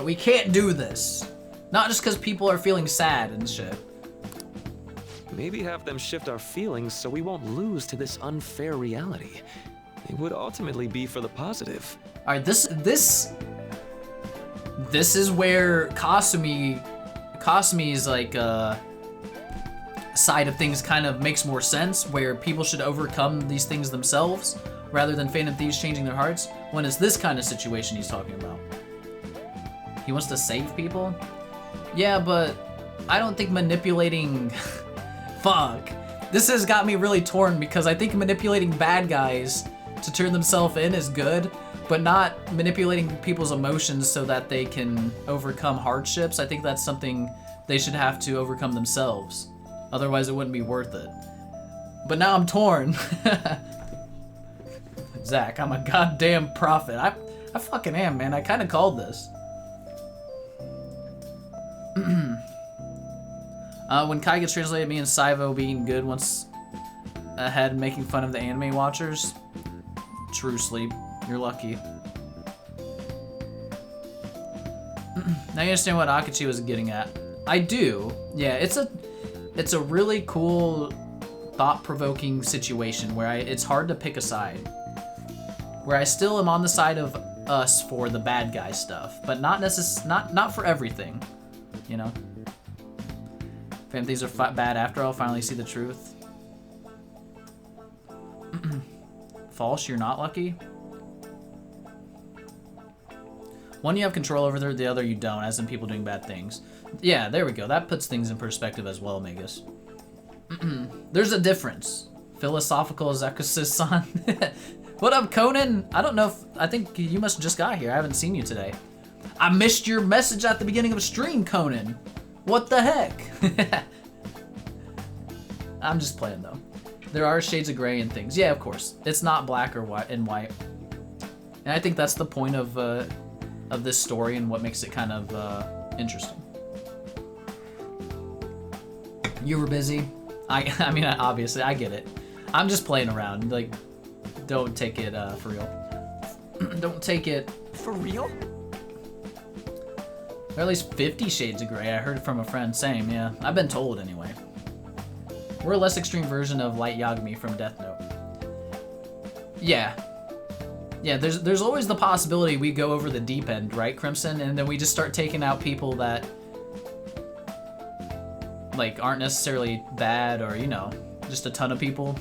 we can't do this. Not just because people are feeling sad and shit. Maybe have them shift our feelings so we won't lose to this unfair reality. It would ultimately be for the positive. Alright, this is where Kasumi's like side of things kind of makes more sense, where people should overcome these things themselves rather than Phantom Thieves changing their hearts, when it's this kind of situation he's talking about. He wants to save people? Yeah, but I don't think manipulating... Fuck. This has got me really torn because I think manipulating bad guys to turn themselves in is good, but not manipulating people's emotions so that they can overcome hardships. I think that's something they should have to overcome themselves. Otherwise it wouldn't be worth it. But now I'm torn. Zach, I'm a goddamn prophet. I fucking am, man. I kind of called this. When Kai gets translated, me and Saivo being good once ahead making fun of the anime watchers. True, Sleep. You're lucky. Now you understand what Akachi was getting at. I do. Yeah, it's a really cool, thought-provoking situation where it's hard to pick a side. Where I still am on the side of us for the bad guy stuff, but not for everything, you know. Phantom Thieves are bad after all. Finally see the truth. False, you're not lucky. One you have control over, the other you don't, as in people doing bad things. Yeah, there we go. That puts things in perspective as well, Magus. There's a difference. Philosophical Zekusis-san. What up, Conan? I don't know if... I think you must have just got here. I haven't seen you today. I missed your message at the beginning of a stream, Conan. What the heck? I'm just playing, though. There are shades of gray and things. Yeah, of course. It's not black or white and white. And I think that's the point of this story and what makes it kind of interesting. You were busy. I mean, obviously, I get it. I'm just playing around. Like, don't take it for real. Don't take it For real? There are at least 50 shades of gray. I heard from a friend. Same, yeah. I've been told anyway. We're a less extreme version of Light Yagami from Death Note. Yeah. Yeah, there's always the possibility we go over the deep end, right, Crimson? And then we just start taking out people that like aren't necessarily bad, or, you know, just a ton of people.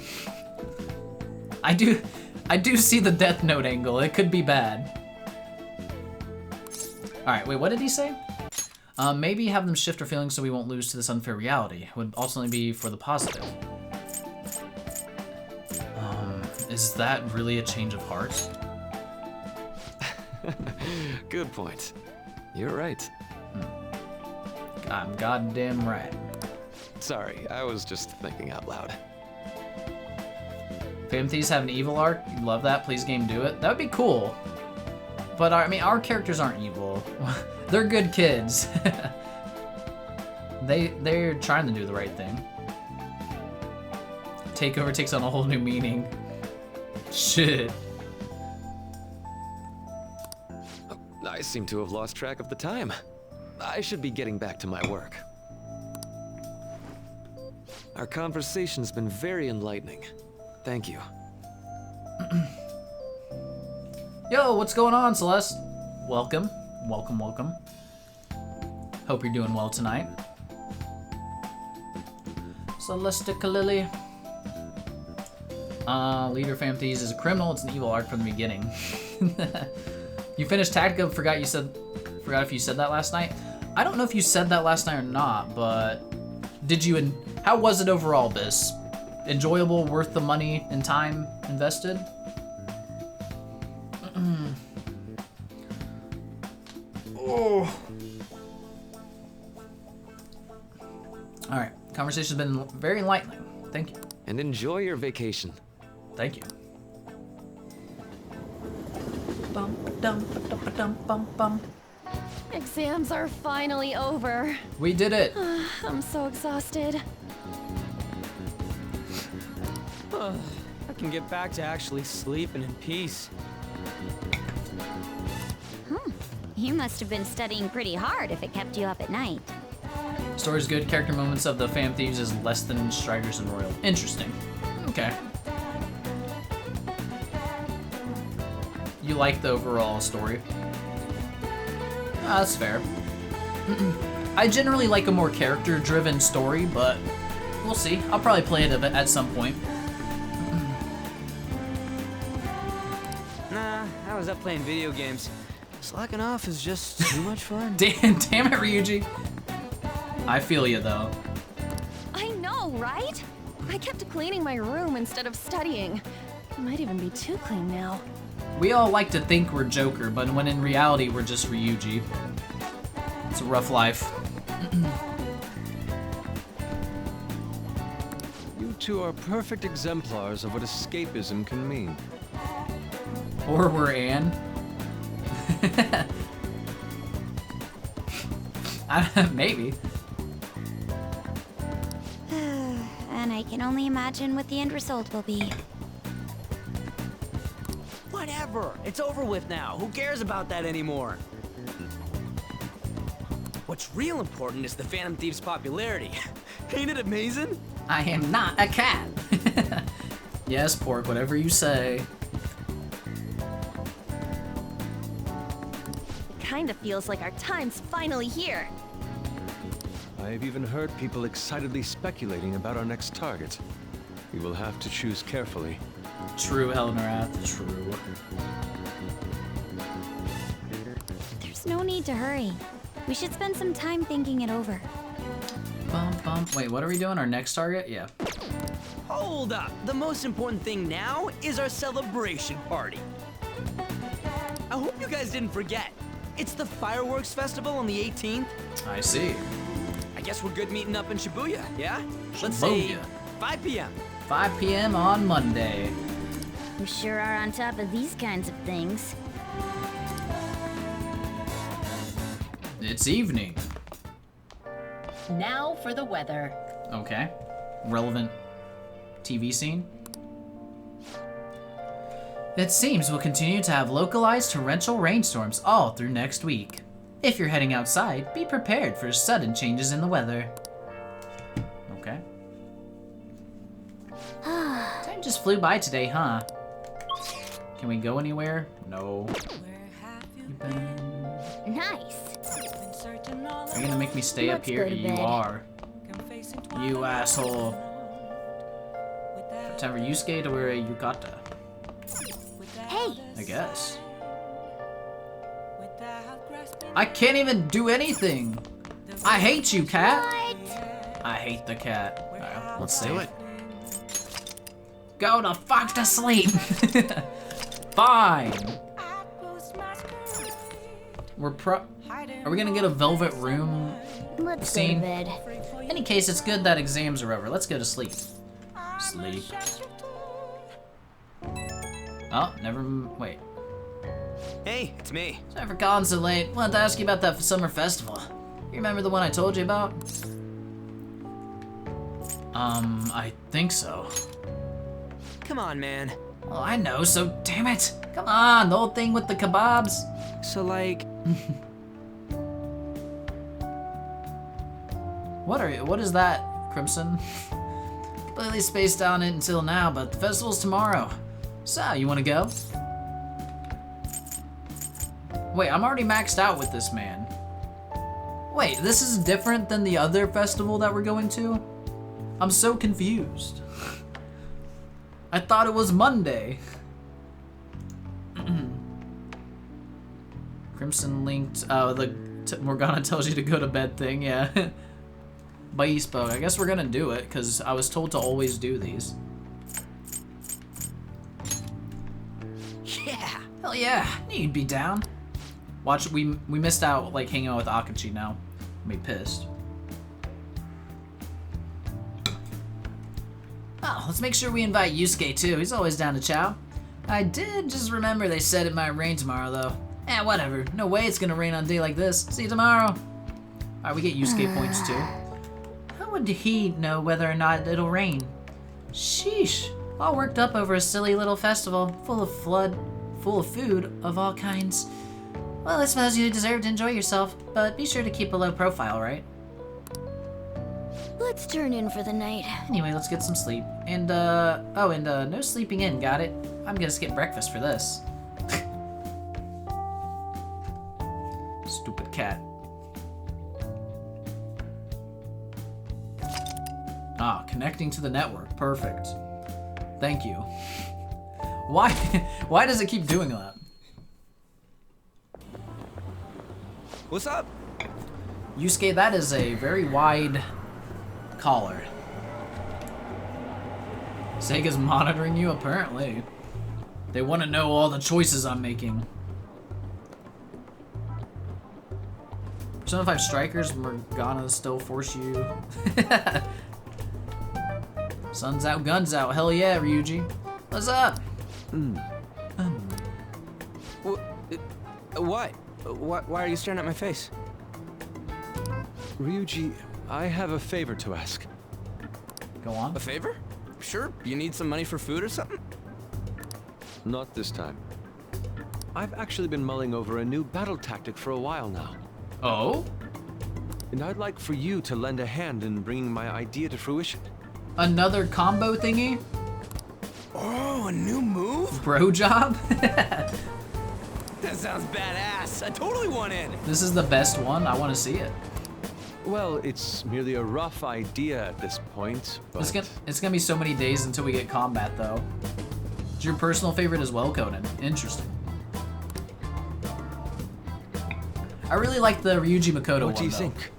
I do see the Death Note angle. It could be bad. Alright, wait, what did he say? Maybe have them shift our feelings so we won't lose to this unfair reality. Would ultimately be for the positive. Is that really a change of heart? Good point. You're right. I'm goddamn right. Sorry, I was just thinking out loud. Phantom Thieves have an evil arc. You'd love that. Please, game, do it. That would be cool. But I mean, our characters aren't evil. They're good kids. They're trying to do the right thing. Takeover takes on a whole new meaning. Shit. I seem to have lost track of the time. I should be getting back to my work. Our conversation's been very enlightening. Thank you. Yo, what's going on, Celeste? Welcome. Welcome, welcome. Hope you're doing well tonight. Celestica Lily. Leader Phantom Thieves is a criminal. It's an evil arc from the beginning. You finished Tactica, forgot if you said that last night. I don't know if you said that last night or not, but did you, how was it overall, Biz? Enjoyable, worth the money and time invested? Oh. Alright, conversation's been very enlightening. Thank you. And enjoy your vacation. Thank you. Bum, dum, dum, dum, bum, bum. Exams are finally over. We did it. I'm so exhausted. I can get back to actually sleeping in peace. You must have been studying pretty hard if it kept you up at night. Story's good. Character moments of the Phantom Thieves is less than Strikers and Royal. Interesting. Okay. You like the overall story? That's fair. I generally like a more character-driven story, but we'll see. I'll probably play it a bit at some point. Nah, I was up playing video games. Slacking off is just too much fun. Damn it, Ryuji. I feel you, though. I know, right? I kept cleaning my room instead of studying. It might even be too clean now. We all like to think we're Joker, but when in reality, we're just Ryuji. It's a rough life. You two are perfect exemplars of what escapism can mean. Or we're Anne. Maybe. And I can only imagine what the end result will be. Whatever. It's over with now. Who cares about that anymore? What's real important is the Phantom Thieves' popularity. Ain't it amazing? I am not a cat. Yes, Pork, whatever you say. Kinda feels like our time's finally here. I've even heard people excitedly speculating about our next target. We will have to choose carefully. True, Elnarath, true. There's no need to hurry. We should spend some time thinking it over. Wait, what are we doing? Our next target? Yeah. Hold up. The most important thing now is our celebration party. I hope you guys didn't forget. It's the Fireworks Festival on the 18th. I see. I guess we're good meeting up in Shibuya, yeah? Let's say 5 p.m. 5 p.m. on Monday. We sure are on top of these kinds of things. It's evening. Now for the weather. Okay. Relevant TV scene. It seems we'll continue to have localized torrential rainstorms all through next week. If you're heading outside, be prepared for sudden changes in the weather. Okay. Time just flew by today, huh? Can we go anywhere? No. Nice. Are you gonna make me stay up here? You are. You asshole. Time for Yusuke to wear a yukata. Hey! I guess. I can't even do anything! I hate you, cat! What? I hate the cat. Alright, let's do it. Go the fuck to sleep! Fine! Are we gonna get a velvet room Let's scene? go to bed. In any case, it's good that exams are over. Let's go to sleep. Sleep. Oh, wait. Hey, it's me. Sorry for calling so late. Wanted to ask you about that summer festival. You remember the one I told you about? I think so. Come on, man. Well, I know, so damn it. Come on, the old thing with the kebabs. So, like... What is that, Crimson? Completely spaced on it until now, but the festival's tomorrow. So, you wanna go? Wait, I'm already maxed out with this man. Wait, this is different than the other festival that we're going to? I'm so confused. I thought it was Monday. Crimson linked, Morgana tells you to go to bed thing, yeah. But he spoke. I guess we're gonna do it, because I was told to always do these. Yeah! Hell yeah, you'd be down. Watch, we missed out, like, hanging out with Akachi now. I'm pissed. Oh, let's make sure we invite Yusuke too. He's always down to chow. I did just remember they said it might rain tomorrow, though. Eh, whatever. No way it's gonna rain on a day like this. See you tomorrow. Alright, we get Yusuke points too. How would he know whether or not it'll rain? Sheesh. All worked up over a silly little festival, full of food of all kinds. Well, I suppose you deserve to enjoy yourself, but be sure to keep a low profile, right? Let's turn in for the night. Anyway, let's get some sleep. And, no sleeping in, got it? I'm gonna skip breakfast for this. Stupid cat. Ah, connecting to the network. Perfect. Thank you. Why does it keep doing that? What's up? Yusuke, that is a very wide collar. Sega's monitoring you, apparently. They want to know all the choices I'm making. Persona 5 Strikers, Morgana still force you. Sun's out, guns out. Hell yeah, Ryuji. What's up? What? Why are you staring at my face? Ryuji, I have a favor to ask. Go on. A favor? Sure. You need some money for food or something? Not this time. I've actually been mulling over a new battle tactic for a while now. Oh? And I'd like for you to lend a hand in bringing my idea to fruition. Another combo thingy? Oh, a new move? Bro job? That sounds badass. I totally want in. This is the best one. I want to see it. Well, it's merely a rough idea at this point, but... It's gonna be so many days until we get combat, though. It's your personal favorite as well, Conan. Interesting. I really like the Ryuji Makoto one, What do you though. think?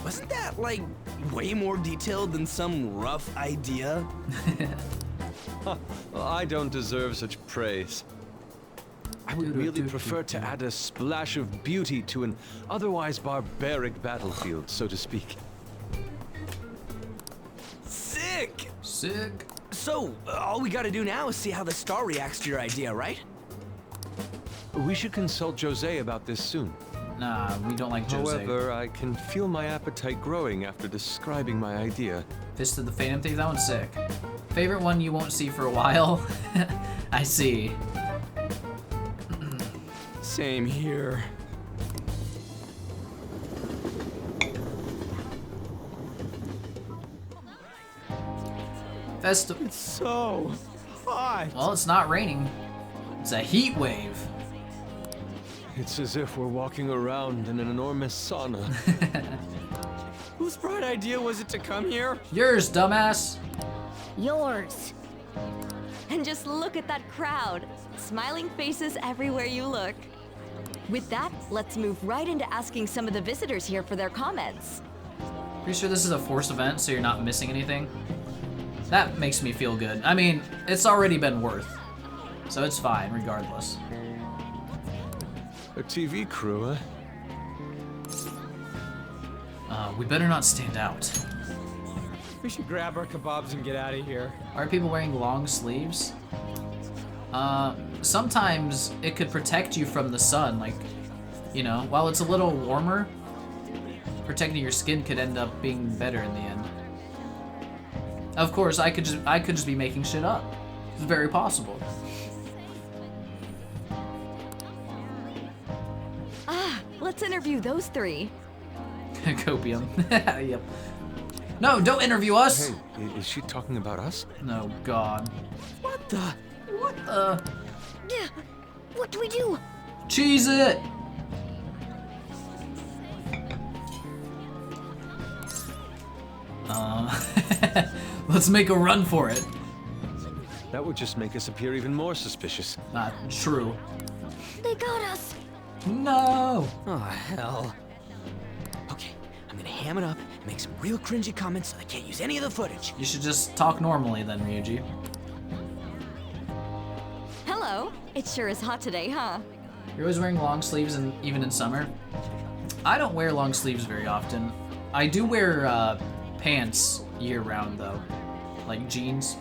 Wasn't that, like, way more detailed than some rough idea? Well, I don't deserve such praise. I would really prefer to add a splash of beauty to an otherwise barbaric battlefield, so to speak. Sick! Sick. So, all we gotta do now is see how the star reacts to your idea, right? We should consult Jose about this soon. Nah, we don't like Jose. However, I can feel my appetite growing after describing my idea. Fist of the Phantom Thief, that one's sick. Favorite one you won't see for a while? I see. Same here. Festival. It's so hot. Well, it's not raining. It's a heat wave. It's as if we're walking around in an enormous sauna. Whose bright idea was it to come here? Yours, dumbass. Yours. And just look at that crowd. Smiling faces everywhere you look. With that, let's move right into asking some of the visitors here for their comments. Pretty sure this is a forced event, so you're not missing anything. That makes me feel good. I mean, it's already been worth, so it's fine regardless. A TV crew, huh? We better not stand out. We should grab our kebabs and get out of here. Are people wearing long sleeves? Sometimes it could protect you from the sun, like, you know, while it's a little warmer, protecting your skin could end up being better in the end. Of course, I could just be making shit up. It's very possible. Let's interview those three. Copium. Yep. No, don't interview us! Hey, is she talking about us? No, God. What the? What the? Yeah. What do we do? Cheese it! Let's make a run for it. That would just make us appear even more suspicious. Not true. They got us. No! Oh, hell. Okay, I'm gonna ham it up and make some real cringy comments so they can't use any of the footage. You should just talk normally then, Ryuji. Hello. It sure is hot today, huh? You're always wearing long sleeves, and even in summer. I don't wear long sleeves very often. I do wear pants year-round, though, like jeans.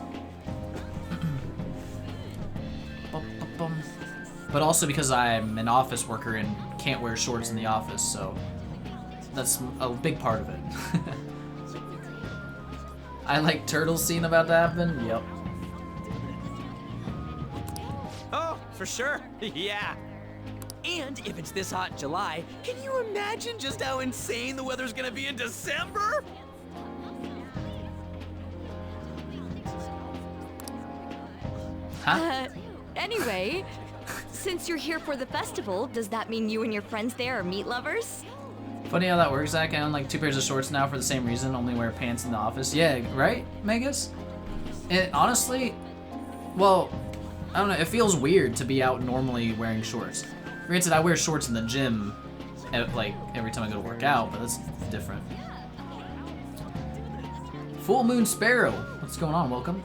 But also because I'm an office worker and can't wear shorts in the office, so that's a big part of it. I like turtle scene about to happen. Yep. Oh, for sure. Yeah. And if it's this hot in July, can you imagine just how insane the weather's gonna be in December? Huh? Anyway, since you're here for the festival, does that mean you and your friends there are meat lovers? Funny how that works, Zach. I own like 2 pairs of shorts now for the same reason, only wear pants in the office. Yeah, right, Megas? And honestly, well, I don't know, it feels weird to be out normally wearing shorts. Granted, I wear shorts in the gym, like, every time I go to work out, but that's different. Full Moon Sparrow, what's going on? Welcome.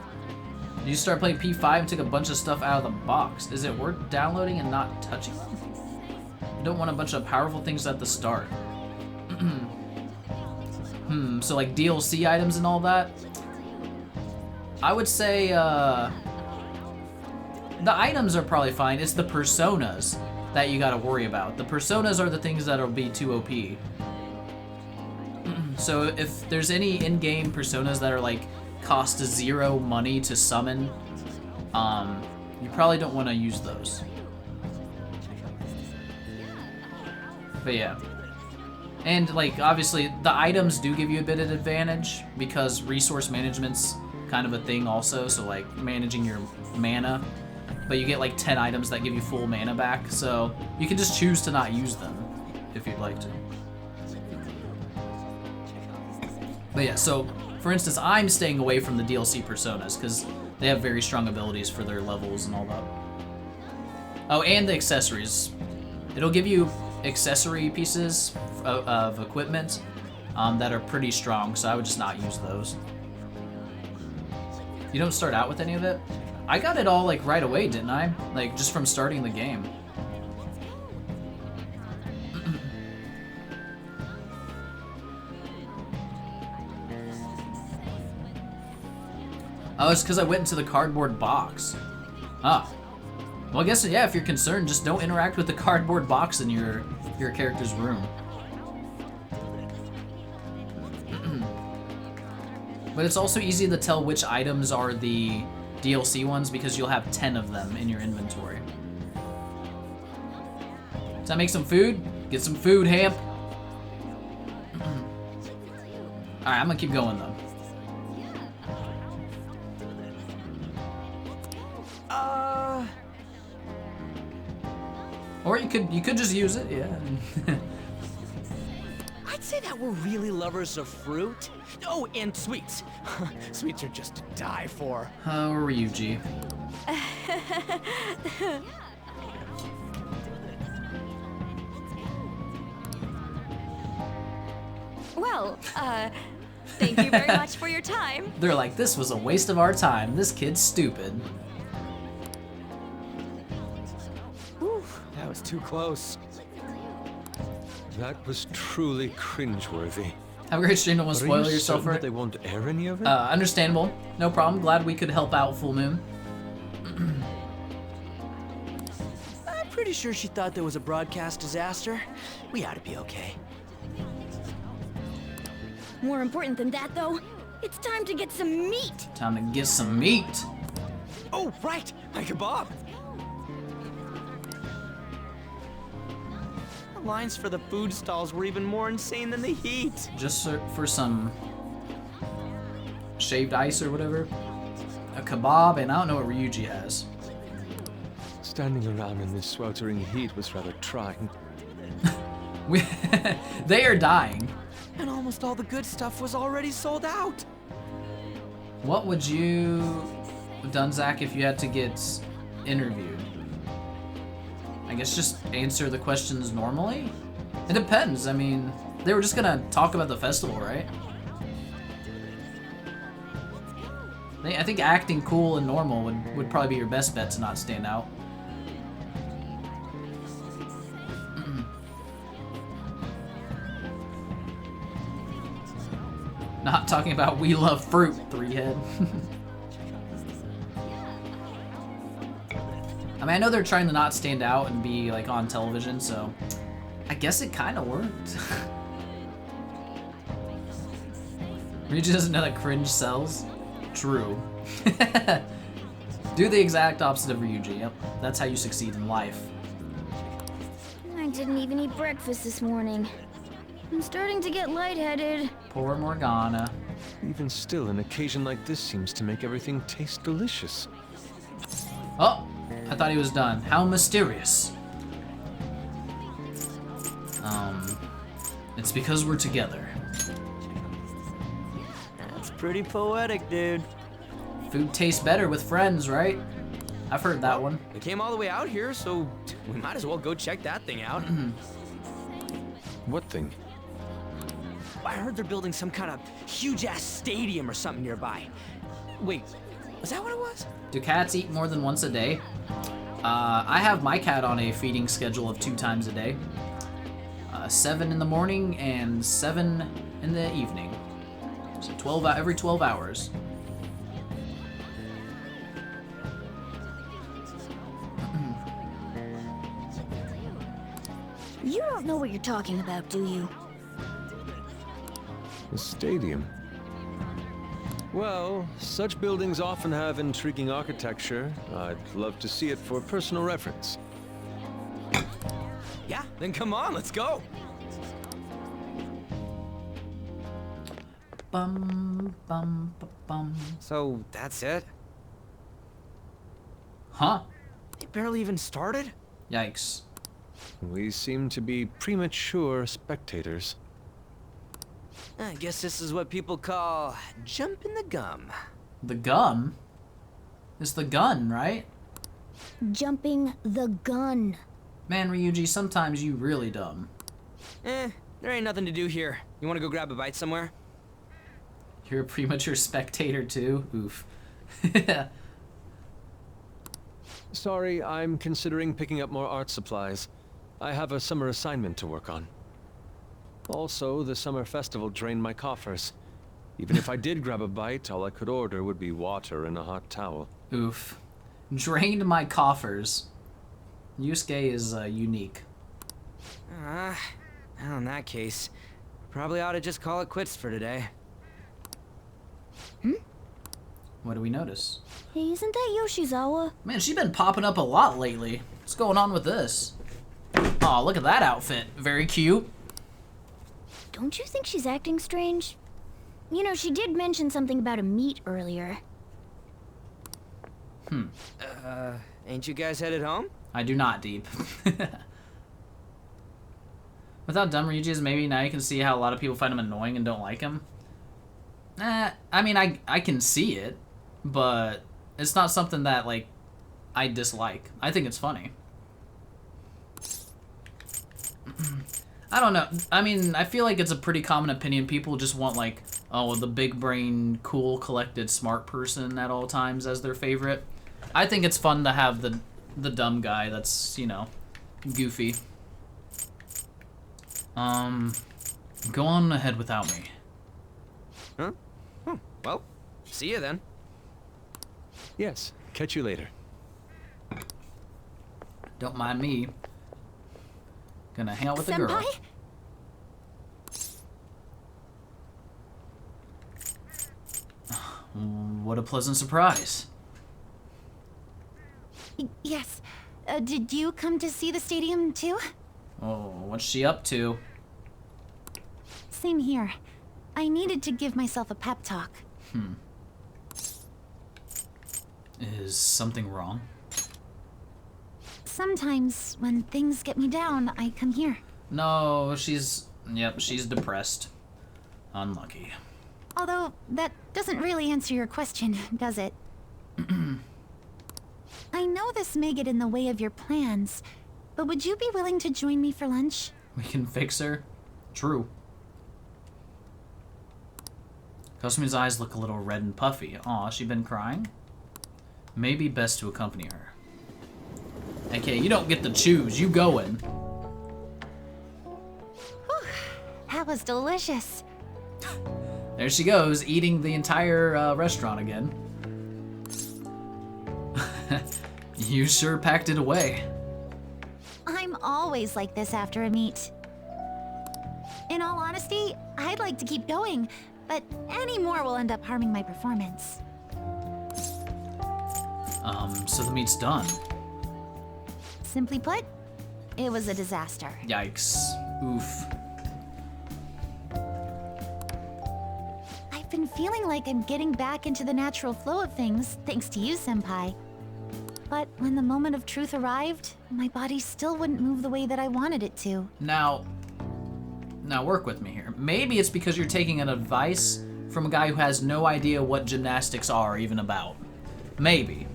You start playing P5 and took a bunch of stuff out of the box. Is it worth downloading and not touching them? You don't want a bunch of powerful things at the start. So like DLC items and all that? I would say, the items are probably fine. It's the personas that you gotta worry about. The personas are the things that'll be too OP. So if there's any in-game personas that are like, cost 0 money to summon, you probably don't want to use those. But yeah. And like, obviously, the items do give you a bit of advantage because resource management's kind of a thing also, so like managing your mana. But you get like 10 items that give you full mana back, so you can just choose to not use them if you'd like to. But yeah, so for instance, I'm staying away from the DLC personas because they have very strong abilities for their levels and all that. Oh, and the accessories. It'll give you accessory pieces of equipment that are pretty strong, so I would just not use those. You don't start out with any of it? I got it all like right away, didn't I? Like just from starting the game. Oh, it's because I went into the cardboard box. Ah. Well, I guess, yeah, if you're concerned, just don't interact with the cardboard box in your character's room. But it's also easy to tell which items are the DLC ones because you'll have 10 of them in your inventory. Does that make some food? Get some food, Hamp. Alright, I'm gonna keep going though. Or you could just use it, yeah. I'd say that we're really lovers of fruit. Oh, and sweets. Sweets are just to die for. How are you, G? Well, thank you very much for your time. They're like, this was a waste of our time. This kid's stupid. That was too close. That was truly cringeworthy. Have a great stream. Don't want to spoil yourself for it. They won't air any of it? Understandable. No problem. Glad we could help out, Full Moon. I'm pretty sure she thought there was a broadcast disaster. We ought to be okay. More important than that, though, it's time to get some meat. Time to get some meat. Oh, right, my kebab. The lines for the food stalls were even more insane than the heat. Just for some shaved ice or whatever. A kebab, and I don't know what Ryuji has. Standing around in this sweltering heat was rather trying. They are dying. And almost all the good stuff was already sold out. What would you have done, Zach, if you had to get interviewed? I guess just answer the questions normally? It depends. I mean, they were just gonna talk about the festival, right? I think acting cool and normal would probably be your best bet to not stand out. Not talking about we love fruit, 3-head. I mean, I know they're trying to not stand out and be like on television, so I guess it kind of worked. Ryuji doesn't know that cringe sells? True. Do the exact opposite of Ryuji. Yep, that's how you succeed in life. I didn't even eat breakfast this morning. I'm starting to get lightheaded. Poor Morgana. Even still, an occasion like this seems to make everything taste delicious. Oh, I thought he was done. How mysterious. It's because we're together. That's pretty poetic, dude. Food tastes better with friends, right? I've heard that one. We came all the way out here, so we might as well go check that thing out. What thing? I heard they're building some kind of huge-ass stadium or something nearby. Wait, was that what it was? Do cats eat more than once a day? I have my cat on a feeding schedule of 2 times a day. 7 in the morning and 7 in the evening. So every 12 hours. You don't know what you're talking about, do you? A stadium. Well, such buildings often have intriguing architecture. I'd love to see it for personal reference. Yeah, then come on, let's go. Bum, bum, bum. So, that's it? Huh? They barely even started? Yikes. We seem to be premature spectators. I guess this is what people call jumping the gum. The gum? It's the gun, right? Jumping the gun. Man, Ryuji, sometimes you really dumb. There ain't nothing to do here. You wanna go grab a bite somewhere? You're a premature spectator too? Oof. Sorry, I'm considering picking up more art supplies. I have a summer assignment to work on. Also, the summer festival drained my coffers. Even if I did grab a bite, all I could order would be water and a hot towel. Oof. Drained my coffers. Yusuke is unique. Well, in that case, probably ought to just call it quits for today. What do we notice? Hey, isn't that Yoshizawa? Man, she's been popping up a lot lately. What's going on with this? Oh, look at that outfit. Very cute. Don't you think she's acting strange? You know, she did mention something about a meet earlier. Ain't you guys headed home? I do not, Deep. With how dumb Ryuji is, maybe now you can see how a lot of people find him annoying and don't like him. I mean, I can see it, but it's not something that, like, I dislike. I think it's funny. I don't know. I mean, I feel like it's a pretty common opinion. People just want, like, oh, the big brain, cool, collected, smart person at all times as their favorite. I think it's fun to have the dumb guy that's, you know, goofy. Go on ahead without me. Huh? Well, see you then. Yes, catch you later. Don't mind me. Gonna hang out with the girl. What a pleasant surprise. Yes. Did you come to see the stadium too? Oh, what's she up to? Same here. I needed to give myself a pep talk. Is something wrong? Sometimes, when things get me down, I come here. No, she's depressed. Unlucky. Although, that doesn't really answer your question, does it? I know this may get in the way of your plans, but would you be willing to join me for lunch? We can fix her? True. Kosumi's eyes look a little red and puffy. Aw, she been crying? Maybe best to accompany her. Okay, you don't get to choose. You going. Whew, that was delicious. There she goes, eating the entire restaurant again. You sure packed it away. I'm always like this after a meet. In all honesty, I'd like to keep going, but any more will end up harming my performance. So the meet's done. Simply put, it was a disaster. Yikes. Oof. I've been feeling like I'm getting back into the natural flow of things, thanks to you, Senpai. But when the moment of truth arrived, my body still wouldn't move the way that I wanted it to. Now work with me here. Maybe it's because you're taking an advice from a guy who has no idea what gymnastics are even about. Maybe.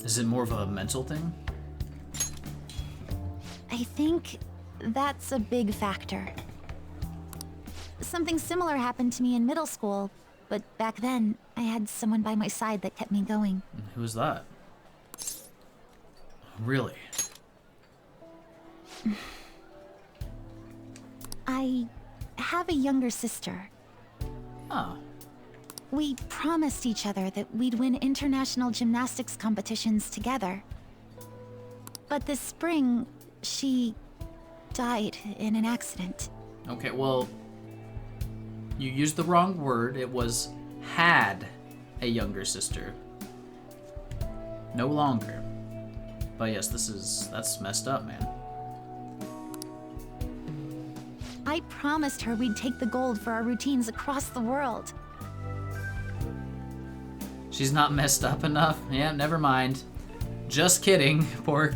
Is it more of a mental thing? I think that's a big factor. Something similar happened to me in middle school, but back then, I had someone by my side that kept me going. Who was that? Really? I have a younger sister. Oh. We promised each other that we'd win international gymnastics competitions together. But this spring, she died in an accident. Okay, well, you used the wrong word. It was had a younger sister. No longer. But yes, that's messed up, man. I promised her we'd take the gold for our routines across the world. She's not messed up enough? Yeah, never mind. Just kidding, Pork.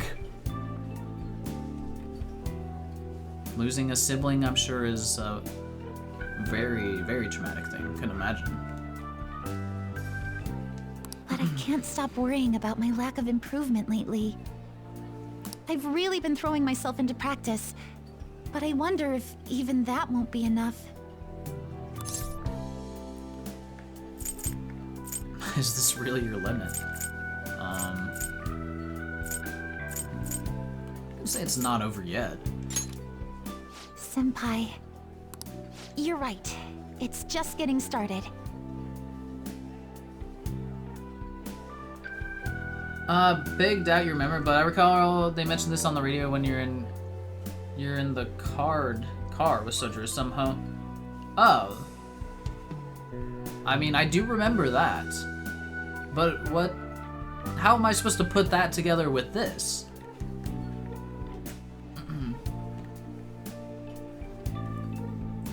Losing a sibling, I'm sure, is a very, very traumatic thing. Couldn't imagine. But I can't stop worrying about my lack of improvement lately. I've really been throwing myself into practice, but I wonder if even that won't be enough. Is this really your limit? I'd say it's not over yet. Senpai, you're right. It's just getting started. Big doubt you remember, but I recall they mentioned this on the radio when you're in the car with Sojourner somehow. Oh. I mean, I do remember that. But how am I supposed to put that together with this?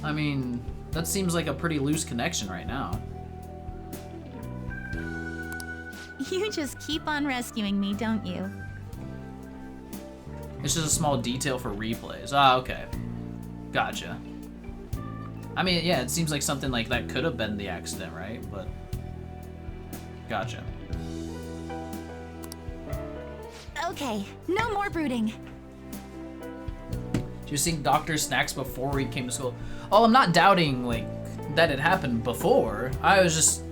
I mean, that seems like a pretty loose connection right now. You just keep on rescuing me, don't you? It's just a small detail for replays. Ah, okay. Gotcha. I mean, yeah, it seems like something like that could have been the accident, right? But gotcha. Okay, no more brooding. Did you see Dr. Snacks before he came to school? Oh, I'm not doubting, like, that it happened before. I was just...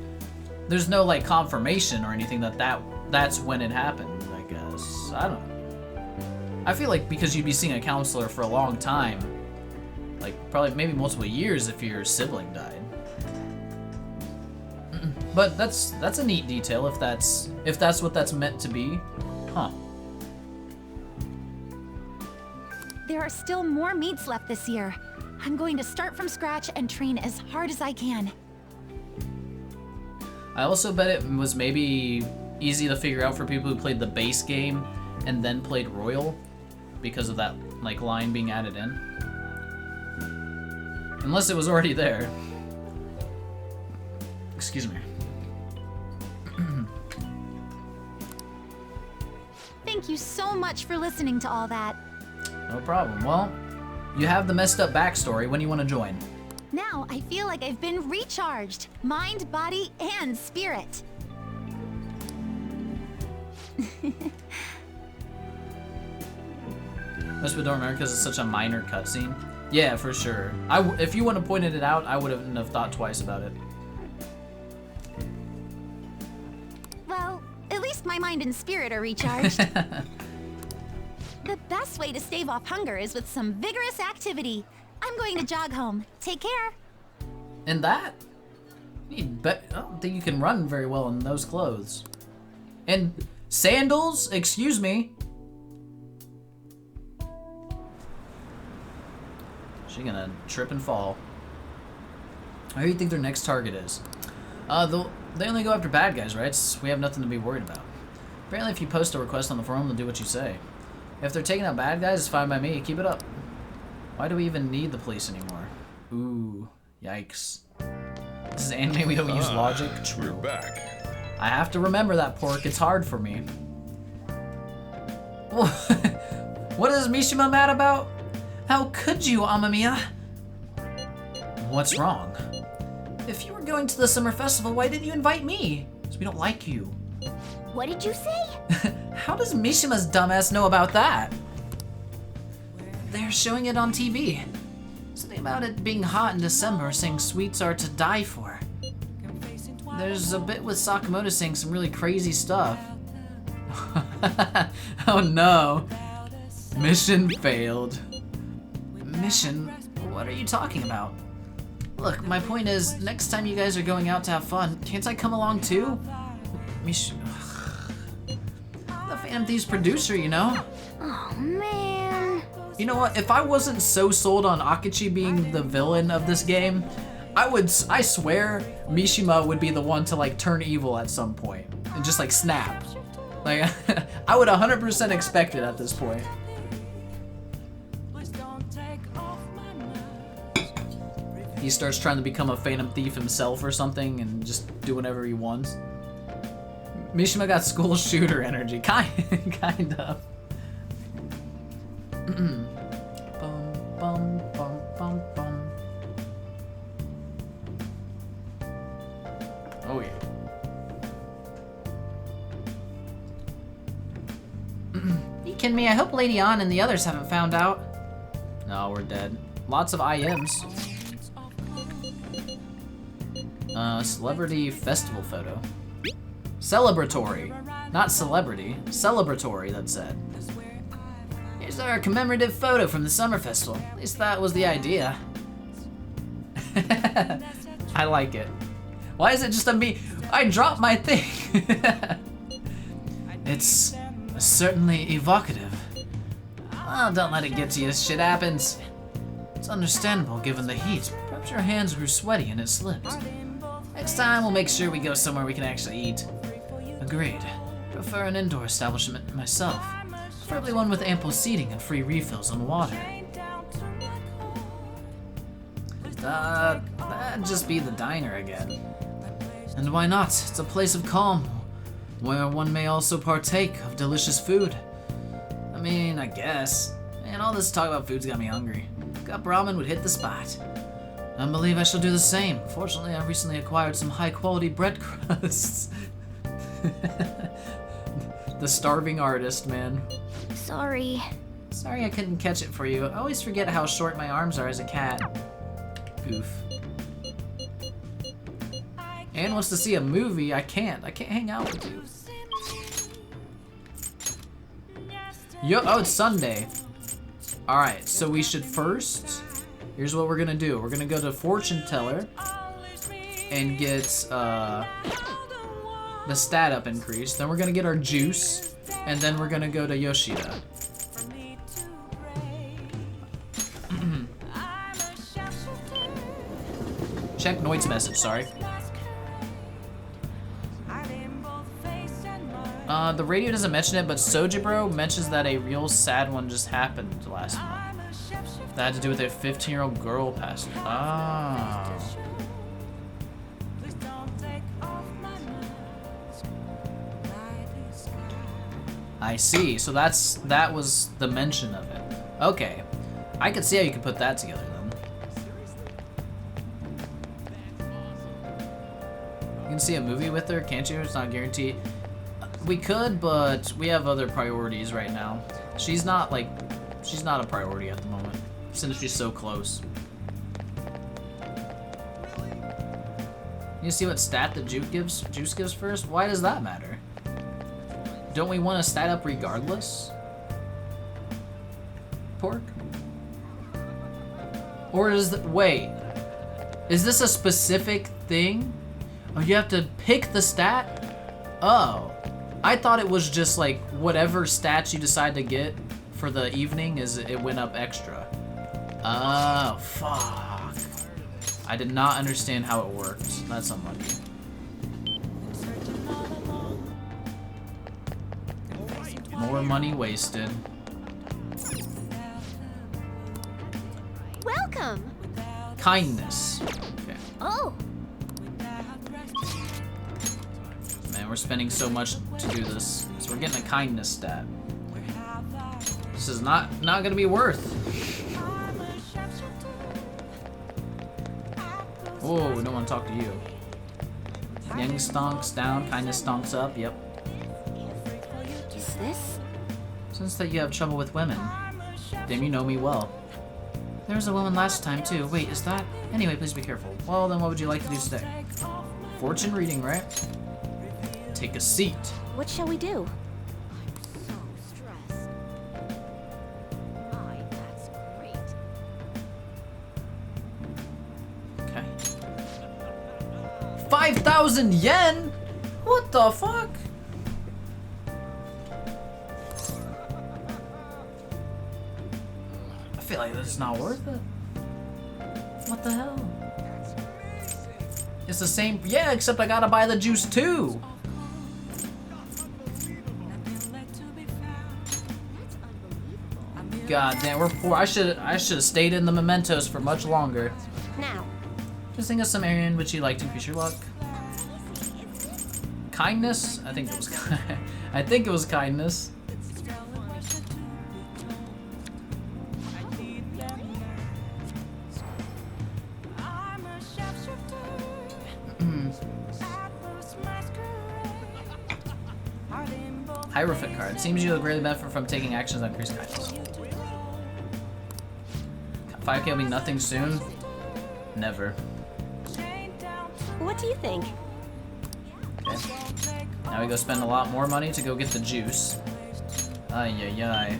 There's no, like, confirmation or anything that's when it happened, I guess. I don't know. I feel like because you'd be seeing a counselor for a long time, like, probably maybe multiple years if your sibling died. But that's a neat detail if that's what that's meant to be. Huh. There are still more meets left this year. I'm going to start from scratch and train as hard as I can. I also bet it was maybe easy to figure out for people who played the base game and then played Royal because of that, like, line being added in. Unless it was already there. Excuse me. Thank you so much for listening to all that. No problem. Well, you have the messed up backstory. When do you want to join? Now I feel like I've been recharged. Mind, body, and spirit. Most people don't remember because it's such a minor cutscene. Yeah, for sure. If you wouldn't have pointed it out, I wouldn't have thought twice about it. Well, at least my mind and spirit are recharged. The best way to stave off hunger is with some vigorous activity. I'm going to jog home. Take care. And that? I don't think you can run very well in those clothes. And sandals? Excuse me. She's gonna trip and fall. Who do you think their next target is? They only go after bad guys, right? We have nothing to be worried about. Apparently, if you post a request on the forum, they'll do what you say. If they're taking out bad guys, it's fine by me. Keep it up. Why do we even need the police anymore? Ooh, yikes. This is anime, we don't use logic. True. We're back. I have to remember that, Pork. It's hard for me. What is Mishima mad about? How could you, Amamiya? What's wrong? If you were going to the summer festival, why didn't you invite me? Because we don't like you. What did you say? How does Mishima's dumbass know about that? They're showing it on TV. Something about it being hot in December, saying sweets are to die for. There's a bit with Sakamoto saying some really crazy stuff. Oh no. Mission failed. Mission? What are you talking about? Look, my point is, next time you guys are going out to have fun, can't I come along too? The Phantom Thieves producer, you know? Oh man. You know what? If I wasn't so sold on Akechi being the villain of this game, I swear Mishima would be the one to like turn evil at some point and just like snap. Like I would 100% expect it at this point. He starts trying to become a Phantom Thief himself or something and just do whatever he wants. Mishima got school shooter energy, kind of. Bum, bum, bum, bum, bum. Oh yeah. You kidding me? I hope Lady Ann and the others haven't found out. No, we're dead. Lots of IMs. Celebrity festival photo. Celebratory. Not celebrity. Celebratory, that said. Here's our commemorative photo from the summer festival. At least that was the idea. I like it. Why is it just a me? I dropped my thing. It's certainly evocative. Oh, don't let it get to you. Shit happens. It's understandable given the heat. Perhaps your hands grew sweaty and it slipped. Next time we'll make sure we go somewhere we can actually eat. Agreed. Prefer an indoor establishment myself. Preferably one with ample seating and free refills on water. That'd just be the diner again. And why not? It's a place of calm, where one may also partake of delicious food. I mean, I guess. Man, all this talk about food's got me hungry. Cup ramen would hit the spot. I believe I shall do the same. Fortunately, I've recently acquired some high-quality bread crusts. The starving artist, man. Sorry. Sorry I couldn't catch it for you. I always forget how short my arms are as a cat. Goof. Anne wants to see a movie. I can't hang out with you. Yo, oh, it's Sunday. Alright, so we should first... Here's what we're gonna do. We're gonna go to Fortune Teller and get the stat up increased. Then we're gonna get our juice, and then we're gonna go to Yoshida. Check Noit's message, sorry. The radio doesn't mention it, but Sojibro mentions that a real sad one just happened last month. That had to do with a 15-year-old girl passed. Ah. I see. So that was the mention of it. Okay. I could see how you could put that together then. You can see a movie with her, can't you? It's not guaranteed. We could, but we have other priorities right now. She's not a priority at the moment, since she's so close. You see what stat the Juice gives first? Why does that matter? Don't we want to stat up regardless? Pork? Or is wait, is this a specific thing? Oh, you have to pick the stat? Oh. I thought it was just like whatever stats you decide to get for the evening it went up extra. Oh, fuck. I did not understand how it worked. That's unlucky. More money wasted. Welcome. Kindness. Okay. Oh. Man, we're spending so much to do this. So we're getting a kindness stat. This is not gonna be worth. Whoa, we don't want to talk to you. Yang stonks down, kindness stonks up, yep. Is this? Since that you have trouble with women. Damn, you know me well. There was a woman last time too. Wait, is that? Anyway, please be careful. Well, then what would you like to do today? Fortune reading, right? Take a seat. What shall we do? Okay. 5,000 yen? What the fuck? I feel like this is not worth it. What the hell? It's the same, yeah, except I gotta buy the juice too. God damn, we're poor. I should have stayed in the mementos for much longer. Now. Just think of some area in which you like to increase your luck. Kindness? I think it was. I think it was kindness. Hierophant card. Seems you will greatly benefit from taking actions that increase kindness. 5K will be nothing soon? Never. What do you think? Okay. Now we go spend a lot more money to go get the juice. Ay, ay, ay.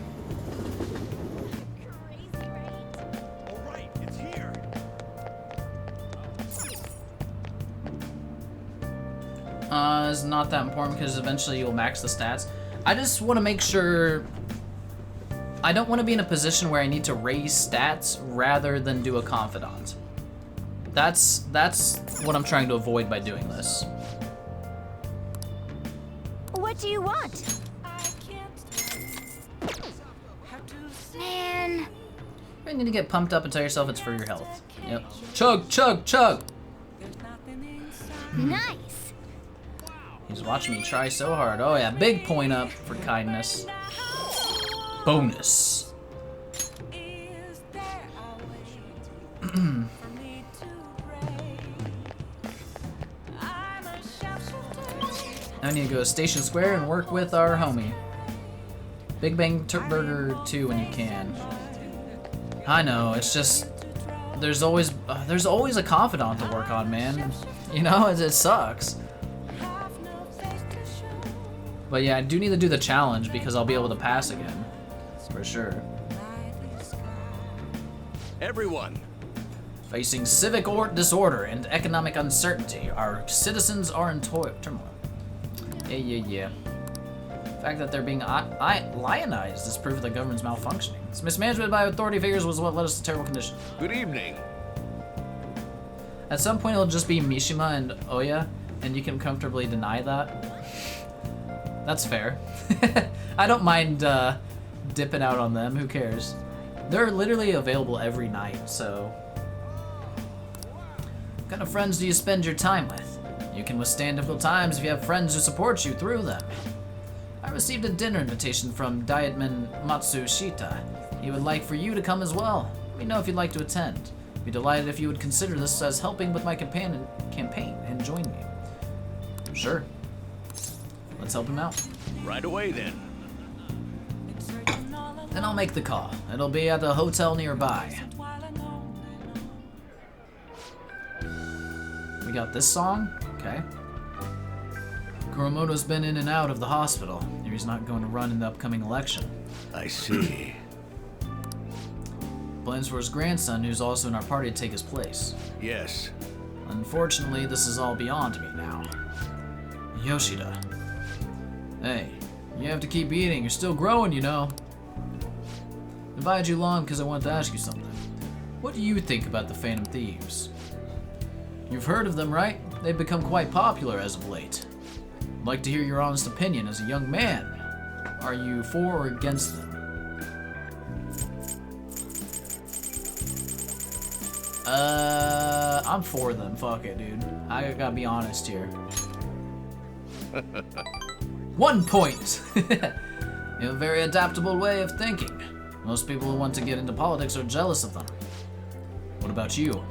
It's not that important because eventually you'll max the stats. I just want to make sure I don't want to be in a position where I need to raise stats rather than do a confidant. That's what I'm trying to avoid by doing this. What do you want? Man. You need to get pumped up and tell yourself it's for your health. Yep. Chug, chug, chug! Nice. He's watching me try so hard. Oh yeah, big point up for kindness. Bonus. I need to go to Station Square and work with our homie. Big Bang Burger 2 when you can. I know, it's just there's always a confidant to work on, man. You know, it sucks. But yeah, I do need to do the challenge because I'll be able to pass again. For sure. Everyone. Facing civic disorder and economic uncertainty, our citizens are in turmoil. Yeah. The fact that they're being lionized is proof of the government's malfunctioning. Its mismanagement by authority figures was what led us to terrible conditions. Good evening. At some point it'll just be Mishima and Oya, and you can comfortably deny that. That's fair. I don't mind dipping out on them, who cares? They're literally available every night, so... What kind of friends do you spend your time with? You can withstand difficult times if you have friends who support you through them. I received a dinner invitation from Dietman Matsushita. He would like for you to come as well. Let me know if you'd like to attend. I'd be delighted if you would consider this as helping with my campaign and join me. Sure. Let's help him out. Right away then. Then I'll make the call. It'll be at the hotel nearby. We got this song? Okay. Kuromoto's been in and out of the hospital. He's not going to run in the upcoming election. I see. Plans for his grandson, who's also in our party, to take his place. Yes. Unfortunately, this is all beyond me now. Yoshida. Hey, you have to keep eating. You're still growing, you know. I invited you along because I wanted to ask you something. What do you think about the Phantom Thieves? You've heard of them, right? They've become quite popular as of late. I'd like to hear your honest opinion as a young man. Are you for or against them? I'm for them. Fuck it, dude. I gotta be honest here. 1 point! You have a very adaptable way of thinking. Most people who want to get into politics are jealous of them. What about you?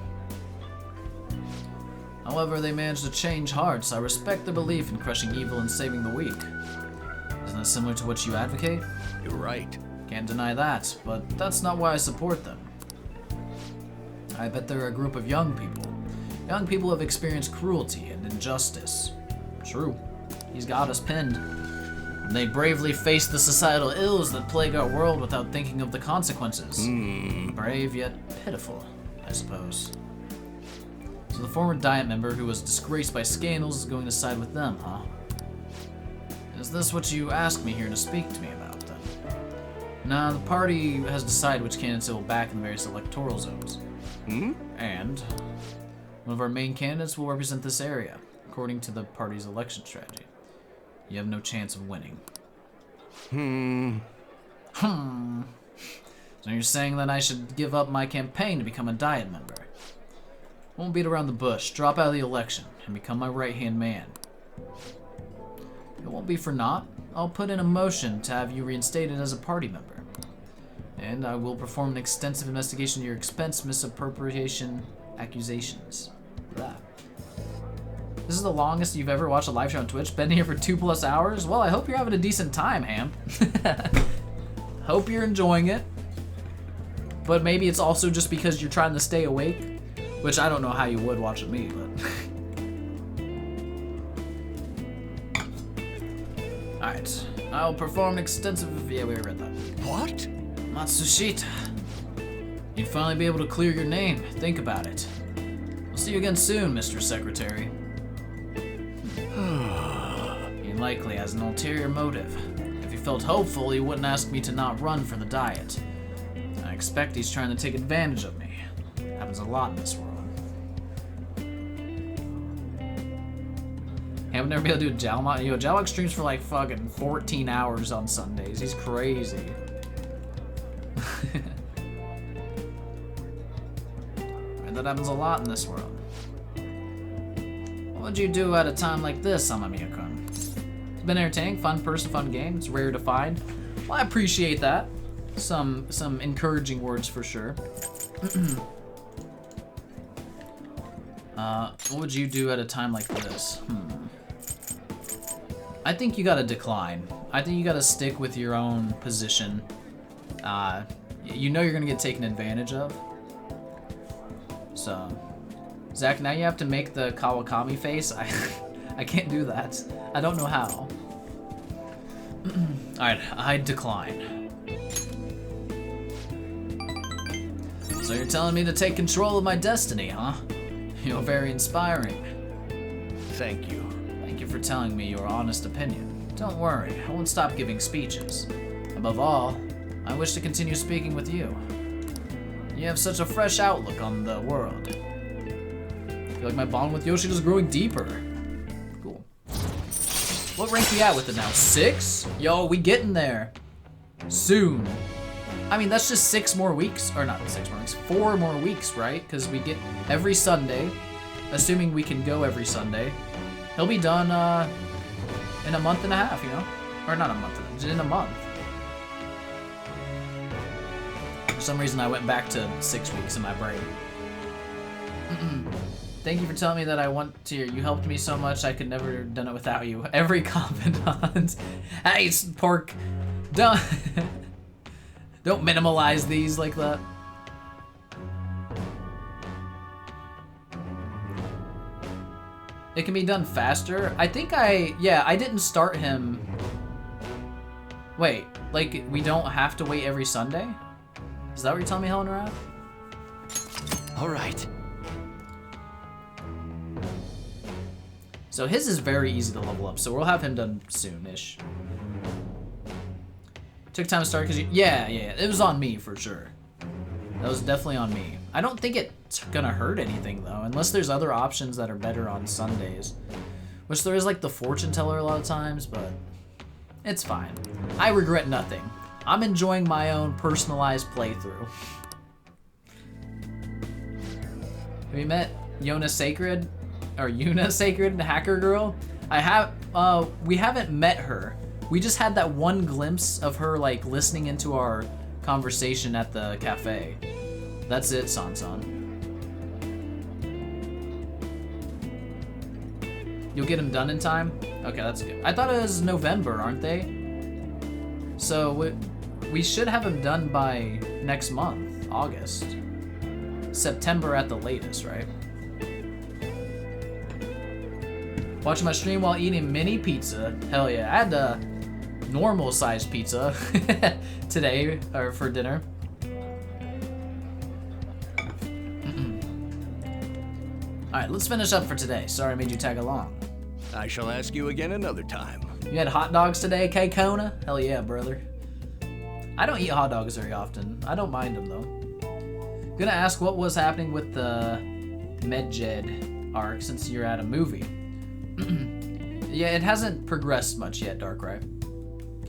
However, they managed to change hearts. I respect their belief in crushing evil and saving the weak. Isn't that similar to what you advocate? You're right. Can't deny that, but that's not why I support them. I bet they're a group of young people. Young people have experienced cruelty and injustice. True. He's got us pinned. And they bravely face the societal ills that plague our world without thinking of the consequences. Brave yet pitiful, I suppose. So the former Diet member who was disgraced by scandals is going to side with them, huh? Is this what you asked me here to speak to me about, then? Nah, the party has decided which candidates it will back in the various electoral zones. And one of our main candidates will represent this area, according to the party's election strategy. You have no chance of winning. So you're saying that I should give up my campaign to become a Diet member? Won't beat around the bush. Drop out of the election and become my right-hand man. It won't be for naught. I'll put in a motion to have you reinstated as a party member. And I will perform an extensive investigation of your expense misappropriation accusations. Blah. This is the longest you've ever watched a live show on Twitch? Been here for 2+ hours? Well, I hope you're having a decent time, Ham. Hope you're enjoying it. But maybe it's also just because you're trying to stay awake. Which I don't know how you would watch me, but... Alright. I'll perform an extensive... Yeah, we already read that. What? Matsushita. You'd finally be able to clear your name. Think about it. We'll see you again soon, Mr. Secretary. He likely has an ulterior motive. If he felt hopeful, he wouldn't ask me to not run for the Diet. I expect he's trying to take advantage of me. Happens a lot in this world. Hey, I would never be able to do Jalmok. Yo, Jalmok streams for like fucking 14 hours on Sundays. He's crazy. And that happens a lot in this world. What would you do at a time like this, Amamiya-kun? It's been entertaining, fun person, fun game. It's rare to find. Well, I appreciate that. Some encouraging words for sure. What would you do at a time like this? I think you gotta decline. I think you gotta stick with your own position. You know you're gonna get taken advantage of. So, Zach, now you have to make the Kawakami face. I can't do that. I don't know how. Alright, I decline. So you're telling me to take control of my destiny, huh? You're very inspiring. Thank you. Thank you for telling me your honest opinion. Don't worry, I won't stop giving speeches. Above all, I wish to continue speaking with you. You have such a fresh outlook on the world. I feel like my bond with Yoshida is growing deeper. Cool. What rank we at with it now? 6? Yo, we getting there. Soon. I mean, that's just 6 more weeks. Or not 6 more weeks. 4 more weeks, right? Because we get every Sunday. Assuming we can go every Sunday. He'll be done in a month and a half, you know? Or not a month, in a month. For some reason, I went back to 6 weeks in my brain. Thank you for telling me that I want to. You helped me so much, I could never have done it without you. Every confidant. Hey, it's pork. Don't minimalize these like that. It can be done faster. I think I didn't start him. Wait, like we don't have to wait every Sunday? Is that what you're telling me, Helen Rath? All right. So his is very easy to level up, so we'll have him done soon-ish. Took time to start because yeah, it was on me for sure. That was definitely on me. I don't think it's gonna hurt anything though, unless there's other options that are better on Sundays. Which there is like the fortune teller a lot of times, but it's fine. I regret nothing. I'm enjoying my own personalized playthrough. Have you met Yona Sacred? Or Yuna Sacred, the hacker girl? We haven't met her. We just had that one glimpse of her like listening into our conversation at the cafe. That's it, Sansan. You'll get them done in time? Okay, that's good. I thought it was November, aren't they? So we should have them done by next month, August. September at the latest, right? Watching my stream while eating mini pizza. Hell yeah, I had a normal sized pizza today, or for dinner. Alright, let's finish up for today. Sorry I made you tag along. I shall ask you again another time. You had hot dogs today, K-Kona? Hell yeah, brother. I don't eat hot dogs very often. I don't mind them though. Gonna ask what was happening with the Medjed arc since you're at a movie. Yeah, it hasn't progressed much yet, Darkrai.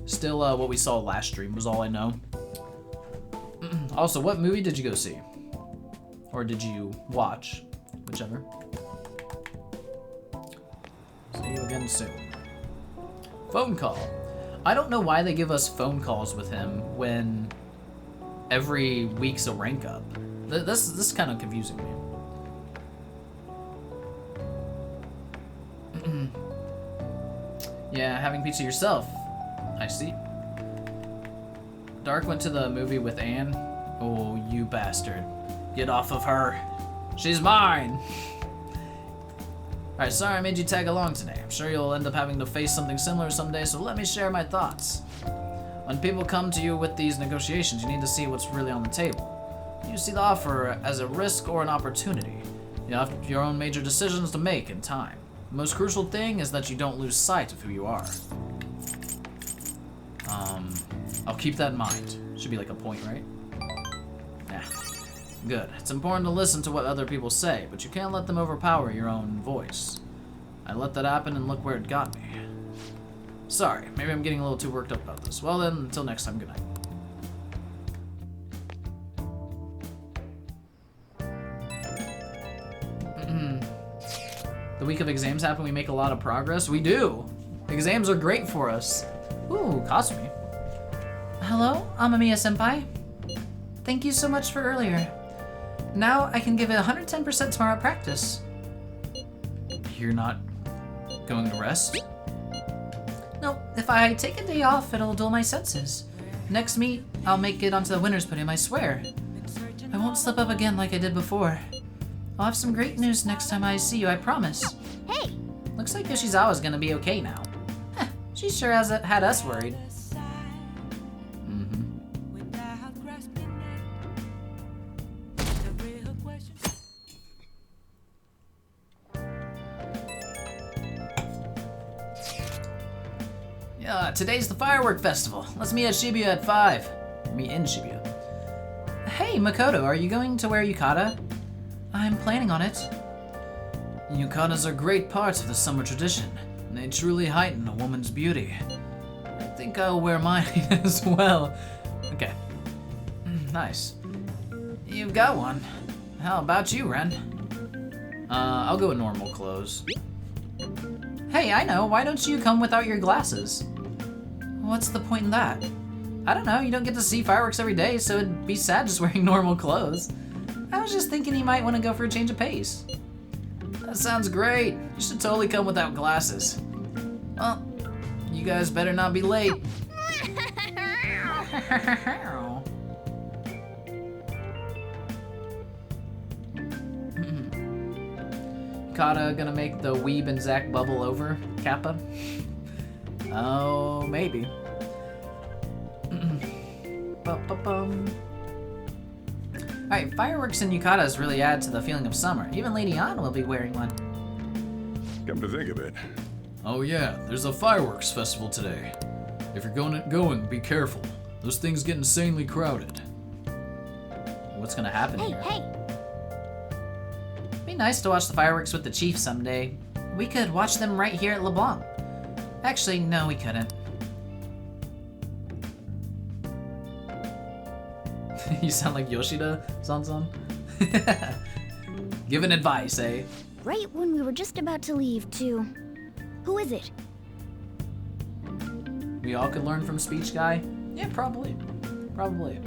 Still, what we saw last stream was all I know. Also, what movie did you go see? Or did you watch? Whichever. See you again soon. Phone call. I don't know why they give us phone calls with him when every week's a rank up. This is kind of confusing me. Yeah, having pizza yourself. I see. Dark went to the movie with Anne. Oh, you bastard. Get off of her. She's mine! Alright, sorry I made you tag along today. I'm sure you'll end up having to face something similar someday, so let me share my thoughts. When people come to you with these negotiations, you need to see what's really on the table. You see the offer as a risk or an opportunity. You have your own major decisions to make in time. The most crucial thing is that you don't lose sight of who you are. I'll keep that in mind. Should be like a point, right? Yeah. Good. It's important to listen to what other people say, but you can't let them overpower your own voice. I let that happen and look where it got me. Sorry, maybe I'm getting a little too worked up about this. Well then, until next time, good night. The week of exams happen, we make a lot of progress. We do! Exams are great for us. Ooh, Kasumi. Hello, Amamiya-senpai. Thank you so much for earlier. Now I can give it 110% tomorrow at practice. You're not going to rest? No, if I take a day off, it'll dull my senses. Next meet, I'll make it onto the winner's podium, I swear. I won't slip up again like I did before. I'll have some great news next time I see you, I promise. Hey! Looks like Yoshizawa's gonna be okay now. Heh, she sure has had us worried. Yeah, today's the firework festival. Let's meet at Shibuya at 5. Meet in Shibuya. Hey, Makoto, are you going to wear yukata? I'm planning on it. Yukatas are great parts of the summer tradition, and they truly heighten a woman's beauty. I think I'll wear mine as well. Okay. Nice. You've got one. How about you, Ren? I'll go with normal clothes. Hey, I know. Why don't you come without your glasses? What's the point in that? I don't know. You don't get to see fireworks every day, so it'd be sad just wearing normal clothes. I was just thinking you might want to go for a change of pace. That sounds great. You should totally come without glasses. Well, you guys better not be late. Kata gonna make the Weeb and Zack bubble over, Kappa? Oh, maybe. Alright, fireworks and yukatas really add to the feeling of summer. Even Lady Ann will be wearing one. Come to think of it. Oh yeah, there's a fireworks festival today. If you're going, be careful. Those things get insanely crowded. what's gonna happen Hey, here. hey! It'd be nice to watch the fireworks with the chief someday. We could watch them right here at LeBlanc. Actually, no, we couldn't. You sound like Yoshida, Zanzan. Giving advice, eh? Right when we were just about to leave, too. Who is it? We all could learn from Speech Guy? Yeah, probably. Probably.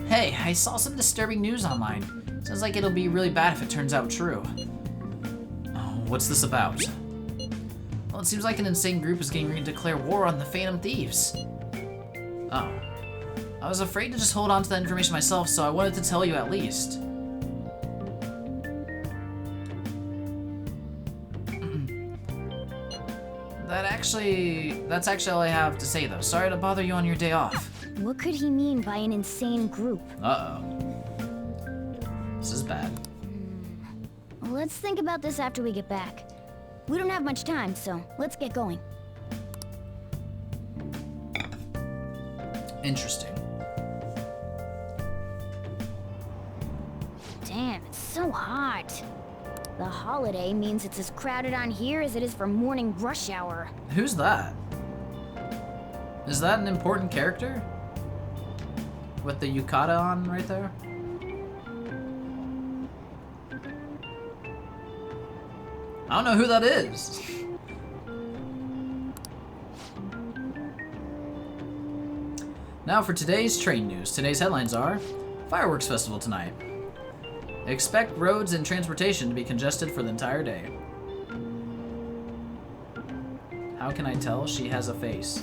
Hey, I saw some disturbing news online. Sounds like it'll be really bad if it turns out true. Oh, what's this about? Well, it seems like an insane group is getting ready to declare war on the Phantom Thieves. Oh. I was afraid to just hold on to that information myself, so I wanted to tell you at least. That's actually all I have to say, though. Sorry to bother you on your day off. What could he mean by an insane group? Uh-oh. This is bad. Let's think about this after we get back. We don't have much time, so let's get going. Interesting. Damn, it's so hot. The holiday means it's as crowded on here as it is for morning rush hour. Who's that? Is that an important character? With the yukata on right there? I don't know who that is. Now for today's train news. Today's headlines are: Fireworks Festival tonight. Expect roads and transportation to be congested for the entire day. How can I tell she has a face?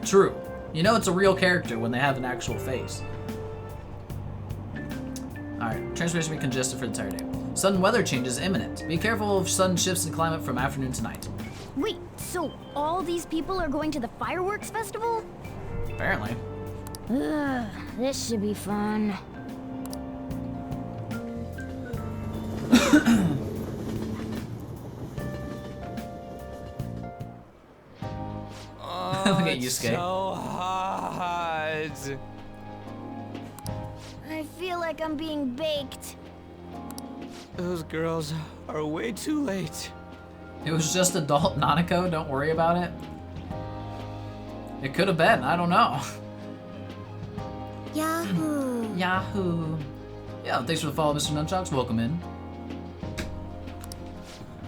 True. You know it's a real character when they have an actual face. Alright, transportation will be congested for the entire day. Sudden weather changes imminent. Be careful of sudden shifts in climate from afternoon to night. Wait, so all these people are going to the fireworks festival? Apparently. Ugh, this should be fun. Look at Yusuke. So hot. I feel like I'm being baked. Those girls are way too late. It was just adult Nanako, don't worry about it. It could have been, I don't know. Yahoo! Yahoo! Yeah, thanks for the follow, Mr. Nunchucks. Welcome in.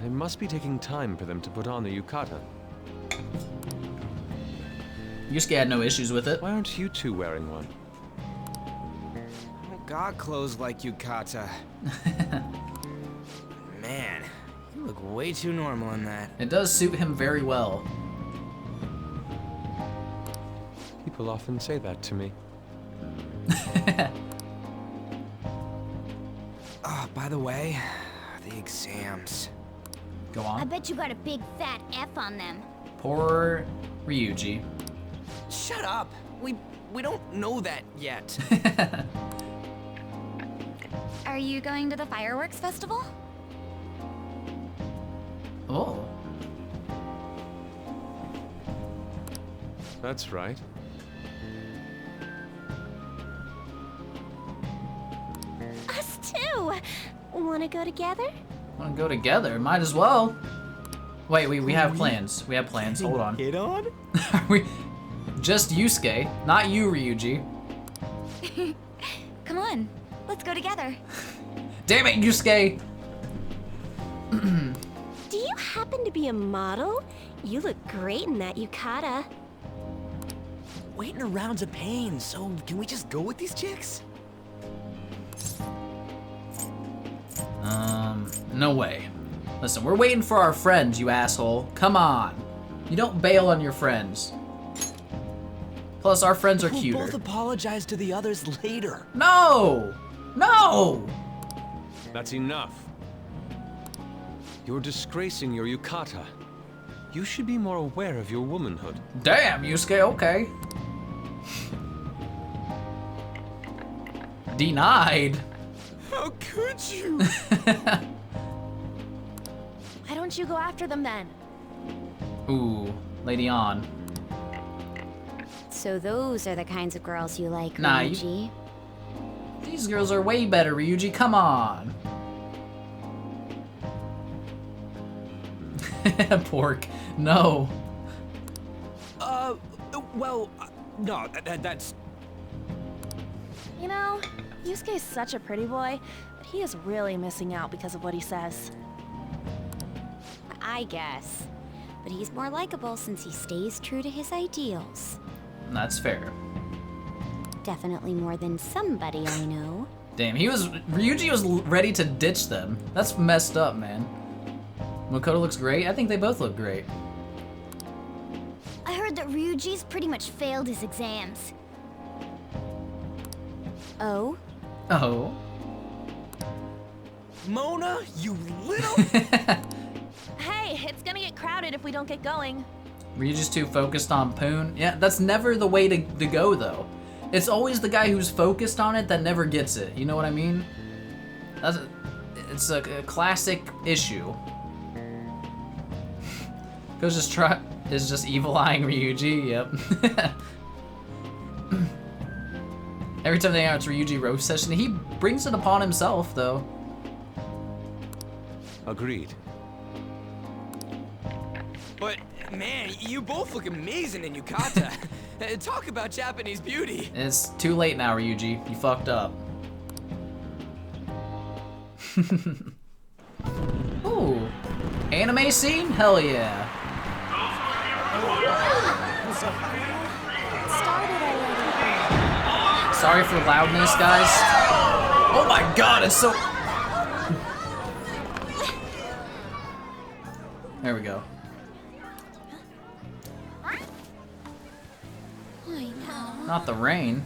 It must be taking time for them to put on the yukata. Yusuke had no issues with it. Why aren't you two wearing one? I don't got clothes like Yukata. Man, you look way too normal in that. It does suit him very well. People often say that to me. Oh, by the way, the exams. Go I on. bet you got a big fat F on them. Poor Ryuji. Shut up! We don't know that yet. Are you going to the fireworks festival? Oh. That's right. Us too! Wanna go together? Wanna go together? Might as well. Wait, we have plans. We have plans. Hold on. Get on? Are we... Just Yusuke, not you, Ryuji. Come on, let's go together. Damn it, Yusuke! Do you happen to be a model? You look great in that yukata. Waiting around's a pain, so can we just go with these chicks? No way. Listen, we're waiting for our friends, you asshole. Come on. You don't bail on your friends. Plus, our friends are cuter. We'll both apologize to the others later. No! No! That's enough. You're disgracing your yukata. You should be more aware of your womanhood. Damn, Yusuke, okay. Denied. How could you? Why don't you go after them then? Ooh, Lady On. So those are the kinds of girls you like, Nah, Ryuji. These girls are way better, Ryuji. Come on. Pork. No. Well, no, that's... You know, Yusuke's such a pretty boy, but he is really missing out because of what he says. I guess. But he's more likable since he stays true to his ideals. That's fair. Definitely more than somebody I know. Damn, Ryuji was ready to ditch them. That's messed up, man. Makoto looks great. I think they both look great. I heard that Ryuji's pretty much failed his exams. Oh? Oh. Mona, you little... Hey, it's gonna get crowded if we don't get going. Ryuji's too focused on Poon. Yeah, that's never the way to go, though. It's always the guy who's focused on it that never gets it. You know what I mean? It's a classic issue. Is just evil-eyeing Ryuji, yep. Every time they have it's Ryuji roast session, he brings it upon himself, though. Agreed. But, man, you both look amazing in yukata. Talk about Japanese beauty. It's too late now, Ryuji. You fucked up. Ooh. Anime scene? Hell yeah. Sorry for loudness, guys. Oh my god, it's so... There we go. Not the rain.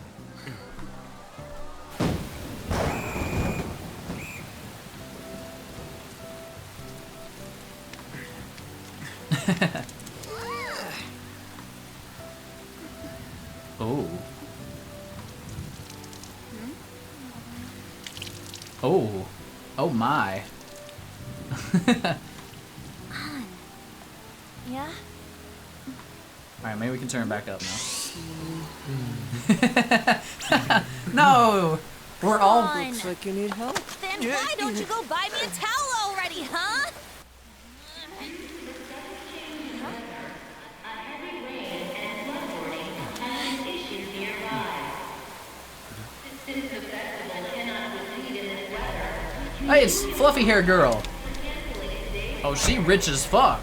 Oh. Oh. Oh my. Yeah? Alright, maybe we can turn it back up now. No! We're all... Looks like you need help. Then why don't you go buy me a towel already, huh? Hey, it's Fluffy Hair Girl. Oh, she rich as fuck.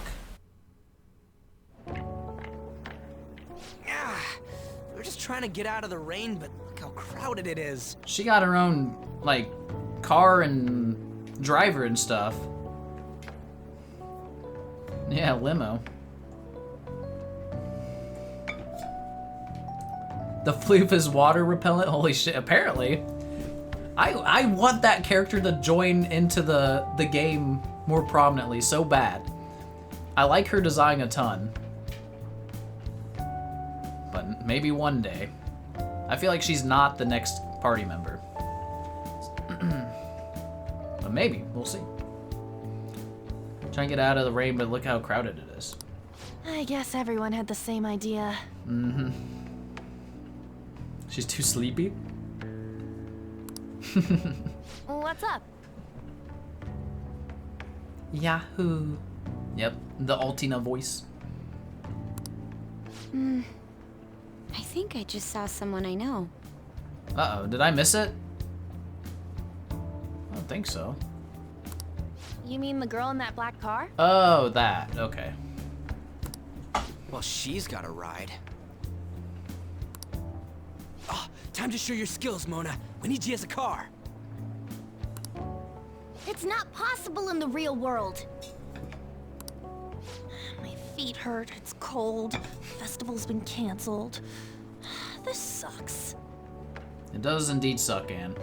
We're just trying to get out of the rain, but look how crowded it is. She got her own, like, car and driver and stuff. Yeah, limo. The floof is water repellent? Holy shit, apparently. I want that character to join into the game more prominently, so bad. I like her design a ton. But maybe one day. I feel like she's not the next party member. But maybe, we'll see. Trying to get out of the rain, but look how crowded it is. I guess everyone had the same idea. Mm-hmm. She's too sleepy? What's up? Yahoo. Yep, the Altina voice. I think I just saw someone I know. Uh-oh, did I miss it? I don't think so. You mean the girl in that black car? Oh, that. Okay. Well, she's got a ride. Oh, time to show your skills, Mona. We need you as a car. It's not possible in the real world. My feet hurt, it's cold. Festival's been canceled. This sucks. It does indeed suck, Anne.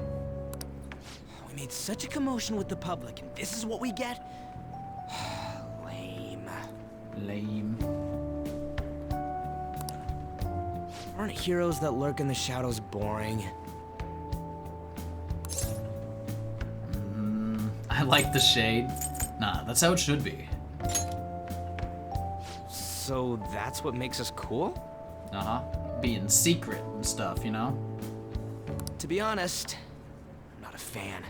We made such a commotion with the public, and this is what we get? Lame. Lame. Aren't heroes that lurk in the shadows boring? I like the shade. Nah, that's how it should be. So that's what makes us cool? Uh-huh. Being secret and stuff, you know? To be honest, I'm not a fan.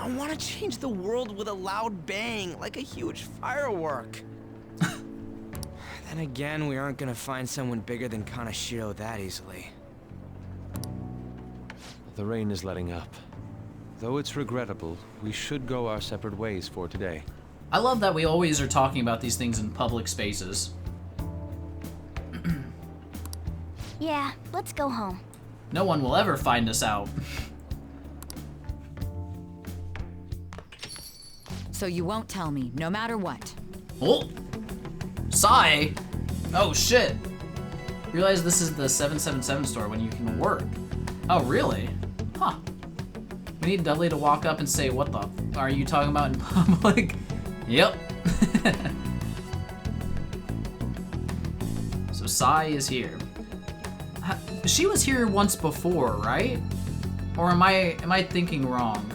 I want to change the world with a loud bang, like a huge firework. Then again, we aren't gonna find someone bigger than Kanashiro that easily. The rain is letting up. Though it's regrettable, we should go our separate ways for today. I love that we always are talking about these things in public spaces. Yeah, let's go home. No one will ever find us out. So you won't tell me, no matter what. Oh! Sai! Oh shit! Realize this is the 777 store when you can work. Oh really? Huh. We need Dudley to walk up and say, what the f are you talking about in public? Yep. So Sai is here. She was here once before, right? Or am I thinking wrong?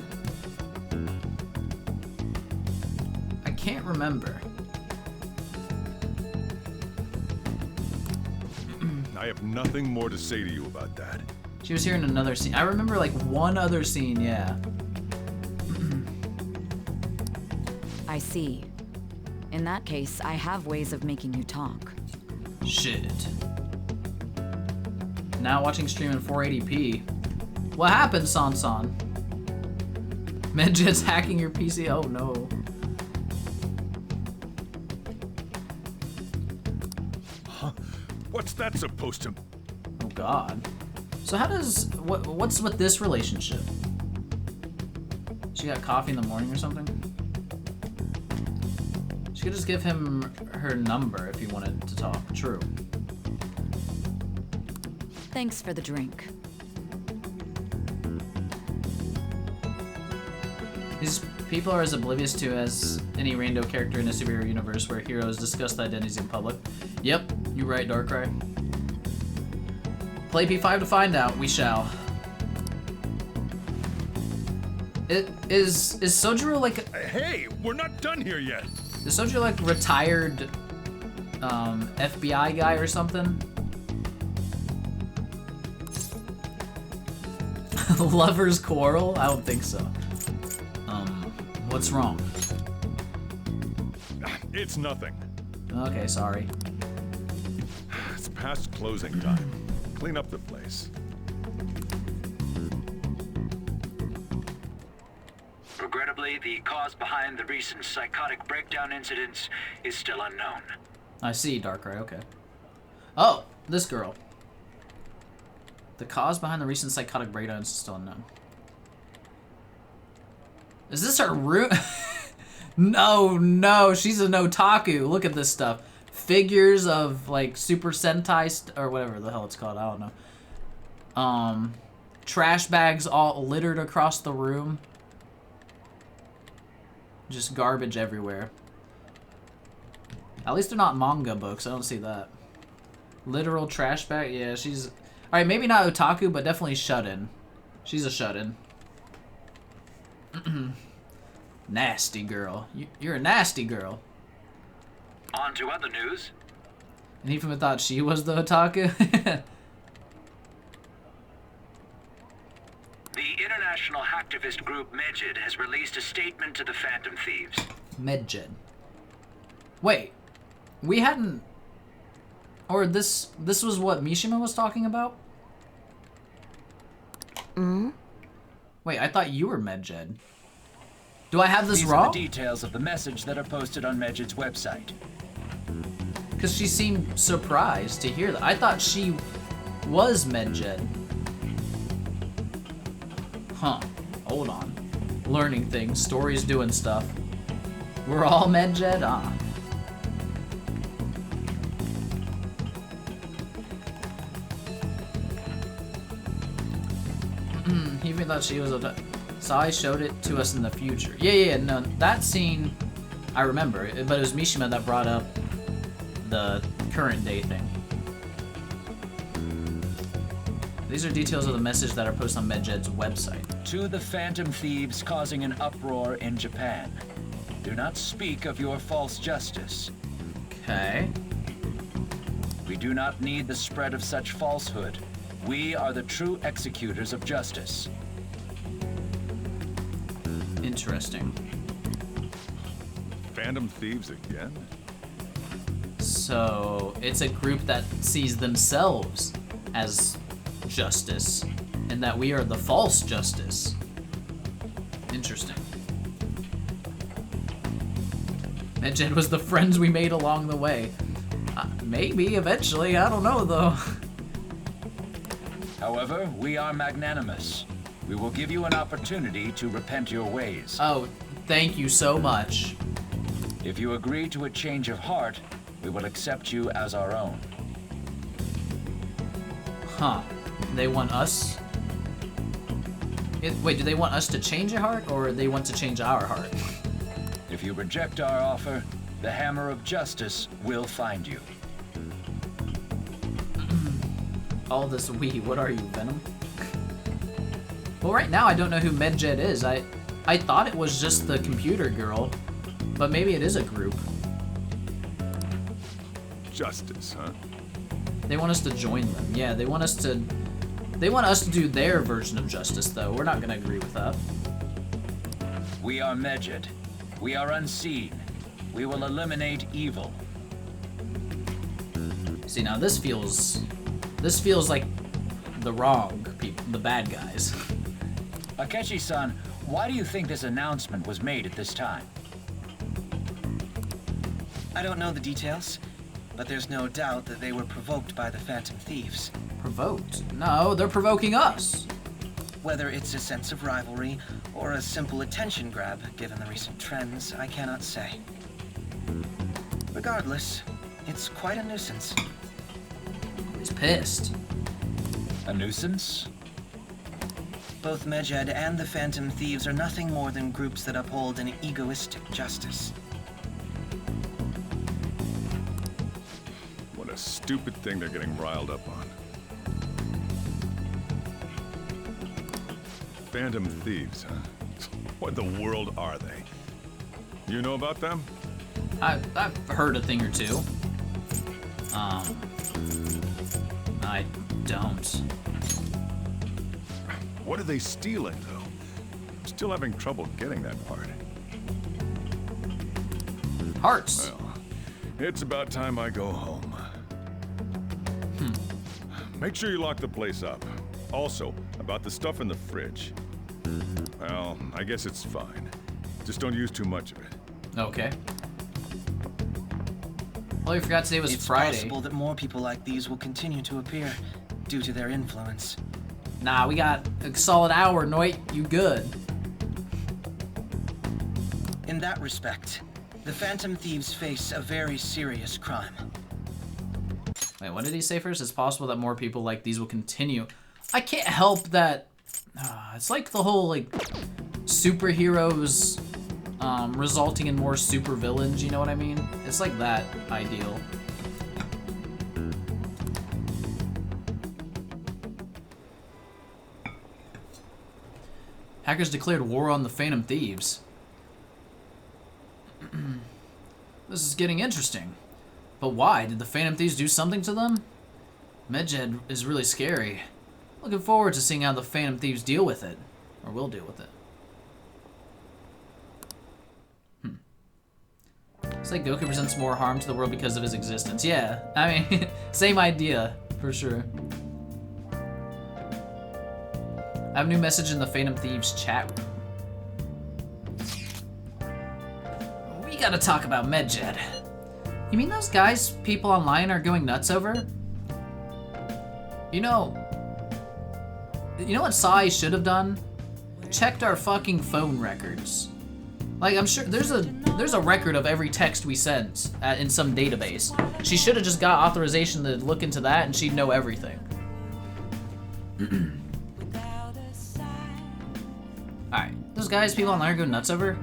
I can't remember. I have nothing more to say to you about that. She was here in another scene. I remember like one other scene, yeah. I see. In that case, I have ways of making you talk. Shit. Now watching stream in 480p. What happened, Sansan? Medjet's hacking your PC? Oh no. Huh? What's that supposed to... Oh god. So how does... What's with this relationship? She got coffee in the morning or something? She could just give him her number if he wanted to talk. True. Thanks for the drink. These people are as oblivious to as any rando character in a superhero universe where heroes discuss their identities in public. Yep, you're right, Darkrai. Play P5 to find out. We shall. Is Sojiro like... Hey, we're not done here yet. Is Sojiro like retired FBI guy or something? Lovers quarrel? I don't think so. What's wrong? It's nothing. Okay, sorry. It's past closing time. Clean up the place. Regrettably, the cause behind the recent psychotic breakdown incidents is still unknown. I see, Darkrai, okay. Oh, this girl. The cause behind the recent psychotic breakdown is still unknown. Is this her room? No, she's an otaku. Look at this stuff. Figures of, like, Super Sentai, or whatever the hell it's called, I don't know. Trash bags all littered across the room. Just garbage everywhere. At least they're not manga books, I don't see that. Literal trash bag, yeah, she's... Alright, maybe not otaku, but definitely shut-in. She's a shut-in. Nasty girl. You're a nasty girl. On to other news. And even thought she was the otaku? The international hacktivist group Medjed has released a statement to the Phantom Thieves. Medjed. Wait. We hadn't... Or this was what Mishima was talking about? Wait, I thought you were Medjed. Do I have this wrong? These are the details of the message that are posted on Medjed's website. Because she seemed surprised to hear that. I thought she was Medjed. Huh. Hold on. Learning things. Stories doing stuff. We're all Medjed? Ah. He even thought she was a... Sai showed it to us in the future. Yeah, no, that scene, I remember, but it was Mishima that brought up the current day thing. These are details of the message that are posted on Medjed's website. To the Phantom Thieves causing an uproar in Japan. Do not speak of your false justice. Okay. We do not need the spread of such falsehood. We are the true executors of justice. Interesting. Phantom Thieves again? So, it's a group that sees themselves as justice, and that we are the false justice. Interesting. Medjed was the friends we made along the way. Maybe, eventually, I don't know though. However, we are magnanimous. We will give you an opportunity to repent your ways. Oh, thank you so much. If you agree to a change of heart, we will accept you as our own. Huh. They want us? Wait, do they want us to change a heart, or they want to change our heart? If you reject our offer, the hammer of justice will find you. All this we, what are you, Venom? Well, right now I don't know who Medjed is. I thought it was just the computer girl, but maybe it is a group. Justice, huh? They want us to join them. Yeah, they want us to do their version of justice, though. We're not gonna agree with that. We are Medjed. We are unseen. We will eliminate evil. See, now this feels like the wrong people, the bad guys. Akechi-san, why do you think this announcement was made at this time? I don't know the details, but there's no doubt that they were provoked by the Phantom Thieves. Provoked? No, they're provoking us. Whether it's a sense of rivalry or a simple attention grab, given the recent trends, I cannot say. Regardless, it's quite a nuisance. He's pissed. A nuisance? Both Medjed and the Phantom Thieves are nothing more than groups that uphold an egoistic justice. What a stupid thing they're getting riled up on. Phantom Thieves, huh? What in the world are they? You know about them? I've heard a thing or two. I don't. What are they stealing, though? I'm still having trouble getting that part. Hearts. Well, it's about time I go home. Make sure you lock the place up. Also, about the stuff in the fridge. Well, I guess it's fine. Just don't use too much of it. Okay. Well, you forgot today was Friday. It's possible that more people like these will continue to appear due to their influence. Nah, we got a solid hour, Noit. You good? In that respect, the Phantom Thieves face a very serious crime. Wait, what did he say first? It's possible that more people like these will continue. I can't help that. It's like the whole like superheroes resulting in more supervillains. You know what I mean? It's like that ideal. Hackers declared war on the Phantom Thieves. This is getting interesting. But why? Did the Phantom Thieves do something to them? Medjed is really scary. Looking forward to seeing how the Phantom Thieves deal with it. Or will deal with it. It's like Goku presents more harm to the world because of his existence. Yeah, I mean, same idea, for sure. I have a new message in the Phantom Thieves chat room. We gotta talk about Medjed. You mean those guys people online are going nuts over? You know what Sai should have done? Checked our fucking phone records. Like, I'm sure there's a record of every text we sent in some database. She should have just got authorization to look into that and she'd know everything. Alright, those guys people online are going nuts over?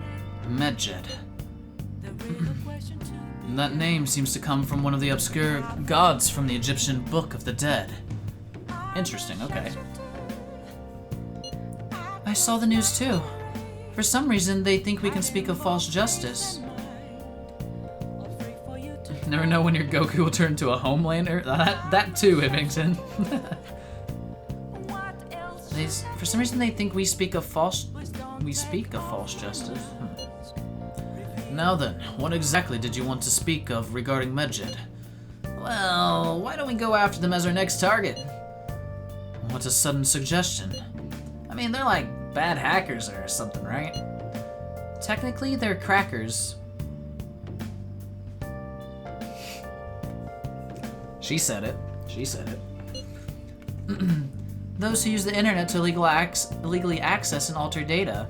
Medjed. That name seems to come from one of the obscure gods from the Egyptian Book of the Dead. Interesting, okay. I saw the news too. For some reason, they think we can speak of false justice. Never know when your Goku will turn into a Homelander. That too, Hivington. For some reason they think we speak of false justice. Now then, what exactly did you want to speak of regarding Medjed? Well, why don't we go after them as our next target? What a sudden suggestion. I mean, they're like bad hackers or something, right? Technically, they're crackers. She said it. She said it. Those who use the internet to illegally access and alter data.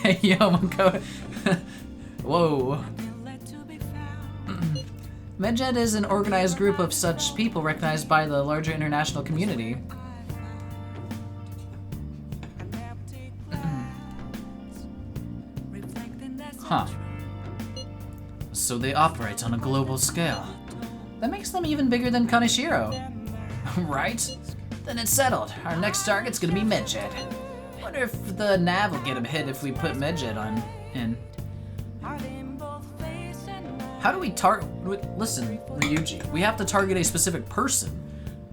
Hey, yo, Mako. Whoa. Medjed is an organized group of such people recognized by the larger international community. Huh. So they operate on a global scale. That makes them even bigger than Kaneshiro. Right? Then it's settled. Our next target's gonna be Medjed. Wonder if the nav will get him hit if we put Medjed on in. How do we target? Listen, Ryuji, we have to target a specific person.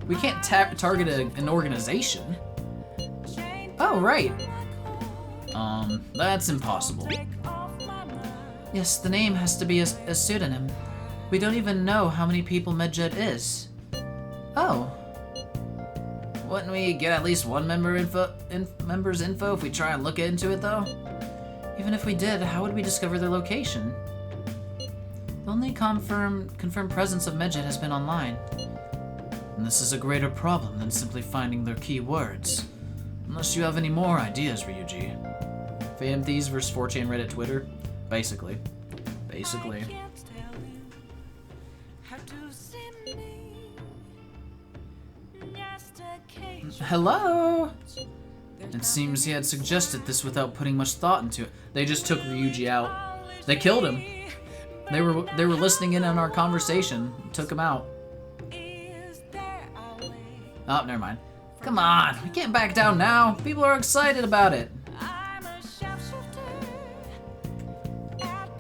We can't target an organization. Oh, right. That's impossible. Yes, the name has to be a pseudonym. We don't even know how many people Medjed is. Oh. Wouldn't we get at least one member's info if we try and look into it, though? Even if we did, how would we discover their location? The only confirmed presence of Medjed has been online. And this is a greater problem than simply finding their keywords. Unless you have any more ideas, Ryuji. Phantom Thieves vs 4chan Reddit Twitter? Basically. Basically. Hello? It seems he had suggested this without putting much thought into it. They just took Ryuji out. They killed him. They were listening in on our conversation. Took him out. Oh, never mind. Come on, we can't back down now. People are excited about it.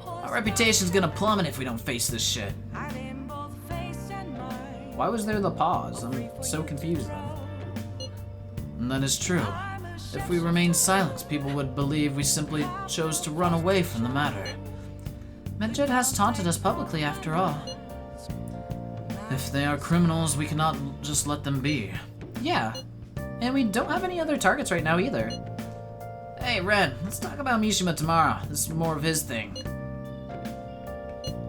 Our reputation's gonna plummet if we don't face this shit. Why was there the pause? I'm so confused then. And that is true. If we remain silent, people would believe we simply chose to run away from the matter. Medjed has taunted us publicly after all. If they are criminals, we cannot just let them be. Yeah, and we don't have any other targets right now either. Hey Ren, let's talk about Mishima tomorrow. This is more of his thing.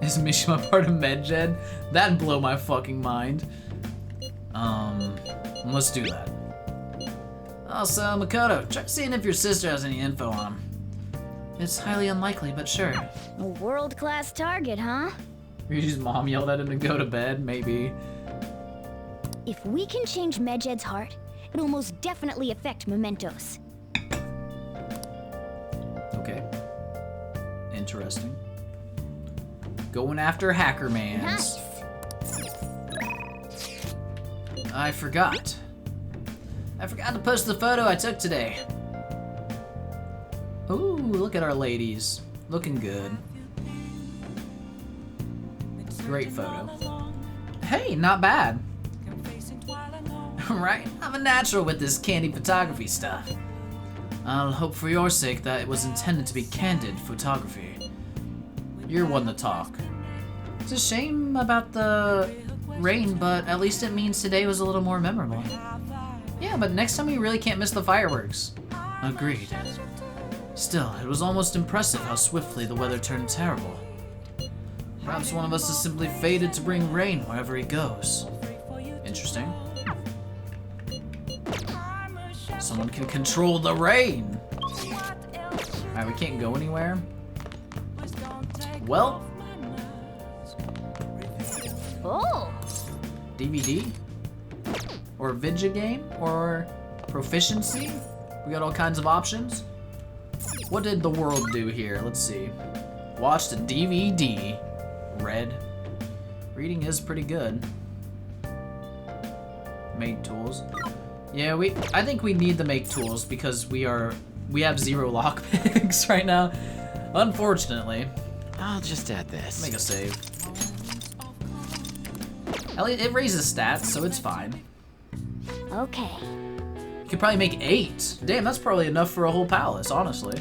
Is Mishima part of Medjed? That'd blow my fucking mind. Let's do that. Also, Makoto, try seeing if your sister has any info on him. It's highly unlikely, but sure. A world-class target, huh? Ryuji's mom yelled at him to go to bed, maybe. If we can change Medjed's heart, it'll most definitely affect Mementos. Okay. Interesting. Going after Hackermans. Nice. I forgot to post the photo I took today. Ooh, look at our ladies. Looking good. Great photo. Hey, not bad. Right? I'm a natural with this candy photography stuff. I'll hope for your sake that it was intended to be candid photography. You're one to talk. It's a shame about the rain, but at least it means today was a little more memorable. Yeah, but next time we really can't miss the fireworks. Agreed. Still, it was almost impressive how swiftly the weather turned terrible. Perhaps one of us is simply fated to bring rain wherever he goes. Interesting. Someone can control the rain! Alright, we can't go anywhere. Well. Oh! DVD? Or Vidya game? Or proficiency? We got all kinds of options. What did the world do here? Let's see. Watched a DVD. Read. Reading is pretty good. Made tools. Yeah, I think we need the make tools because we have 0 lockpicks right now. Unfortunately. I'll just add this. Make a save. At least it raises stats, so it's fine. Okay. You could probably make 8. Damn, that's probably enough for a whole palace, honestly.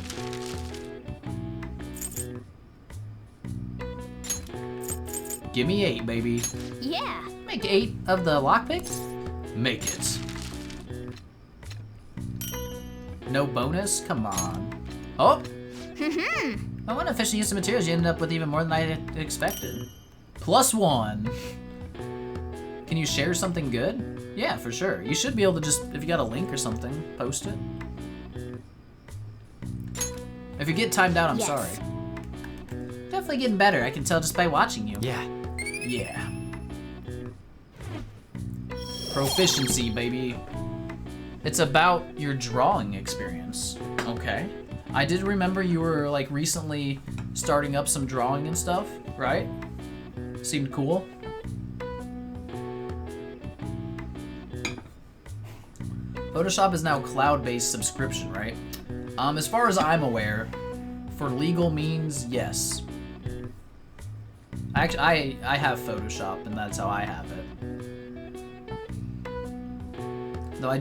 Give me 8, baby. Yeah. Make 8 of the lockpicks? Make it. No bonus? Come on. Oh! I went efficient use of materials, you ended up with even more than I expected. +1. Can you share something good? Yeah, for sure. You should be able to just, if you got a link or something, post it. If you get timed out, I'm sorry. Definitely getting better. I can tell just by watching you. Yeah. Yeah. Proficiency, baby. It's about your drawing experience. Okay. I did remember you were like recently starting up some drawing and stuff, right? Seemed cool. Photoshop is now cloud-based subscription, right? As far as I'm aware, for legal means, yes. I have Photoshop, and that's how I have it. Though I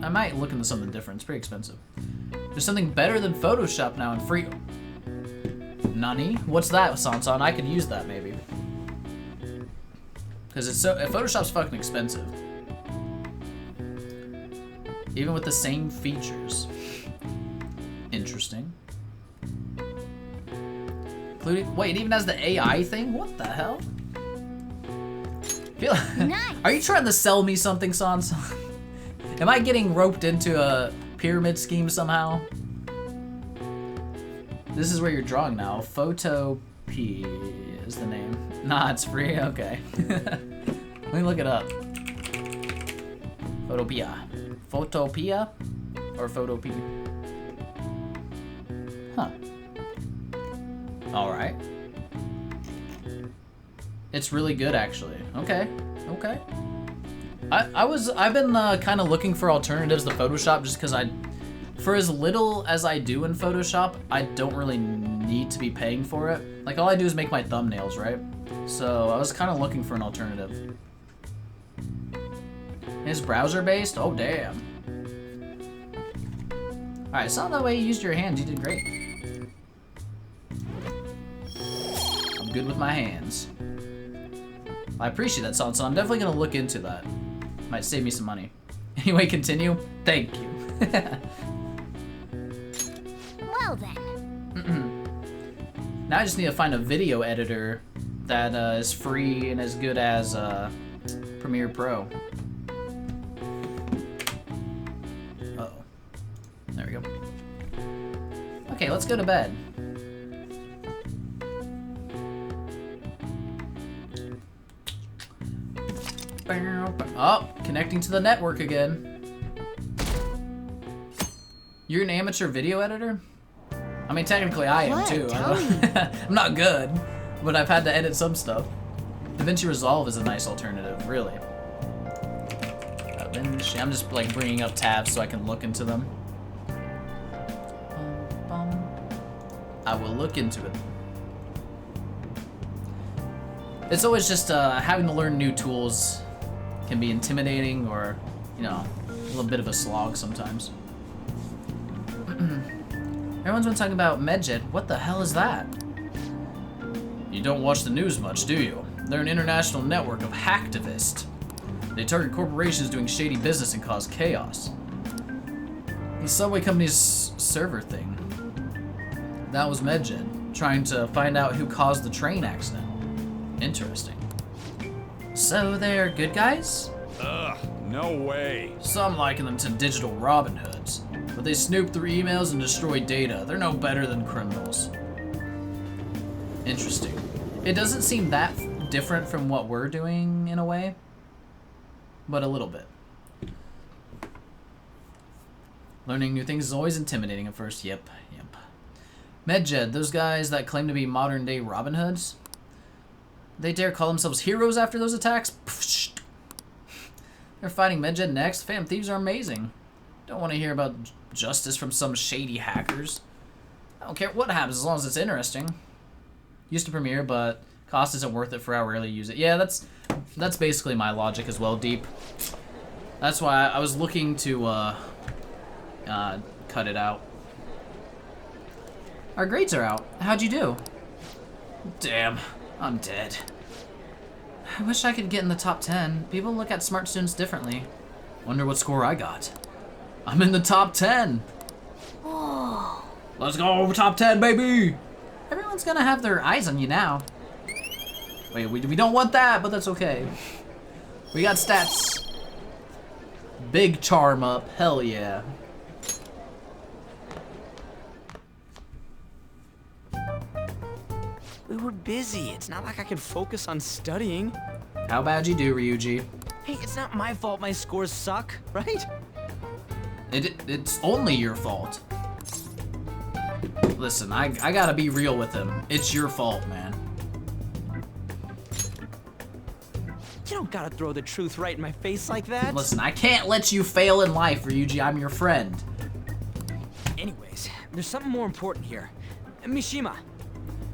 might look into something different. It's pretty expensive. There's something better than Photoshop now and free. Nani? What's that, Sansan? I could use that maybe. Because Photoshop's fucking expensive. Even with the same features. Interesting. Including, wait, it even has the AI thing? What the hell? Nice. Are you trying to sell me something, Sansan? Am I getting roped into a pyramid scheme somehow? This is where you're drawing now. Photopea is the name. Nah, it's free? Okay. Let me look it up. Photopea. Photopea? Or Photopea? Huh. Alright. It's really good, actually. Okay. Okay. I've been kind of looking for alternatives to Photoshop just because for as little as I do in Photoshop, I don't really need to be paying for it. Like, all I do is make my thumbnails, right? So I was kind of looking for an alternative. It's browser-based? Oh, damn. Alright, saw that way you used your hands. You did great. I'm good with my hands. I appreciate that, so I'm definitely going to look into that. Might save me some money. Anyway, continue. Thank you. Well then. Now I just need to find a video editor that is free and as good as Premiere Pro. Uh-oh. There we go. Okay, let's go to bed. Oh, connecting to the network again. You're an amateur video editor? I mean, technically I am too. I'm not good, but I've had to edit some stuff. DaVinci Resolve is a nice alternative, really. DaVinci, I'm just like bringing up tabs so I can look into them. I will look into it. It's always just having to learn new tools can be intimidating or, you know, a little bit of a slog sometimes. Everyone's been talking about MedJet. What the hell is that? You don't watch the news much, do you? They're an international network of hacktivists. They target corporations doing shady business and cause chaos. The subway company's server thing. That was MedJet, trying to find out who caused the train accident. Interesting. So they're good guys? Ugh, no way. Some liken them to digital Robin Hoods, but they snoop through emails and destroy data. They're no better than criminals. Interesting. It doesn't seem that different from what we're doing in a way, but a little bit. Learning new things is always intimidating at first. Yep. MedJet, those guys that claim to be modern day Robin Hoods? They dare call themselves heroes after those attacks? They're fighting MedJet next? Fam, thieves are amazing. Don't want to hear about justice from some shady hackers. I don't care what happens as long as it's interesting. Used to Premiere, but cost isn't worth it for how rarely you use it. Yeah, that's basically my logic as well, Deep. That's why I was looking to cut it out. Our grades are out. How'd you do? Damn, I'm dead. I wish I could get in the top 10. People look at smart students differently. Wonder what score I got. I'm in the top 10. Whoa. Let's go, top 10, baby. Everyone's gonna have their eyes on you now. Wait, we don't want that, but that's okay. We got stats. Big charm up, hell yeah. We were busy. It's not like I could focus on studying. How bad you do, Ryuji? Hey, it's not my fault my scores suck, right? It's only your fault. Listen, I gotta be real with him. It's your fault, man. You don't gotta throw the truth right in my face like that. Listen, I can't let you fail in life, Ryuji. I'm your friend. Anyways, there's something more important here. Mishima.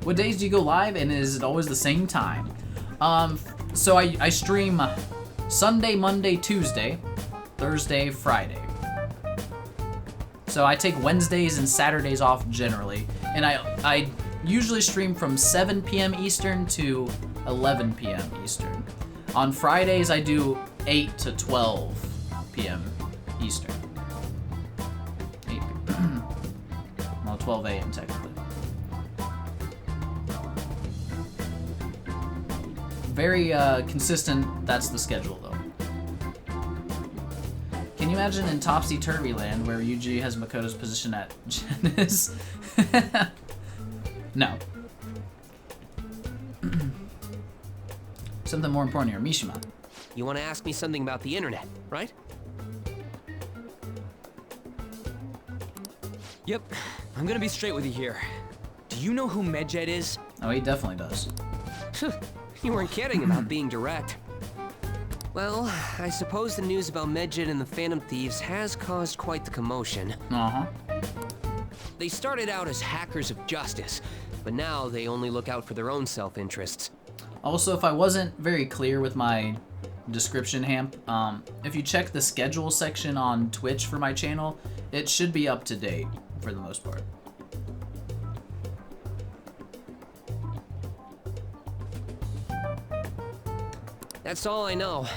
What days do you go live, and is it always the same time? So I stream Sunday, Monday, Tuesday, Thursday, Friday. So I take Wednesdays and Saturdays off generally, and I usually stream from 7 p.m. Eastern to 11 p.m. Eastern. On Fridays I do 8 to 12 p.m. Eastern. 12 a.m. technically. Very consistent, that's the schedule though. Can you imagine in Topsy-Turvy Land where Yuji has Makoto's position at Genis? No. Something more important here, Mishima. You want to ask me something about the internet, right? Yep, I'm gonna be straight with you here. Do you know who Medjed is? Oh, he definitely does. You weren't kidding about being direct. Well, I suppose the news about Medjed and the Phantom Thieves has caused quite the commotion. Uh-huh. They started out as hackers of justice, but now they only look out for their own self-interests. Also, if I wasn't very clear with my description, Hamp, if you check the schedule section on Twitch for my channel, it should be up to date for the most part. That's all I know.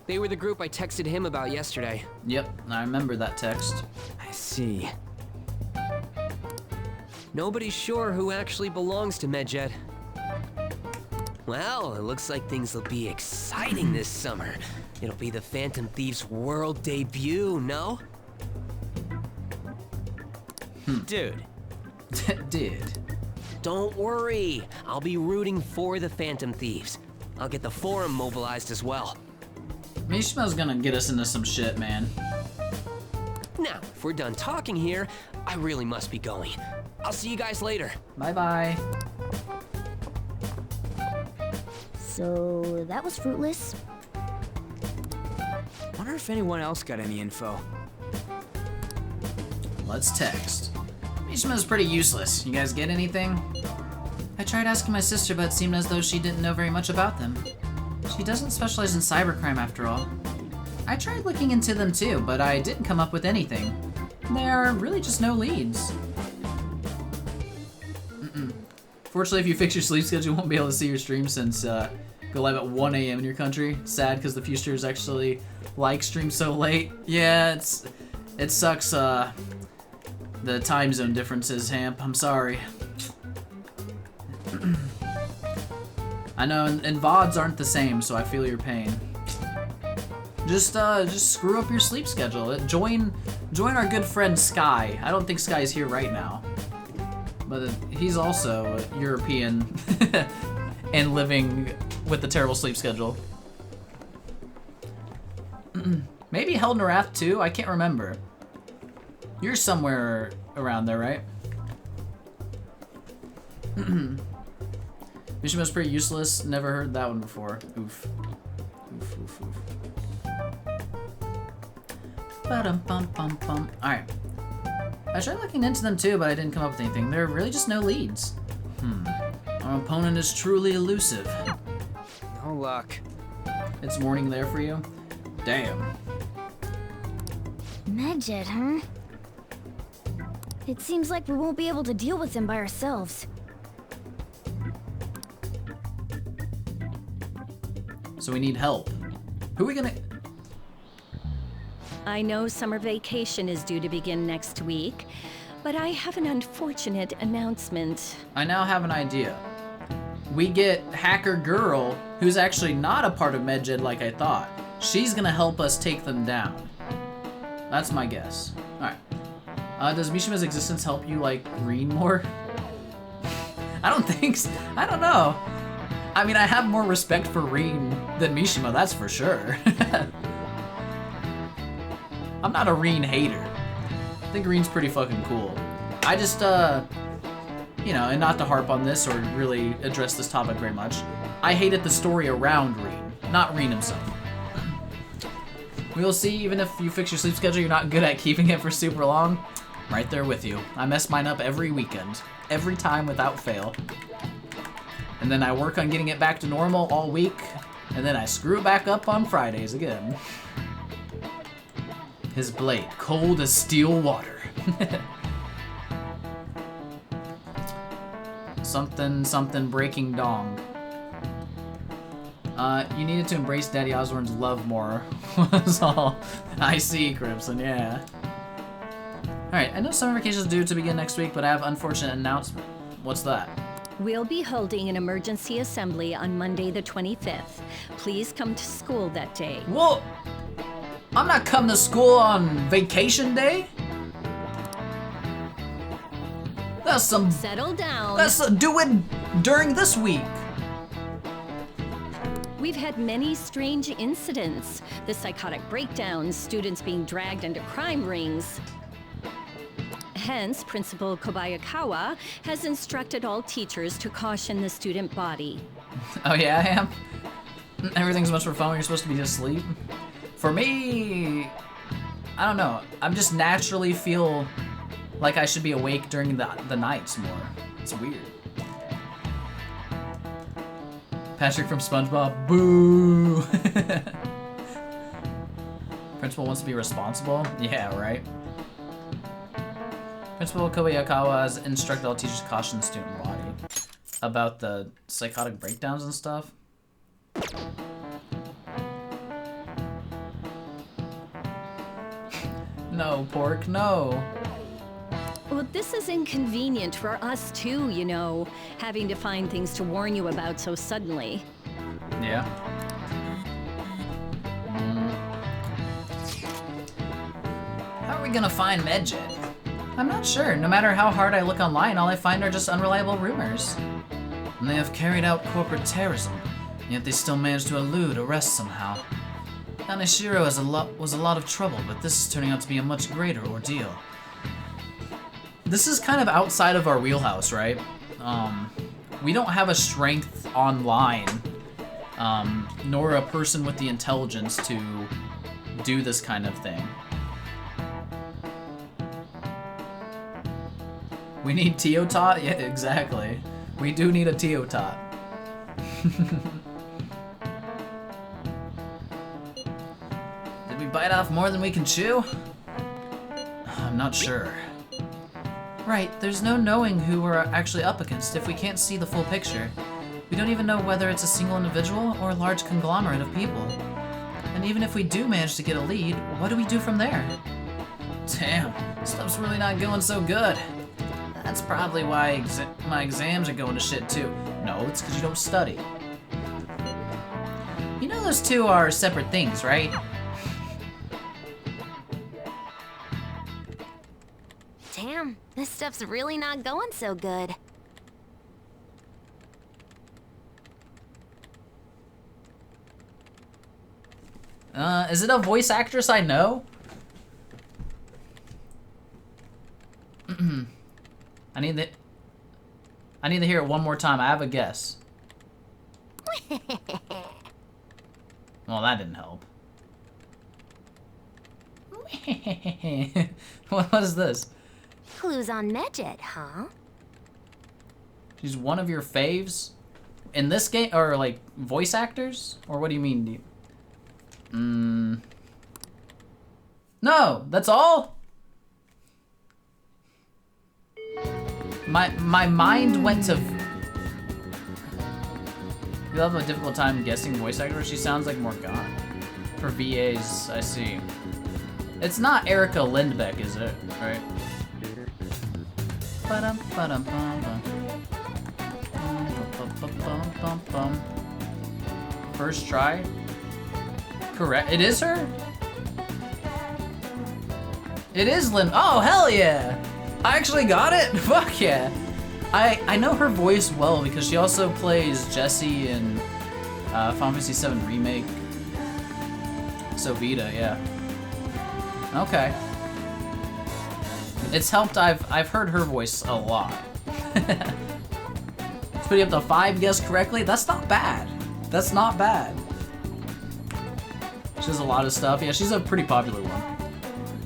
They were the group I texted him about yesterday. Yep, I remember that text. I see. Nobody's sure who actually belongs to Medjed. Well, it looks like things will be exciting this summer. It'll be the Phantom Thieves' world debut, no? Dude. Dude. Don't worry. I'll be rooting for the Phantom Thieves. I'll get the forum mobilized as well. Mishima's gonna get us into some shit, man. Now, if we're done talking here, I really must be going. I'll see you guys later. Bye-bye. So, that was fruitless. Wonder if anyone else got any info. Let's text. Mishima's pretty useless. You guys get anything? I tried asking my sister, but it seemed as though she didn't know very much about them. She doesn't specialize in cybercrime after all. I tried looking into them too, but I didn't come up with anything. There are really just no leads. Fortunately, if you fix your sleep schedule, you won't be able to see your stream since go live at 1 a.m. in your country. Sad because the Fusters actually like stream so late. Yeah, it sucks. The time zone differences, Hamp. I'm sorry. I know, and VODs aren't the same, so I feel your pain. Just screw up your sleep schedule. Join our good friend Sky. I don't think Sky's here right now, but he's also European and living with a terrible sleep schedule. Maybe Heldenrath too. I can't remember. You're somewhere around there, right? Mishima's pretty useless. Never heard that one before. Oof. Oof, oof, oof. Ba-dum-bum-bum-bum. Alright. I tried looking into them too, but I didn't come up with anything. There are really just no leads. Our opponent is truly elusive. No luck. It's warning there for you? Damn. Medjed, huh? It seems like we won't be able to deal with him by ourselves. So we need help. Who are we gonna... I know summer vacation is due to begin next week, but I have an unfortunate announcement. I now have an idea. We get Hacker Girl, who's actually not a part of Medjed like I thought. She's gonna help us take them down. That's my guess. Alright. Does Mishima's existence help you, like, read more? I don't think so. I don't know. I mean, I have more respect for Reen than Mishima, that's for sure. I'm not a Reen hater. I think Reen's pretty fucking cool. I just, you know, and not to harp on this or really address this topic very much, I hated the story around Reen, not Reen himself. We'll see, even if you fix your sleep schedule, you're not good at keeping it for super long. Right there with you. I mess mine up every weekend. Every time without fail. And then I work on getting it back to normal all week, and then I screw it back up on Fridays again. His blade, cold as steel water. Something breaking dong. You needed to embrace Daddy Osborne's love more, was all I see, Crimson, yeah. Alright, I know summer vacation is due to begin next week, but I have an unfortunate announcement. What's that? We'll be holding an emergency assembly on Monday the 25th. Please come to school that day. Well, I'm not coming to school on vacation day. That's some... Settle down. That's do it during this week. We've had many strange incidents. The psychotic breakdowns, students being dragged into crime rings. Hence, Principal Kobayakawa has instructed all teachers to caution the student body. Oh yeah, I am? Everything's much more fun when you're supposed to be asleep? For me, I don't know. I just naturally feel like I should be awake during the nights more. It's weird. Patrick from SpongeBob, boo! Principal wants to be responsible? Yeah, right. Principal Kobayakawa has instructed all teachers to caution the student body about the psychotic breakdowns and stuff. No, Pork, no. Well, this is inconvenient for us too, you know, having to find things to warn you about so suddenly. Yeah. How are we gonna find Medjed? I'm not sure. No matter how hard I look online, all I find are just unreliable rumors. And they have carried out corporate terrorism, yet they still managed to elude arrest somehow. Kaneshiro was a lot of trouble, but this is turning out to be a much greater ordeal. This is kind of outside of our wheelhouse, right? We don't have a strength online, nor a person with the intelligence to do this kind of thing. We need Teotot? Yeah, exactly. We do need a Teotot. Did we bite off more than we can chew? I'm not sure. Right, there's no knowing who we're actually up against if we can't see the full picture. We don't even know whether it's a single individual or a large conglomerate of people. And even if we do manage to get a lead, what do we do from there? Damn, stuff's really not going so good. That's probably why my exams are going to shit too. No, it's because you don't study. You know those two are separate things, right? Damn, this stuff's really not going so good. Is it a voice actress I know? I need to hear it one more time. I have a guess. Well, that didn't help. What is this? Clues on Medjed, huh? She's one of your faves? In this game? Or, like, voice actors? Or what do you mean? No, that's all? My mind went to... You have a difficult time guessing voice actors? She sounds like Morgana. For VAs, I see. It's not Erica Lindbeck, is it? Right? First try? Correct. It is her? It is Lynn. Oh, hell yeah! I actually got it? Fuck yeah. I know her voice well because she also plays Jessie in Final Fantasy VII Remake. So Vita, yeah. Okay. It's helped. I've heard her voice a lot. It's putting up to 5 guessed correctly. That's not bad. That's not bad. She does a lot of stuff. Yeah, she's a pretty popular one.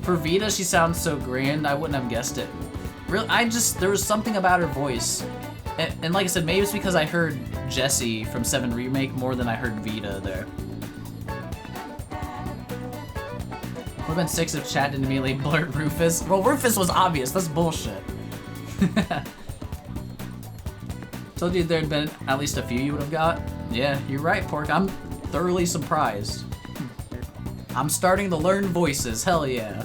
For Vita, she sounds so grand. I wouldn't have guessed it. Really, there was something about her voice. And like I said, maybe it's because I heard Jessie from 7 Remake more than I heard Vita there. Would've been 6 if chat didn't immediately blurt Rufus. Well, Rufus was obvious. That's bullshit. Told you there'd been at least a few you would have got. Yeah, you're right, Pork. I'm thoroughly surprised. I'm starting to learn voices. Hell yeah.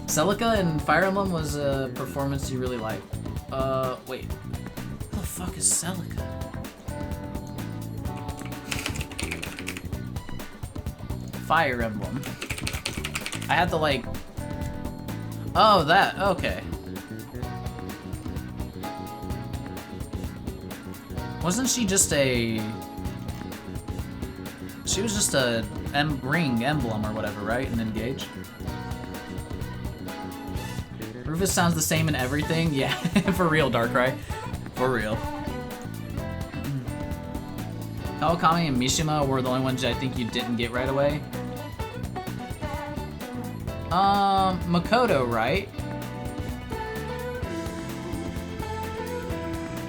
Celica in Fire Emblem was a performance you really liked. Wait. Who the fuck is Celica? Fire Emblem. I had to like... Oh, that. Okay. Wasn't she just a... She was just a ring emblem or whatever, right? And Engage? Rufus sounds the same in everything. Yeah, for real, Darkrai. For real. Kawakami and Mishima were the only ones I think you didn't get right away. Makoto, right?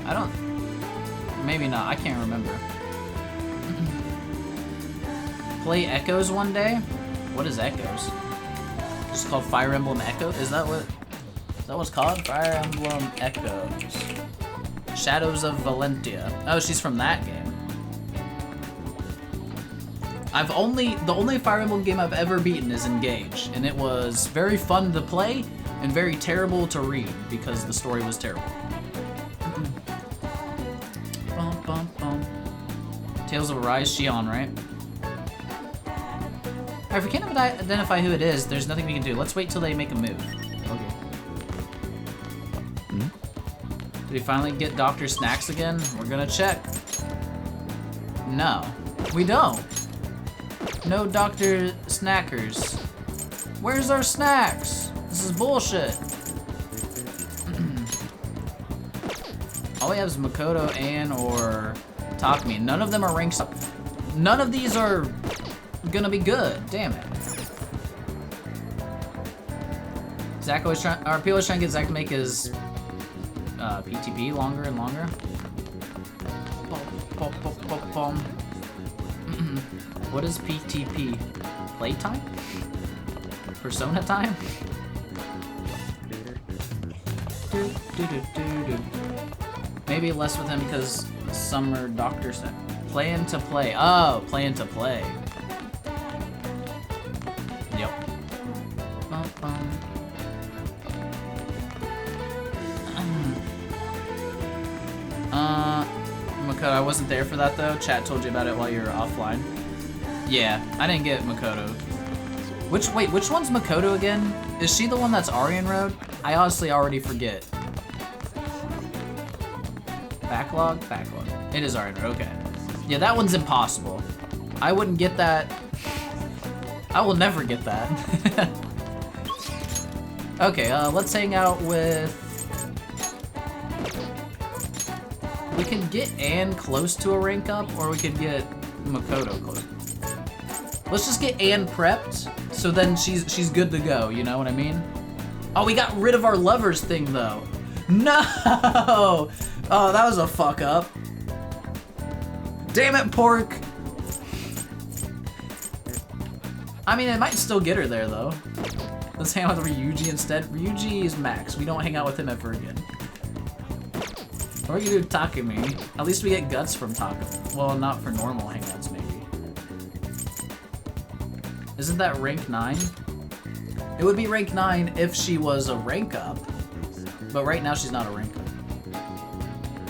I don't... Maybe not. I can't remember. Play Echoes one day? What is Echoes? Just called Fire Emblem Echo? Is that what it's called? Fire Emblem Echoes. Shadows of Valentia. Oh, she's from that game. The only Fire Emblem game I've ever beaten is Engage, and it was very fun to play and very terrible to read because the story was terrible. Bum, bum, bum. Tales of Arise, Shion, right? Alright, if we can't identify who it is, there's nothing we can do. Let's wait till they make a move. Okay. Did we finally get Dr. Snacks again? We're gonna check. No, we don't. No Dr. Snackers. Where's our snacks? This is bullshit. All we have is Makoto, Ann, or Takumi. None of them are ranked up. None of these are gonna be good. Damn it. Zach always trying, or people always trying to get Zach to make his PTP longer and longer. What is PTP? Playtime? Persona time? Maybe less with him because Summer Doctor said. Plan to play. Oh, plan to play. Yep. Makoto, I wasn't there for that though. Chat told you about it while you were offline. Yeah, I didn't get Makoto. Which one's Makoto again? Is she the one that's Aryan Road? I honestly already forget. Backlog? Backlog. It is Aryan Road, okay. Yeah, that one's impossible. I wouldn't get that. I will never get that. Okay, let's hang out with... We could get Ann close to a rank up, or we could get Makoto close. Let's just get Ann prepped, so then she's good to go, you know what I mean? Oh, we got rid of our lovers thing, though. No! Oh, that was a fuck up. Damn it, Pork. I mean, it might still get her there, though. Let's hang out with Ryuji instead. Ryuji is max. We don't hang out with him ever again. Or we can do Takumi. At least we get guts from Takumi. Well, not for normal hangouts, maybe. Isn't that rank 9? It would be rank 9 if she was a rank up. But right now she's not a rank up.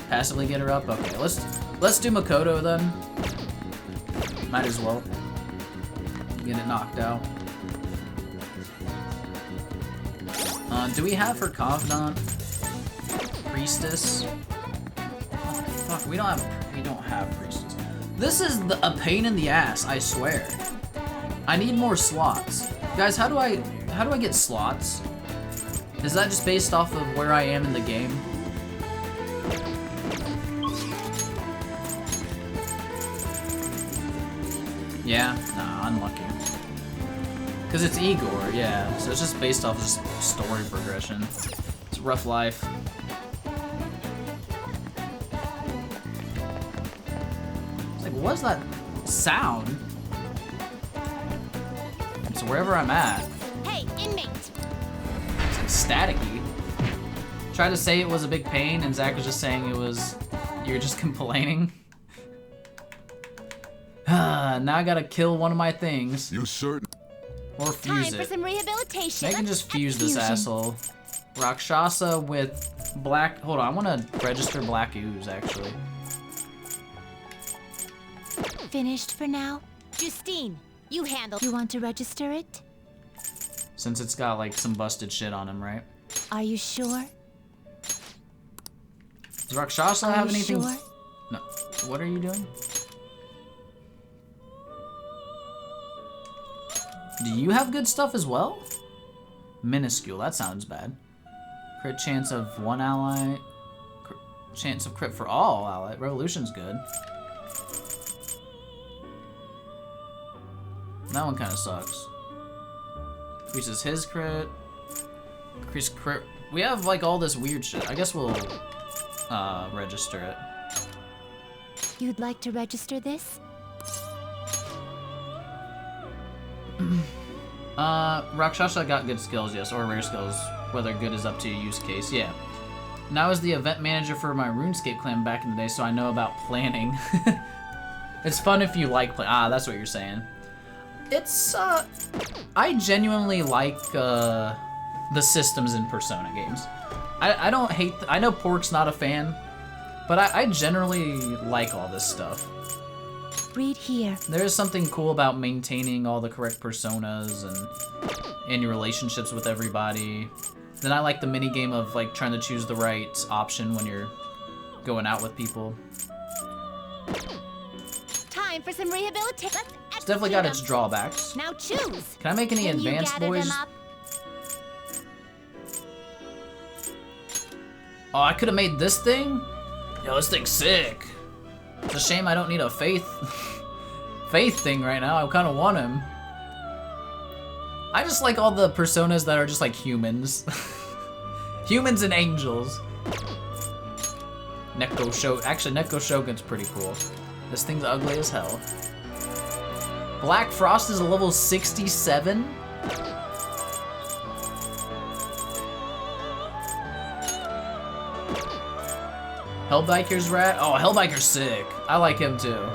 Passively get her up? Okay, let's do Makoto then. Might as well. Get it knocked out. Do we have her confidant? Priestess? Oh, fuck, we don't have priestess. This is a pain in the ass, I swear. I need more slots. Guys, how do I get slots? Is that just based off of where I am in the game? Yeah? Nah, unlucky. Because it's Igor, yeah. So it's just based off just story progression. It's a rough life. It's like, what's that sound? So wherever I'm at. Hey, inmate! It's like staticky. Tried to say it was a big pain, and Zach was just saying it was... You're just complaining. Now I gotta kill one of my things. You certain? Or fuse Time it. for some rehabilitation. I can just fuse this asshole. Rakshasa with black... Hold on, I want to register Black Ooze, actually. Finished for now? Justine, you handle. You want to register it? Since it's got, like, some busted shit on him, right? Are you sure? Does Rakshasa have anything? Sure? No. What are you doing? Do you have good stuff as well? Minuscule, that sounds bad. Crit chance of one ally. Chance of crit for all ally. Revolution's good. That one kind of sucks. Increases his crit. Increase crit. We have like all this weird shit. I guess we'll register it. You'd like to register this? Rakshasa got good skills, yes, or rare skills. Whether good is up to your use case, yeah. Now as the event manager for my RuneScape clan back in the day, so I know about planning. It's fun if you like that's what you're saying. It's, I genuinely like, the systems in Persona games. I don't hate, I know Pork's not a fan, but I generally like all this stuff. Read here. There is something cool about maintaining all the correct personas and your relationships with everybody. Then I like the mini game of like trying to choose the right option when you're going out with people. Time for some rehabilitation. It's definitely got its drawbacks. Now choose. Can I make any advanced boys? Oh, I could have made this thing? Yo, this thing's sick. It's a shame I don't need a faith thing right now. I kind of want him. I just like all the personas that are just like humans. Humans and angels. Actually, Neko Shogun's pretty cool. This thing's ugly as hell. Black Frost is a level 67? Hellbiker's rat? Oh, Hellbiker's sick. I like him too.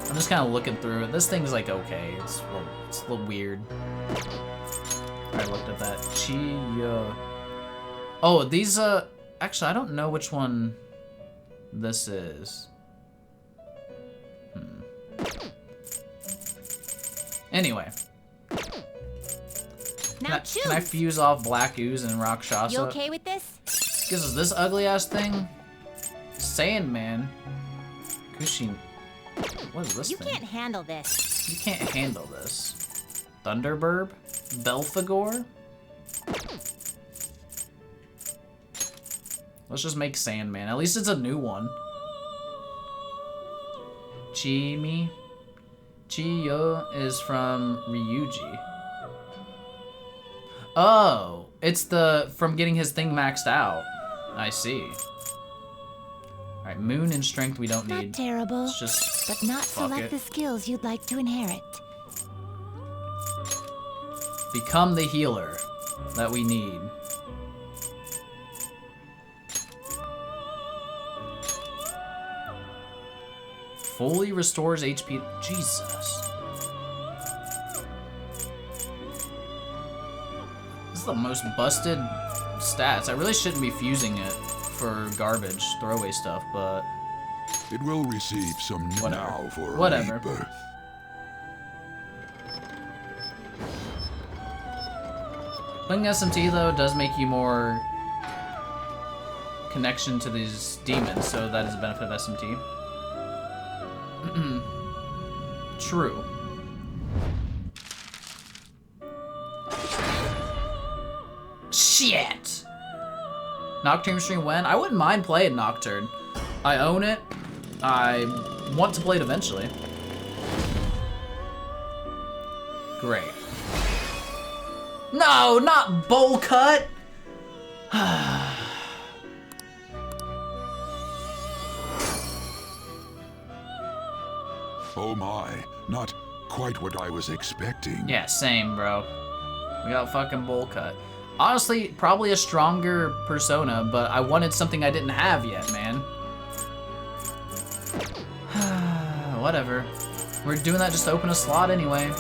I'm just kind of looking through it. This thing's like okay. It's a little weird. I looked at that. Chiyo. Oh, these actually I don't know which one this is. Anyway. Now Can I fuse off Black Ooze and Rakshasa? You okay with this? Gives us this ugly ass thing? Sandman. Kushin. What is this You thing? can't handle this. You can't handle this. Thunderburb? Belphegor? Let's just make Sandman. At least it's a new one. Chimi. Chiyo is from Ryuji. Oh, It's the from getting his thing maxed out. I see. Alright, moon and strength we don't need. Not terrible, Let's just but not fuck select it. the skills you'd like to inherit. Become the healer that we need. Fully restores HP. Jesus. This is the most busted stats. I really shouldn't be fusing it for garbage, throwaway stuff, but it will receive some now for whatever. rebirth. Playing SMT though does make you more connection to these demons, so that is a benefit of SMT. True. Shit! Nocturne stream when? I wouldn't mind playing Nocturne. I own it. I want to play it eventually. Great. No, not bowl cut! Oh my, not quite what I was expecting. Yeah, same, bro. We got fucking bowl cut. Honestly, probably a stronger persona, but I wanted something I didn't have yet, man. Whatever. We're doing that just to open a slot anyway.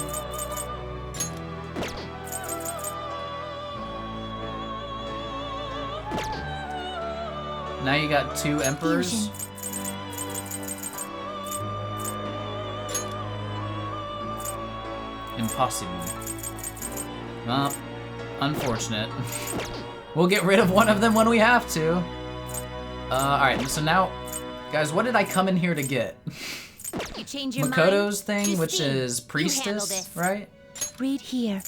Now you got 2 emperors. Impossible. Well, unfortunate. We'll get rid of one of them when we have to. Alright, so now, guys, what did I come in here to get? You change your Makoto's mind? thing, which Justine, is you handle priestess, this. right? Read here.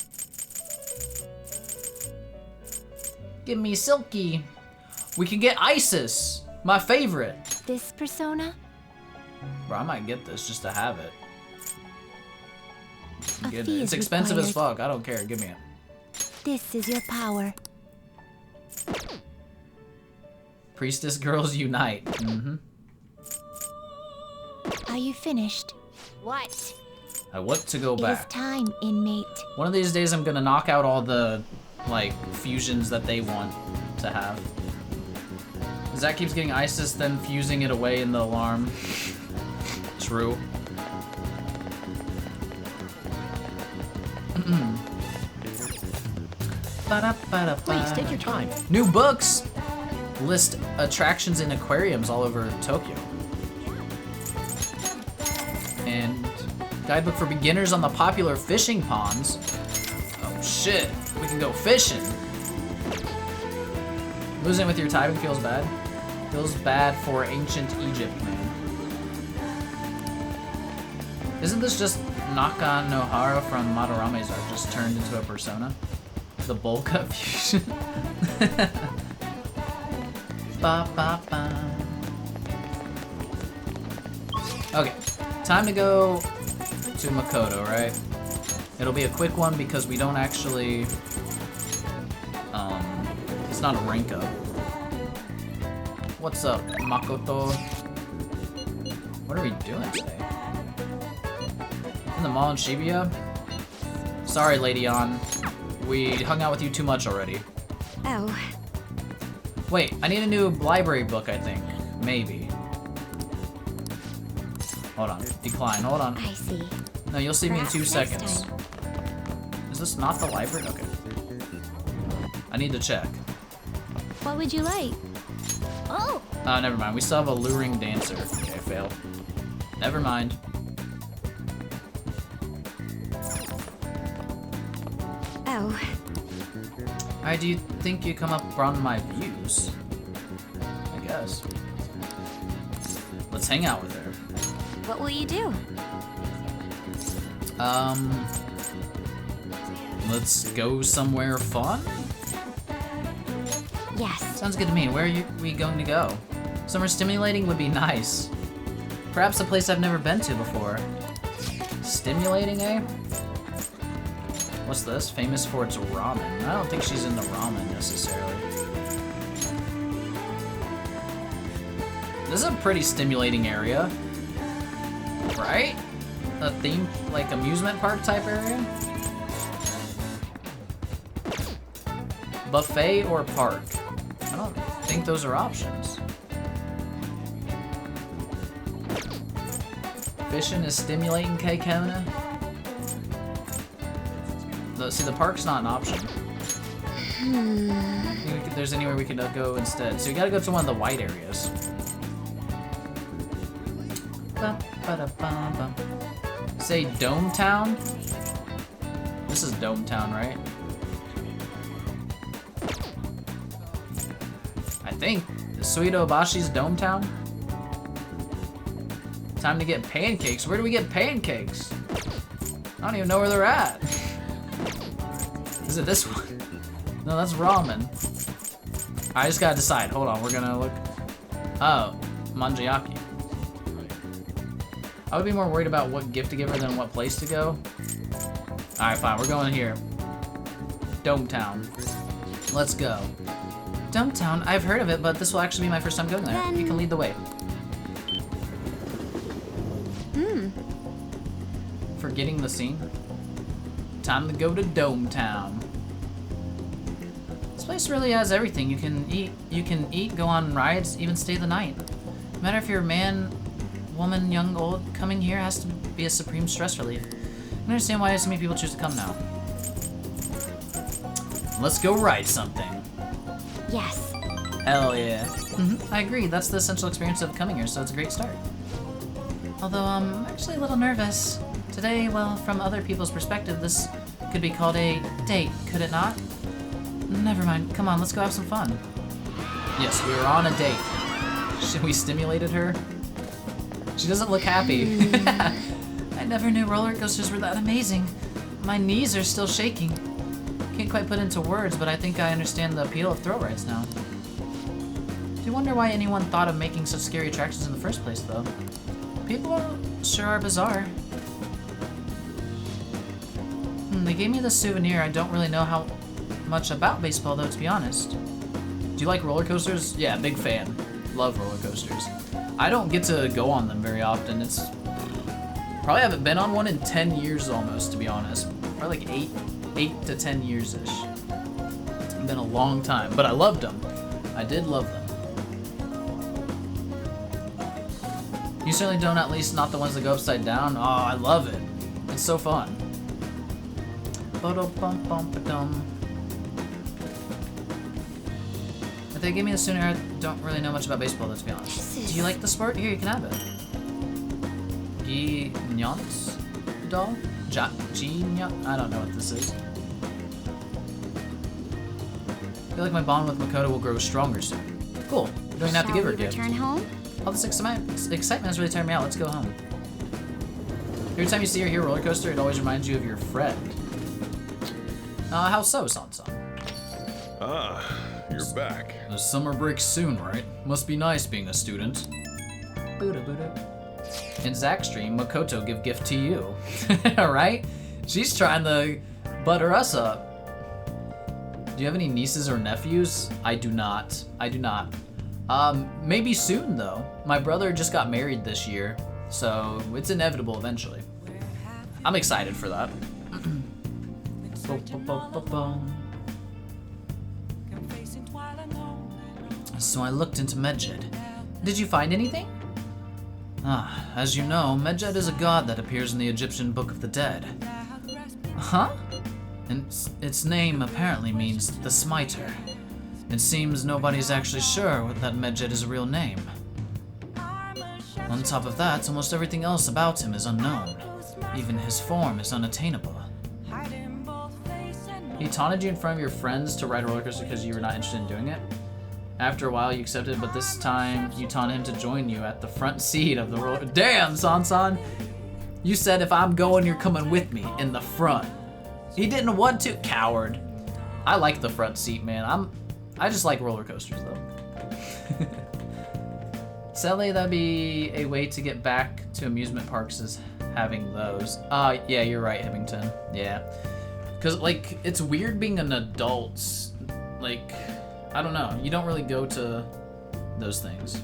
Give me Silky. We can get Isis, my favorite. This persona? Bro, I might get this just to have it. A Get it. fee It's is expensive as required. fuck. I don't care. Give me it. This is your power. Priestess girls unite. Mm-hmm. Are you finished? What? I want to go It is back. time, inmate. One of these days I'm gonna knock out all the, like, fusions that they want to have. Zach keeps getting Isis, then fusing it away in the alarm. True. Please take your time. New books list attractions in aquariums all over Tokyo. And guidebook for beginners on the popular fishing ponds. Oh shit, we can go fishing. Losing with your typing feels bad. Feels bad for ancient Egypt, man. Isn't this just Naka Nohara from Madarame's art just turned into a persona? The bowl cut fusion. Ba, ba, ba. Okay, time to go to Makoto, right? It'll be a quick one because we don't actually, it's not a rank up. What's up, Makoto? What are we doing today? In the mall in Shibuya? Sorry, Lady On. We hung out with you too much already. Oh. Wait, I need a new library book, I think. Maybe. Hold on. Decline. Hold on. I see. No, you'll see me in 2 Perhaps next seconds. Is this not the library? Okay. I need to check. What would you like? Oh! Never mind. We still have a luring dancer. Okay, failed. Never mind. Oh. Do you think you come up on my views? I guess. Let's hang out with her. What will you do? Let's go somewhere fun? Yes. Sounds good to me. Where are we going to go? Somewhere stimulating would be nice. Perhaps a place I've never been to before. Stimulating, eh? What's this? Famous for its ramen. I don't think she's in the ramen necessarily. This is a pretty stimulating area, right? A theme, like amusement park type area? Buffet or park? I don't think those are options. Fishing is stimulating, K-Kona? See, the park's not an option. I think there's anywhere we could go instead. So we gotta go to one of the white areas. Say Dome Town? This is Dome Town, right? I think. Is Suidobashi's Dome Town? Time to get pancakes. Where do we get pancakes? I don't even know where they're at. Is it this one? No, that's ramen. I just gotta decide. Hold on, we're gonna look. Oh, Manjayaki. I would be more worried about what gift to give her than what place to go. Alright, fine, we're going here. Dome Town. Let's go. Dome Town? I've heard of it, but this will actually be my first time going there. You can lead the way. Forgetting the scene. Time to go to Dome Town. This place really has everything. You can eat, go on rides, even stay the night. No matter if you're a man, woman, young, old, coming here has to be a supreme stress relief. I understand why so many people choose to come now. Let's go ride something. Yes. Hell yeah. I agree. That's the essential experience of coming here, so it's a great start. Although I'm actually a little nervous. Today, well, from other people's perspective, this could be called a date, could it not? Never mind. Come on, let's go have some fun. Yes, we were on a date. Should we stimulated her? She doesn't look happy. I never knew roller coasters were that amazing. My knees are still shaking. Can't quite put into words, but I think I understand the appeal of thrill rides now. Do you wonder why anyone thought of making such scary attractions in the first place, though? People sure are bizarre. They gave me this souvenir. I don't really know how much about baseball, though, to be honest. Do you like roller coasters? Yeah, big fan. Love roller coasters. I don't get to go on them very often. It's probably haven't been on one in 10 years almost, to be honest. Probably like 8 to 10 years-ish. It's been a long time, but I loved them. I did love them. You certainly don't, at least not the ones that go upside down. Oh, I love it. It's so fun. If they gave me the souvenir, I don't really know much about baseball, let's be honest. Do you like the sport? Here, you can have it. Ginyons doll? I don't know what this is. I feel like my bond with Makoto will grow stronger soon. Cool. We don't even have to give her a gift. Return home? All this excitement has really turned me out. Let's go home. Every time you see her here roller coaster, it always reminds you of your friend. How so, Sansan? Ah, you're back. The summer break soon, right? Must be nice being a student. In Zack's dream, Makoto give gift to you. Right? She's trying to butter us up. Do you have any nieces or nephews? I do not. I do not. Maybe soon, though. My brother just got married this year, so it's inevitable eventually. I'm excited for that. So I looked into Medjed. Did you find anything? As you know, Medjed is a god that appears in the Egyptian Book of the Dead. Huh? And its name apparently means the Smiter. It seems nobody's actually sure that Medjed is a real name. On top of that, almost everything else about him is unknown. Even his form is unattainable. He taunted you in front of your friends to ride a roller coaster because you were not interested in doing it. After a while, you accepted, but this time you taunted him to join you at the front seat of the roller. Damn, Sansan! You said if I'm going, you're coming with me in the front. He didn't want to, coward. I like the front seat, man. I just like roller coasters, though. Sadly, that'd be a way to get back to amusement parks is having those. Yeah, you're right, Hibbington. Yeah. Because, like, it's weird being an adult. Like, I don't know. You don't really go to those things.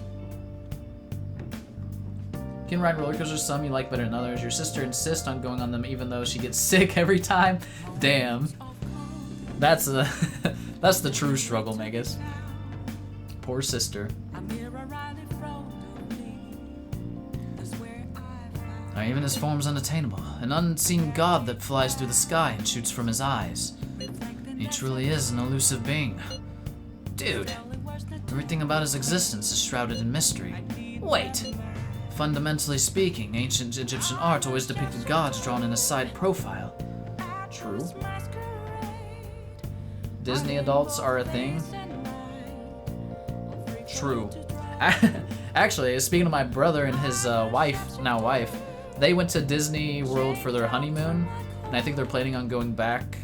Can ride roller coasters, some you like better than others. Your sister insists on going on them even though she gets sick every time. Damn. That's the that's the true struggle, Megas. Poor sister. Even his form's unattainable. An unseen god that flies through the sky and shoots from his eyes. He truly is an elusive being. Dude, everything about his existence is shrouded in mystery. Wait! Fundamentally speaking, ancient Egyptian art always depicted gods drawn in a side profile. True. Disney adults are a thing. True. Actually, speaking of my brother and his wife, they went to Disney World for their honeymoon, and I think they're planning on going back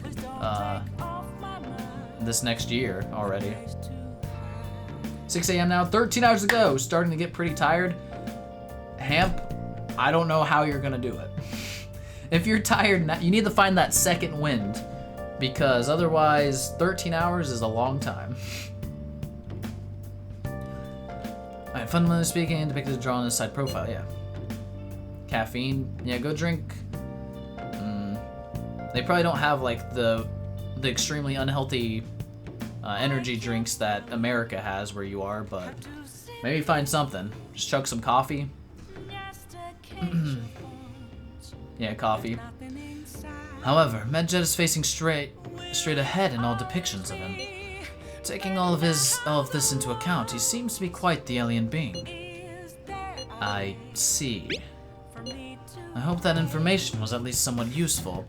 this next year already. 6 a.m. now, 13 hours to go, starting to get pretty tired. Hamp, I don't know how you're gonna do it. If you're tired, you need to find that second wind, because otherwise 13 hours is a long time. Alright, fundamentally speaking, depicted as drawn in a side profile, yeah. Caffeine, yeah, go drink. They probably don't have like the extremely unhealthy energy drinks that America has where you are, but maybe find something. Just chug some coffee. Yeah, coffee. However, Medjed is facing straight ahead in all depictions of him. Taking all of this into account, he seems to be quite the alien being. I see. I hope that information was at least somewhat useful.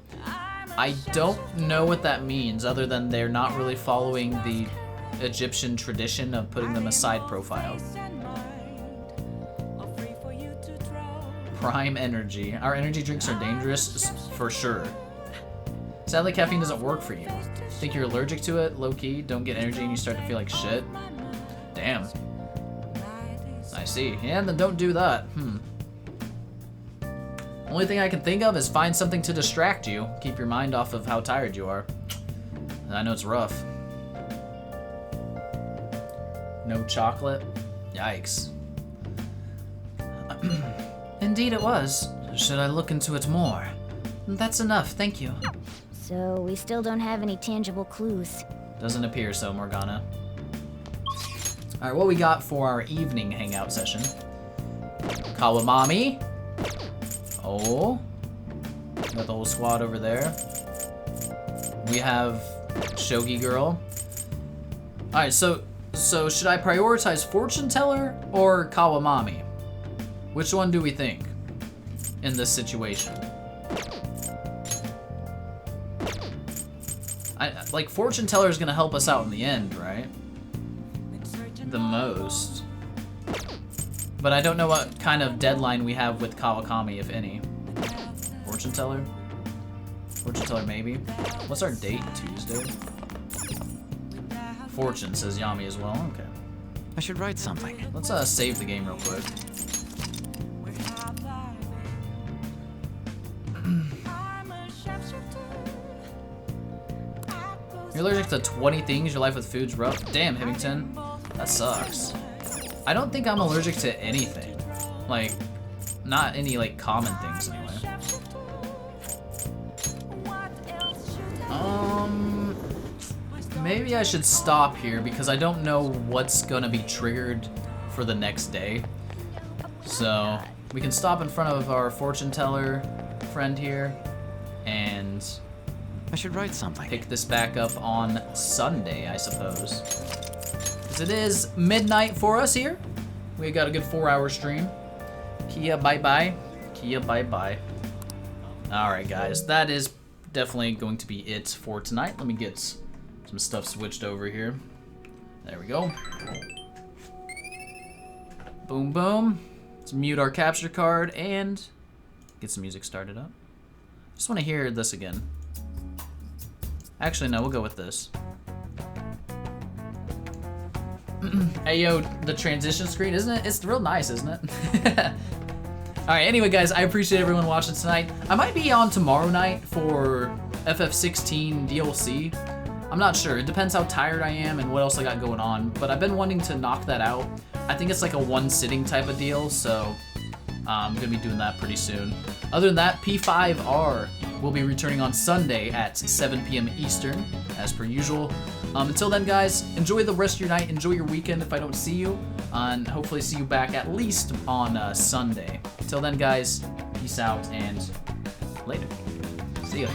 I don't know what that means, other than they're not really following the Egyptian tradition of putting them a side profile. Prime energy. Our energy drinks are dangerous, for sure. Sadly, caffeine doesn't work for you. Think you're allergic to it? Low-key, don't get energy and you start to feel like shit? Damn. I see. Yeah, then don't do that. Only thing I can think of is find something to distract you. Keep your mind off of how tired you are. I know it's rough. No chocolate? Yikes. Indeed it was. Should I look into it more? That's enough, thank you. So, we still don't have any tangible clues. Doesn't appear so, Morgana. Alright, what we got for our evening hangout session? Kawamami. Oh. Got the whole squad over there. We have Shogi Girl. Alright, so should I prioritize Fortune Teller or Kawamami? Which one do we think in this situation? Like, Fortune Teller is gonna help us out in the end, right? The most. But I don't know what kind of deadline we have with Kawakami, if any. Fortune Teller? Fortune Teller, maybe. What's our date? Tuesday? Fortune, says Yami as well. Okay. I should write something. Let's save the game real quick. You're allergic to 20 things, your life with food's rough. Damn, Hivington. That sucks. I don't think I'm allergic to anything. Like, not any, like, common things, anyway. Maybe I should stop here because I don't know what's gonna be triggered for the next day. So, we can stop in front of our fortune teller friend here and I should write something. Pick this back up on Sunday, I suppose. Because it is midnight for us here. We got a good 4-hour stream. Kia bye-bye. Kia bye-bye. Alright guys, that is definitely going to be it for tonight. Let me get some stuff switched over here. There we go. Boom, boom. Let's mute our capture card and get some music started up. Just want to hear this again. Actually, no, we'll go with this. Hey, yo, the transition screen, isn't it? It's real nice, isn't it? Alright, anyway, guys, I appreciate everyone watching tonight. I might be on tomorrow night for FF16 DLC. I'm not sure. It depends how tired I am and what else I got going on. But I've been wanting to knock that out. I think it's like a one-sitting type of deal, so I'm going to be doing that pretty soon. Other than that, P5R will be returning on Sunday at 7 p.m. Eastern, as per usual. Until then, guys, enjoy the rest of your night. Enjoy your weekend if I don't see you. And hopefully see you back at least on Sunday. Until then, guys, peace out and later. See ya.